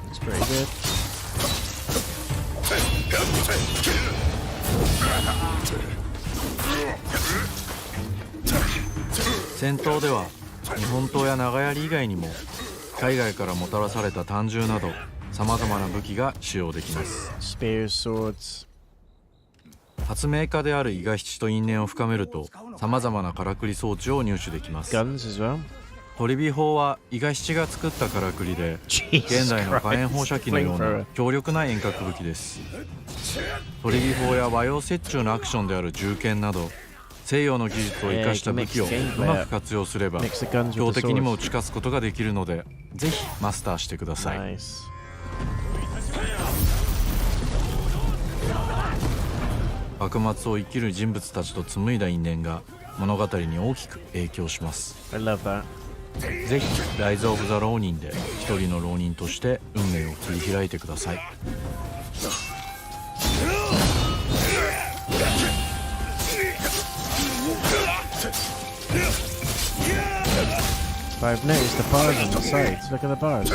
That's pretty good. 戦闘では日本刀や長槍以外にも海外からもたらされた短銃などさまざまな武器が使用できます。 Spears, swords. 発明家である伊賀七と因縁を深めるとさまざまなからくり装置を入手できます。 Guns as well. 堀火砲は伊賀七が作ったからくりで現代の火炎放射器のような強力な遠隔武器です。堀火砲や和洋折衷のアクションである銃剣など西洋の技術を生かした武器をうまく活用すれば標的にも打ち勝つことができるのでぜひマスターしてください。幕末を生きる人物たちと紡いだ因縁が物語に大きく影響します。 I love that. ぜひライズ・オブ・ザ・浪人で一人の浪人として運命を切り開いてください。I've noticed the bars on the sides. Look at the bars.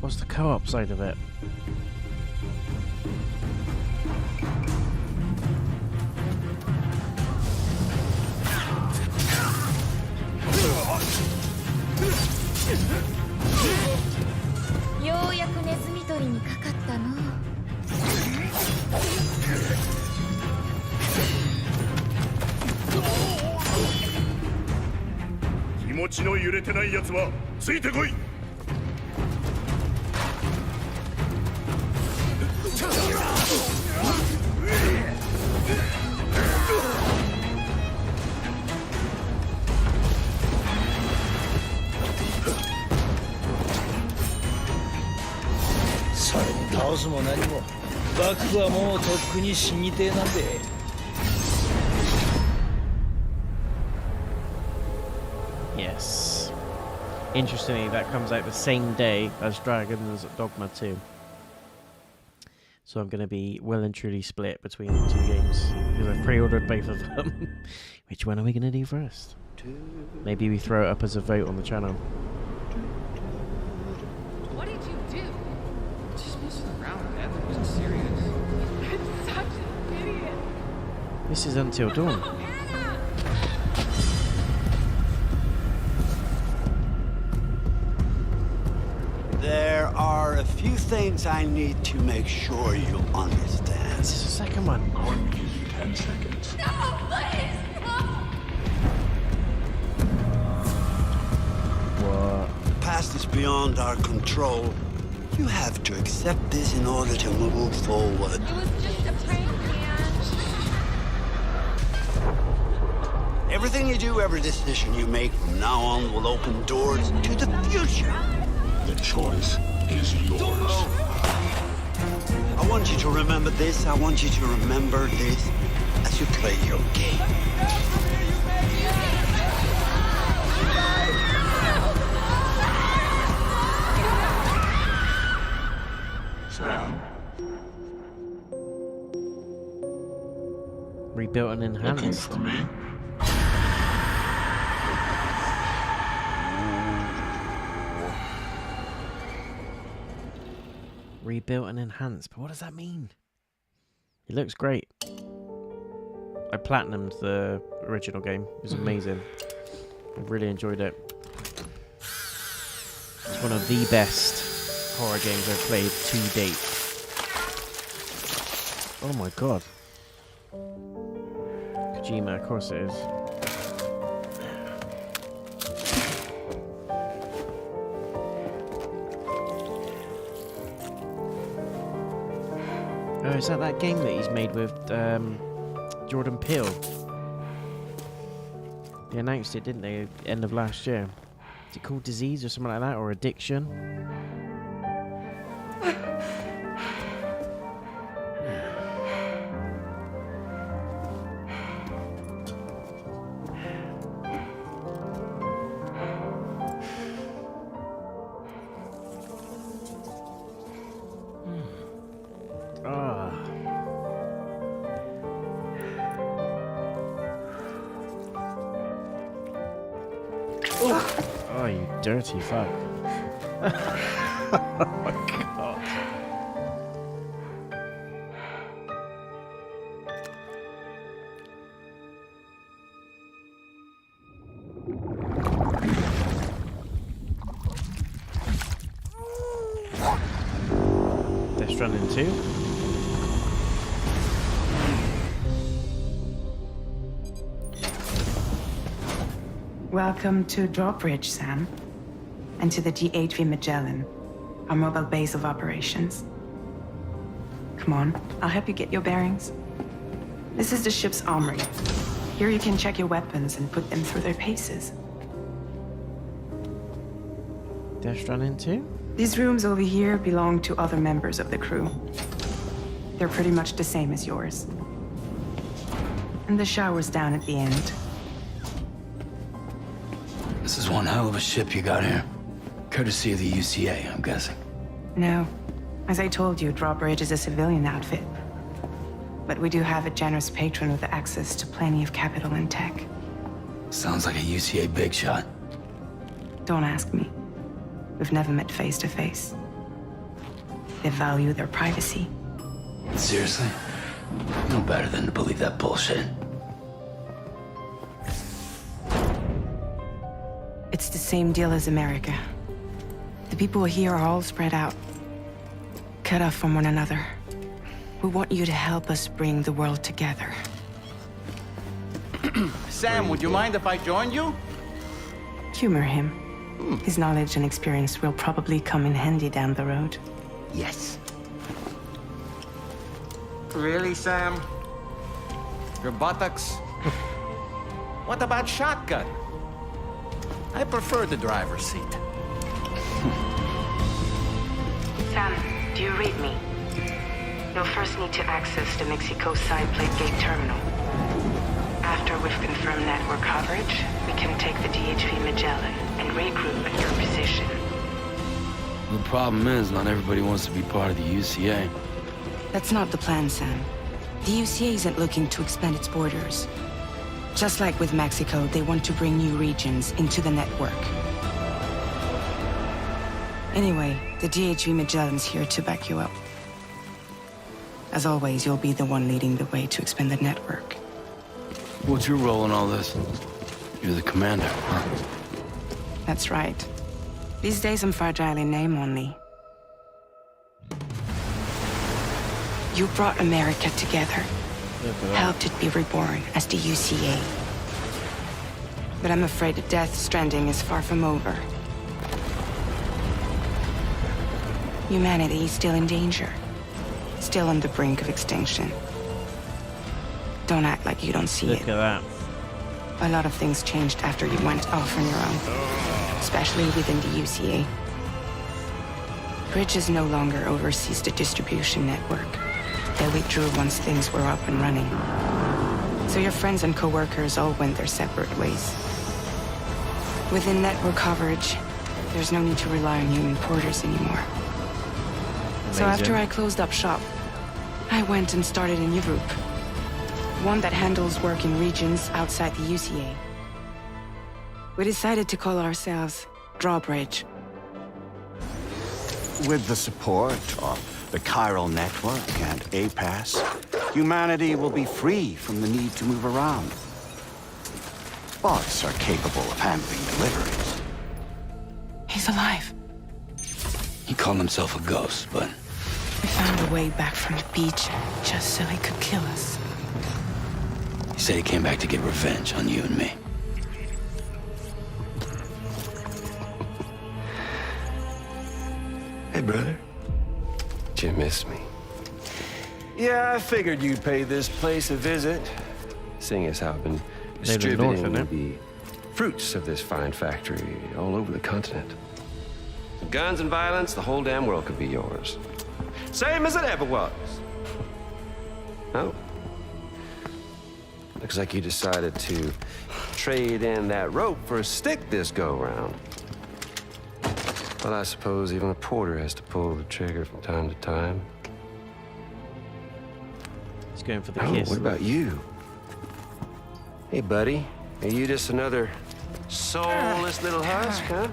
What's the co-op side of it? にかかったの。気持ちの揺れてないやつはついてこい。それに倒すも何も幕府はもうとっくに死にてえなんで。Yes. Interestingly, that comes out the same day as Dragon's Dogma 2. So I'm going to be well and truly split between the two games because I've pre-ordered both of them. Which one are we going to do first? Maybe we throw it up as a vote on the channel. What did you do? Just messing around, man. That wasn't serious. You're such an idiot. This is Until Dawn. There are a few things I need to make sure you understand. This is the second one. I'll give you 10 seconds. No, please, no. What? The past is beyond our control. You have to accept this in order to move forward. It was just a prank, man. Everything you do, every decision you make from now on will open doors to the future. The choice is yours. I want you to remember this. I want you to remember this as you play your game. Sam. Rebuilt and enhanced. Looking for me? Rebuilt and enhanced. But what does that mean? It looks great. I platinumed the original game. It was amazing. I really enjoyed it. It's one of the best horror games I've played to date. Oh my god. Kojima, of course it is. Oh, is that game that he's made with Jordan Peele? They announced it, didn't they, end of last year? Is it called Disease or something like that, or Addiction? Oh, you dirty fuck. Oh my god. Death Stranding 2. Welcome to Drawbridge, Sam, and to the GHV Magellan, our mobile base of operations. Come on, I'll help you get your bearings. This is the ship's armory. Here you can check your weapons and put them through their paces. Death Stranding 2? These rooms over here belong to other members of the crew. They're pretty much the same as yours. And the shower's down at the end. This is one hell of a ship you got here. Courtesy of the UCA, I'm guessing. No. As I told you, Drawbridge is a civilian outfit. But we do have a generous patron with access to plenty of capital and tech. Sounds like a UCA big shot. Don't ask me. We've never met face to face. They value their privacy. Seriously? No better than to believe that bullshit. It's the same deal as America. The people here are all spread out. cut off from one another. We want you to help us bring the world together. Sam, would you mind if I joined you? Humor him. His knowledge and experience will probably come in handy down the road. Yes. Really, Sam? Your buttocks? What about shotgun? I prefer the driver's seat. Sam, do you read me? You'll first need to access the Mexico side plate gate terminal. After we've confirmed network coverage, we can take the DHV Magellan and regroup at your position. The problem is, not everybody wants to be part of the UCA. That's not the plan, Sam. The UCA isn't looking to expand its borders. Just like with Mexico, they want to bring new regions into the network. Anyway, the DHV Magellan's here to back you up. As always, you'll be the one leading the way to expand the network. What's your role in all this? You're the commander, huh? That's right. These days I'm fragile in name only. You brought America together. Helped it be reborn as the UCA. But I'm afraid Death Stranding is far from over. Humanity is still in danger. Still on the brink of extinction. Don't act like you don't see it. Look at that. A lot of things changed after you went off on your own. Especially within the UCA. Bridges no longer oversees the distribution network. They withdrew once things were up and running. So your friends and co-workers all went their separate ways. Within network coverage, there's no need to rely on human porters anymore. So after I closed up shop, I went and started a new group. One that handles work in regions outside the UCA. We decided to call ourselves Drawbridge. With the support of the Chiral Network and APAS, humanity will be free from the need to move around. Bots are capable of handling deliveries. He's alive. He called himself a ghost, but... We found a way back from the beach just so he could kill us. He said he came back to get revenge on you and me. Hey, brother. Did you miss me? Yeah, I figured you'd pay this place a visit, seeing as how I've been distributing the fruits of this fine factory all over the continent. Guns and violence, the whole damn world could be yours. Same as it ever was. Oh. Looks like you decided to trade in that rope for a stick this go-round. Well, I suppose even a porter has to pull the trigger from time to time. He's going for the kiss. What about you? Hey, buddy. Are you just another soulless little husk, huh?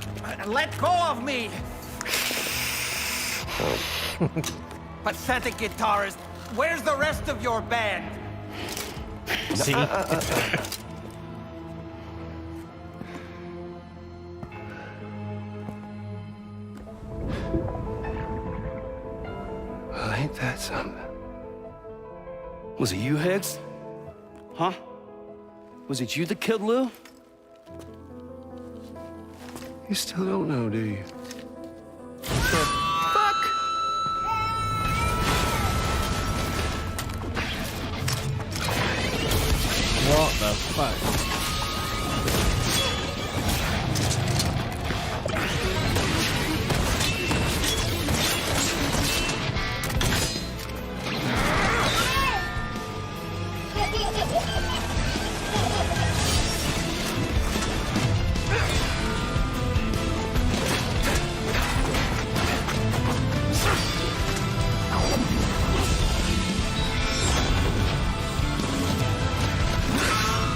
Let go of me! Oh. Pathetic guitarist. Where's the rest of your band? See? Well, ain't that something? Was it you, Higgs? Huh? Was it you that killed Lou? You still don't know, do you? What the fuck?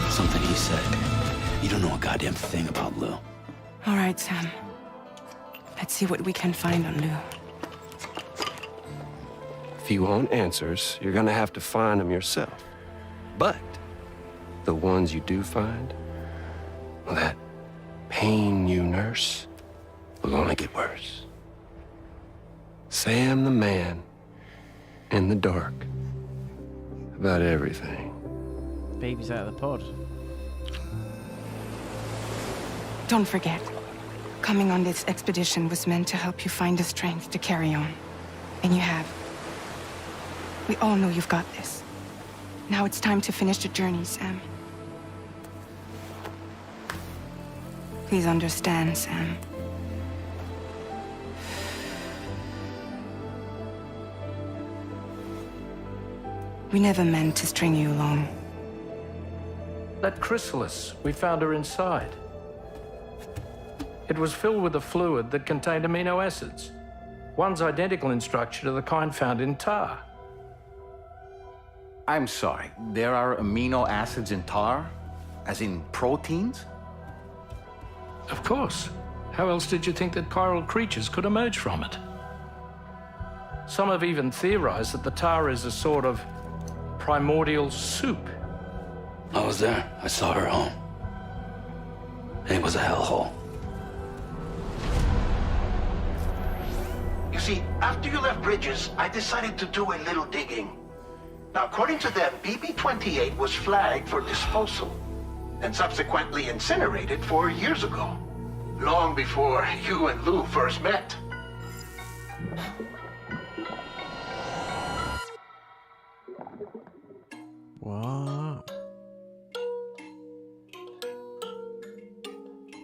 Something he said. You don't know a goddamn thing about Lou. All right, Sam. Let's see what we can find on Lou. If you want answers, you're gonna have to find them yourself. But the ones you do find, well, that pain you nurse will only get worse. Sam the man in the dark about everything. Baby's out of the pod. Don't forget, coming on this expedition was meant to help you find the strength to carry on. And you have. We all know you've got this. Now it's time to finish the journey, Sam. Please understand, Sam. We never meant to string you along. That chrysalis, we found her inside. It was filled with a fluid that contained amino acids. One's identical in structure to the kind found in tar. I'm sorry, there are amino acids in tar? As in proteins? Of course. How else did you think that chiral creatures could emerge from it? Some have even theorized that the tar is a sort of primordial soup. I was there. I saw her home. It was a hellhole. You see, after you left Bridges, I decided to do a little digging. Now, according to them, BB-28 was flagged for disposal and subsequently incinerated 4 years ago, long before you and Lou first met. What?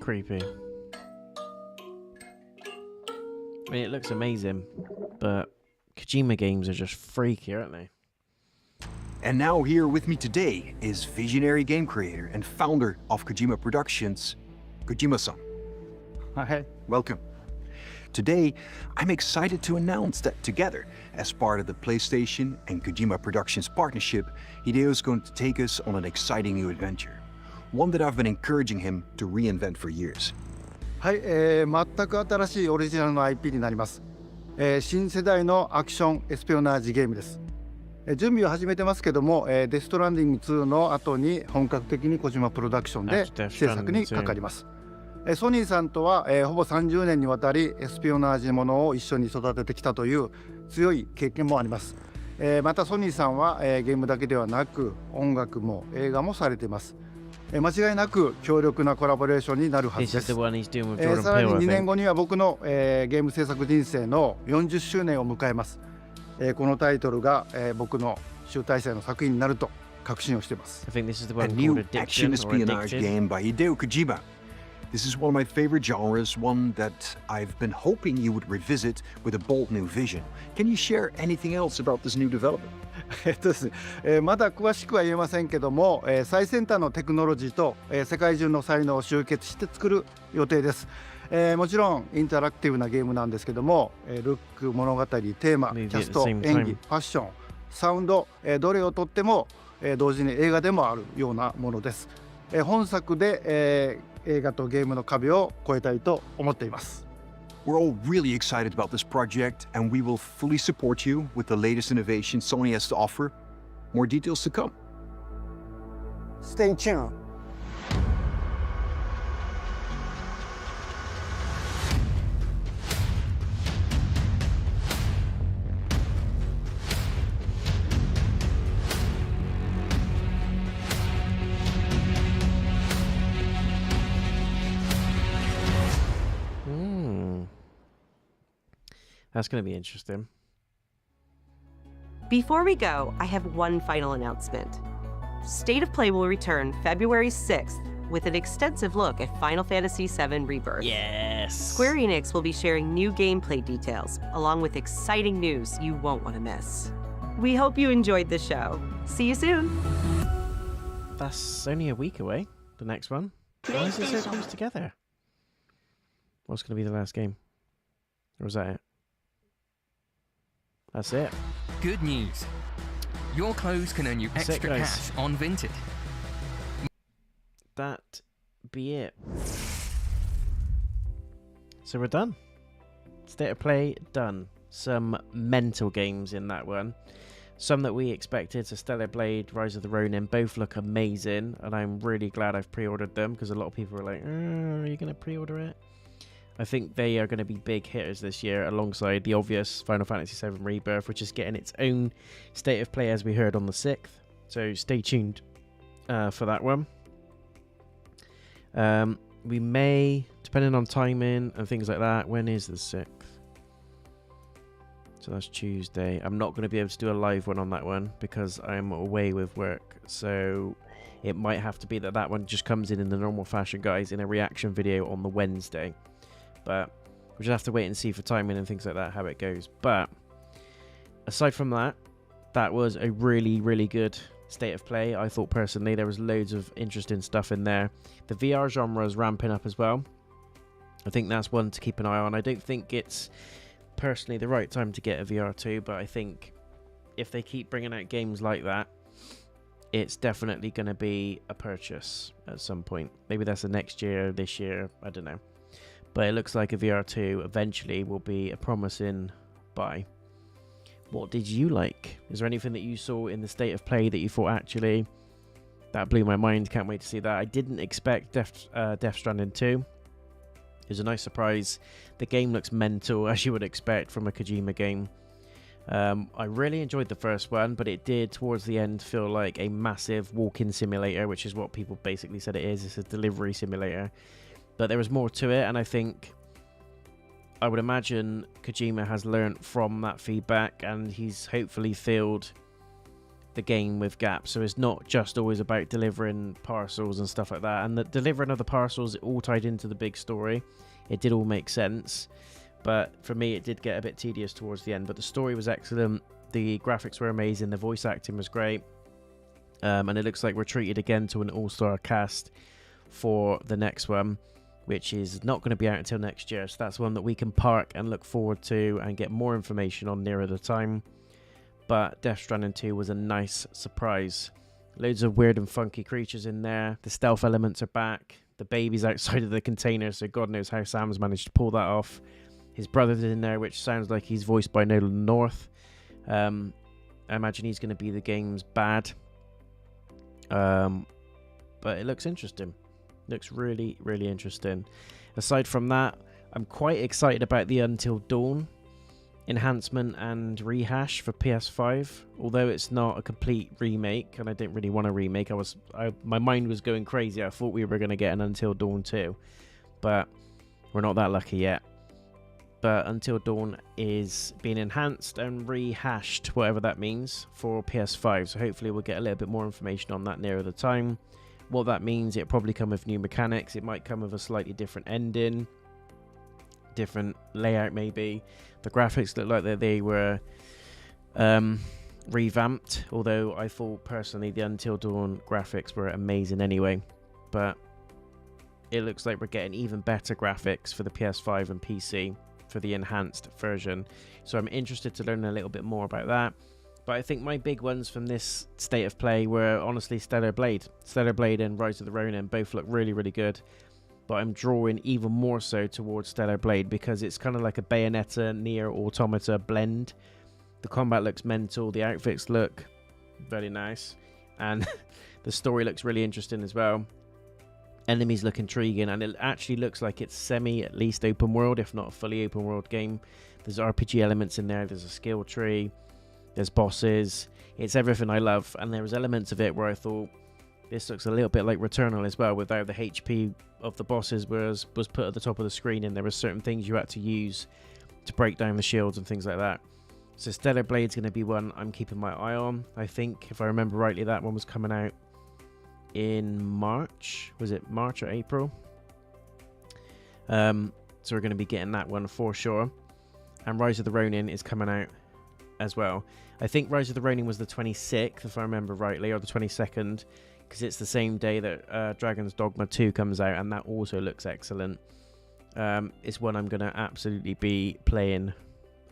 Creepy. I mean, it looks amazing, but Kojima games are just freaky, aren't they? And now here with me today is visionary game creator and founder of Kojima Productions, Kojima-san. Hi. Welcome. Today, I'm excited to announce that together, as part of the PlayStation and Kojima Productions partnership, Hideo is going to take us on an exciting new adventure. One that I've been encouraging him to reinvent for years. はい、全く新しいオリジナルの IP になります。新世代のアクションエスピオナージゲームです。準備を始めてますけども、デストランディング2の後に本格的に小島プロダクションで制作にかかります。ソニーさんとは、ほぼ30年にわたりエスピオナージものを一緒に育ててきたという強い経験もあります。またソニーさんは、ゲームだけではなく音楽も映画もされています。間違いなく強力なコラボレーションになるはずです。さらに2年後には僕の、ゲーム制作人生の40周年を迎えます。このタイトルが、僕の集大成の作品になると確信をしています。A new action espionage game by Hideo Kojima. This is one of my favorite genres, one that I've been hoping you would revisit with a bold new vision. Can you share anything else about this new development? ですね、まだ詳しくは言えませんけども、最先端のテクノロジーと、世界中の才能を集結して作る予定です。もちろんインタラクティブなゲームなんですけども、ルック、物語、テーマ、キャスト、演技、ファッション、サウンド、どれをとっても、同時に映画でもあるようなものです。本作で、映画とゲームの壁を越えたいと思っています。We're all really excited about this project, and we will fully support you with the latest innovation Sony has to offer. More details to come. Stay tuned. That's going to be interesting. Before we go, I have one final announcement. State of Play will return February 6th with an extensive look at Final Fantasy VII Rebirth. Yes! Square Enix will be sharing new gameplay details, along with exciting news you won't want to miss. We hope you enjoyed the show. See you soon! That's only a week away, the next one. Why is it so close together? What's going to be the last game? Or is that it? That's it. Good news. Your clothes can earn you extra cash on Vinted. That be it. So we're done. State of Play done. Some mental games in that one. Some that we expected. So Stellar Blade, Rise of the Ronin, both look amazing. And I'm really glad I've pre-ordered them because a lot of people were like, are you going to pre-order it? I think they are going to be big hitters this year alongside the obvious Final Fantasy VII Rebirth, which is getting its own state of play as we heard on the 6th. So stay tuned for that one. We may, depending on timing and things like that, when is the 6th? So that's Tuesday. I'm not going to be able to do a live one on that one because I'm away with work. So it might have to be that one just comes in the normal fashion, guys, in a reaction video on the Wednesday. But we'll just have to wait and see for timing and things like that, how it goes. But aside from that, that was a really, really good state of play. I thought personally there was loads of interesting stuff in there. The VR genre is ramping up as well. I think that's one to keep an eye on. I don't think it's personally the right time to get a VR2, but I think if they keep bringing out games like that, it's definitely going to be a purchase at some point. Maybe that's the next year, this year, I don't know. But it looks like a VR2 eventually will be a promising buy. What did you like? Is there anything that you saw in the state of play that you thought, actually, that blew my mind, can't wait to see that? I didn't expect Death Stranding 2. It was a nice surprise. The game looks mental, as you would expect from a Kojima game. I really enjoyed the first one, but it did, towards the end, feel like a massive walk-in simulator, which is what people basically said it is. It's a delivery simulator. But there was more to it, and I would imagine Kojima has learnt from that feedback, and he's hopefully filled the game with gaps. So it's not just always about delivering parcels and stuff like that. And delivering other parcels, it all tied into the big story. It did all make sense. But for me, it did get a bit tedious towards the end. But the story was excellent. The graphics were amazing. The voice acting was great. And it looks like we're treated again to an all-star cast for the next one, which is not going to be out until next year. So that's one that we can park and look forward to and get more information on nearer the time. But Death Stranding 2 was a nice surprise. Loads of weird and funky creatures in there. The stealth elements are back. The baby's outside of the container, so God knows how Sam's managed to pull that off. His brother's in there, which sounds like he's voiced by Nolan North. I imagine he's going to be the game's bad. But it looks interesting. Looks really, really interesting. Aside from that, I'm quite excited about the Until Dawn enhancement and rehash for PS5. Although it's not a complete remake, and I didn't really want a remake. My mind was going crazy. I thought we were going to get an Until Dawn 2, but we're not that lucky yet. But Until Dawn is being enhanced and rehashed, whatever that means, for PS5. So hopefully we'll get a little bit more information on that nearer the time. What that means, it'll probably come with new mechanics. It might come with a slightly different ending, different layout maybe. The graphics look like that they were revamped, although I thought personally the Until Dawn graphics were amazing anyway. But it looks like we're getting even better graphics for the PS5 and PC for the enhanced version. So I'm interested to learn a little bit more about that. But I think my big ones from this state of play were honestly Stellar Blade. Stellar Blade and Rise of the Ronin both look really, really good. But I'm drawing even more so towards Stellar Blade because it's kind of like a Bayonetta, Nier Automata blend. The combat looks mental. The outfits look very nice. And the story looks really interesting as well. Enemies look intriguing. And it actually looks like it's at least open world, if not a fully open world game. There's RPG elements in there. There's a skill tree. There's bosses. It's everything I love. And there was elements of it where I thought, this looks a little bit like Returnal as well, without the HP of the bosses was put at the top of the screen, and there were certain things you had to use to break down the shields and things like that. So Stellar Blade's going to be one I'm keeping my eye on. I think, if I remember rightly, that one was coming out in March. Was it March or April? So we're going to be getting that one for sure. And Rise of the Ronin is coming out as well. I think Rise of the Ronin was the 26th, if I remember rightly, or the 22nd, because it's the same day that Dragon's Dogma 2 comes out, and that also looks excellent. It's one I'm going to absolutely be playing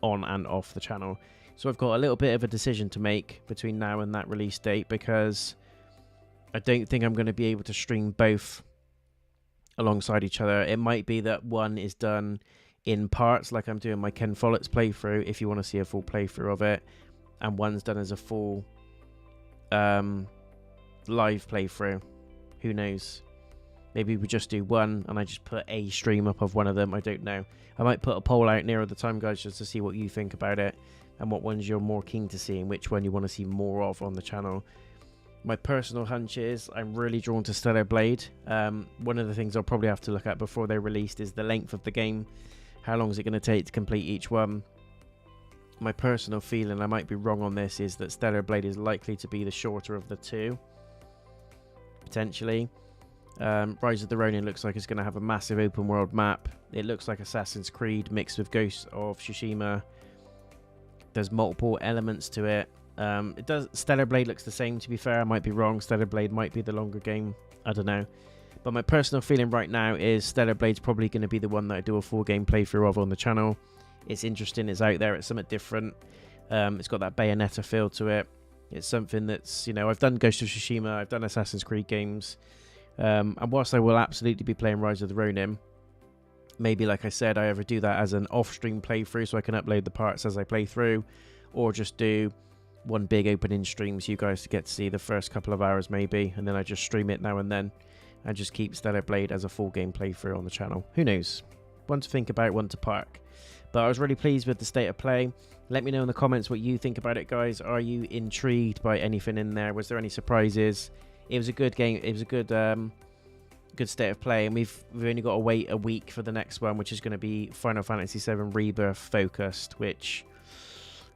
on and off the channel. So I've got a little bit of a decision to make between now and that release date, because I don't think I'm going to be able to stream both alongside each other. It might be that one is done in parts, like I'm doing my Ken Follett's playthrough, if you want to see a full playthrough of it, and one's done as a full live playthrough. Who knows? Maybe we just do one and I just put a stream up of one of them. I don't know. I might put a poll out nearer the time, guys, just to see what you think about it and what ones you're more keen to see and which one you want to see more of on the channel. My personal hunch is I'm really drawn to Stellar Blade. One of the things I'll probably have to look at before they're released is the length of the game. How long is it going to take to complete each one? My personal feeling, I might be wrong on this, is that Stellar Blade is likely to be the shorter of the two. Potentially. Rise of the Ronin looks like it's going to have a massive open world map. It looks like Assassin's Creed mixed with Ghost of Tsushima. There's multiple elements to it. It does. Stellar Blade looks the same, to be fair. I might be wrong. Stellar Blade might be the longer game. I don't know. But my personal feeling right now is Stellar Blade's probably going to be the one that I do a full game playthrough of on the channel. It's interesting. It's out there. It's something different. It's got that Bayonetta feel to it. It's something that's, you know, I've done Ghost of Tsushima. I've done Assassin's Creed games. And whilst I will absolutely be playing Rise of the Ronin, maybe, like I said, I either do that as an off-stream playthrough so I can upload the parts as I play through, or just do one big opening stream so you guys get to see the first couple of hours maybe, and then I just stream it now and then and just keep Stellar Blade as a full game playthrough on the channel. Who knows? One to think about, one to park. But I was really pleased with the state of play. Let me know in the comments what you think about it, guys. Are you intrigued by anything in there? Was there any surprises? It was a good game. It was a good good state of play, and we've only got to wait a week for the next one, which is going to be Final Fantasy VII Rebirth focused, which,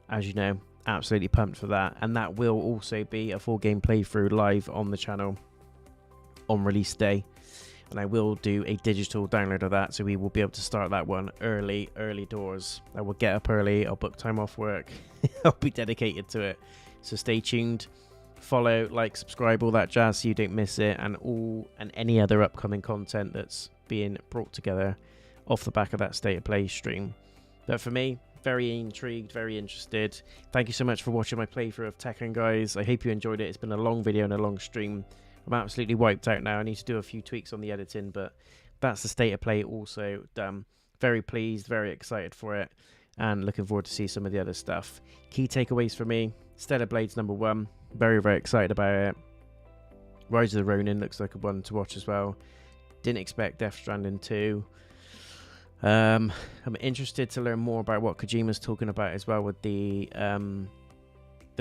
as you know, absolutely pumped for that. And that will also be a full game playthrough live on the channel on release day, and I will do a digital download of that, so we will be able to start that one early doors. I will get up early, I'll book time off work. I'll be dedicated to it, so stay tuned. Follow, like, subscribe, all that jazz so you don't miss it, and any other upcoming content that's being brought together off the back of that state of play stream. But for me, very intrigued, very interested. Thank you so much for watching my playthrough of Tekken, guys. I hope you enjoyed it. It's been a long video and a long stream. I'm absolutely wiped out now. I need to do a few tweaks on the editing, but that's the state of play also done. Very pleased, very excited for it, and looking forward to see some of the other stuff. Key takeaways for me: Stellar Blade's #1. Very, very excited about it. Rise of the Ronin looks like a one to watch as well. Didn't expect Death Stranding 2. I'm interested to learn more about what Kojima's talking about as well with the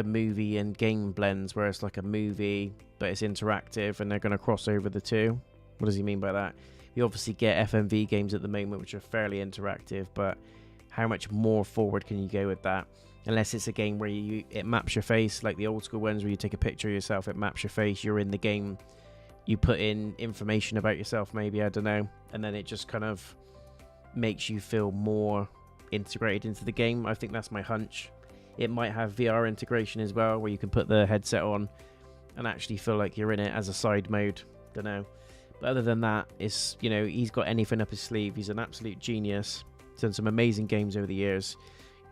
movie and game blends, where it's like a movie but it's interactive and they're going to cross over the two. What does he mean by that? You obviously get FMV games at the moment which are fairly interactive, but how much more forward can you go with that? Unless it's a game where it maps your face, like the old school ones where you take a picture of yourself, it maps your face, you're in the game, you put in information about yourself maybe, I don't know, and then it just kind of makes you feel more integrated into the game. I think that's my hunch. It might have VR integration as well, where you can put the headset on and actually feel like you're in it as a side mode, don't know. But other than that, it's, you know, he's got anything up his sleeve. He's an absolute genius. He's done some amazing games over the years,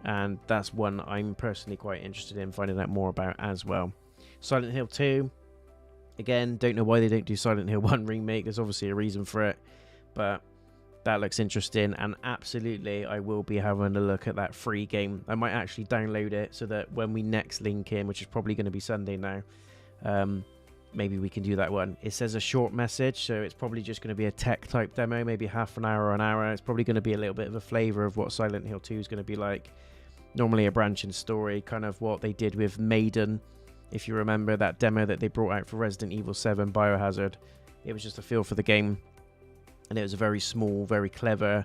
and that's one I'm personally quite interested in finding out more about as well. Silent Hill 2, again, don't know why they don't do Silent Hill 1 remake. There's obviously a reason for it, but that looks interesting, and absolutely I will be having a look at that free game. I might actually download it so that when we next link in, which is probably going to be Sunday now, maybe we can do that one. It says a short message, so it's probably just going to be a tech type demo, maybe half an hour or an hour. It's probably going to be a little bit of a flavour of what Silent Hill 2 is going to be like. Normally a branching story, kind of what they did with Maiden, if you remember that demo that they brought out for Resident Evil 7 Biohazard. It was just a feel for the game, and it was a very small, very clever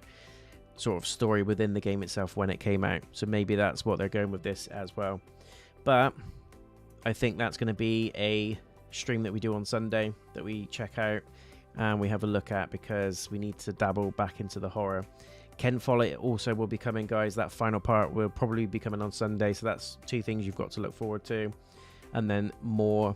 sort of story within the game itself when it came out. So maybe that's what they're going with this as well. But I think that's going to be a stream that we do on Sunday that we check out and we have a look at, because we need to dabble back into the horror. Ken Follett also will be coming, guys. That final part will probably be coming on Sunday, so that's two things you've got to look forward to. And then more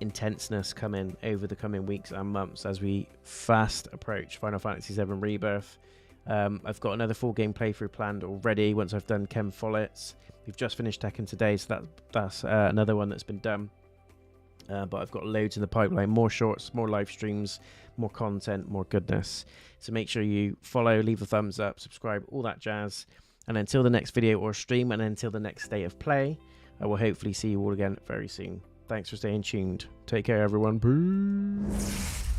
intenseness coming over the coming weeks and months as we fast approach Final Fantasy VII Rebirth. I've got another full game playthrough planned already once I've done Ken Follett's. We've just finished Tekken today, so that's another one that's been done. But I've got loads in the pipeline, more shorts, more live streams, more content, more goodness. So make sure you follow, leave a thumbs up, subscribe, all that jazz. And until the next video or stream, and until the next state of play, I will hopefully see you all again very soon. Thanks for staying tuned. Take care, everyone. Peace.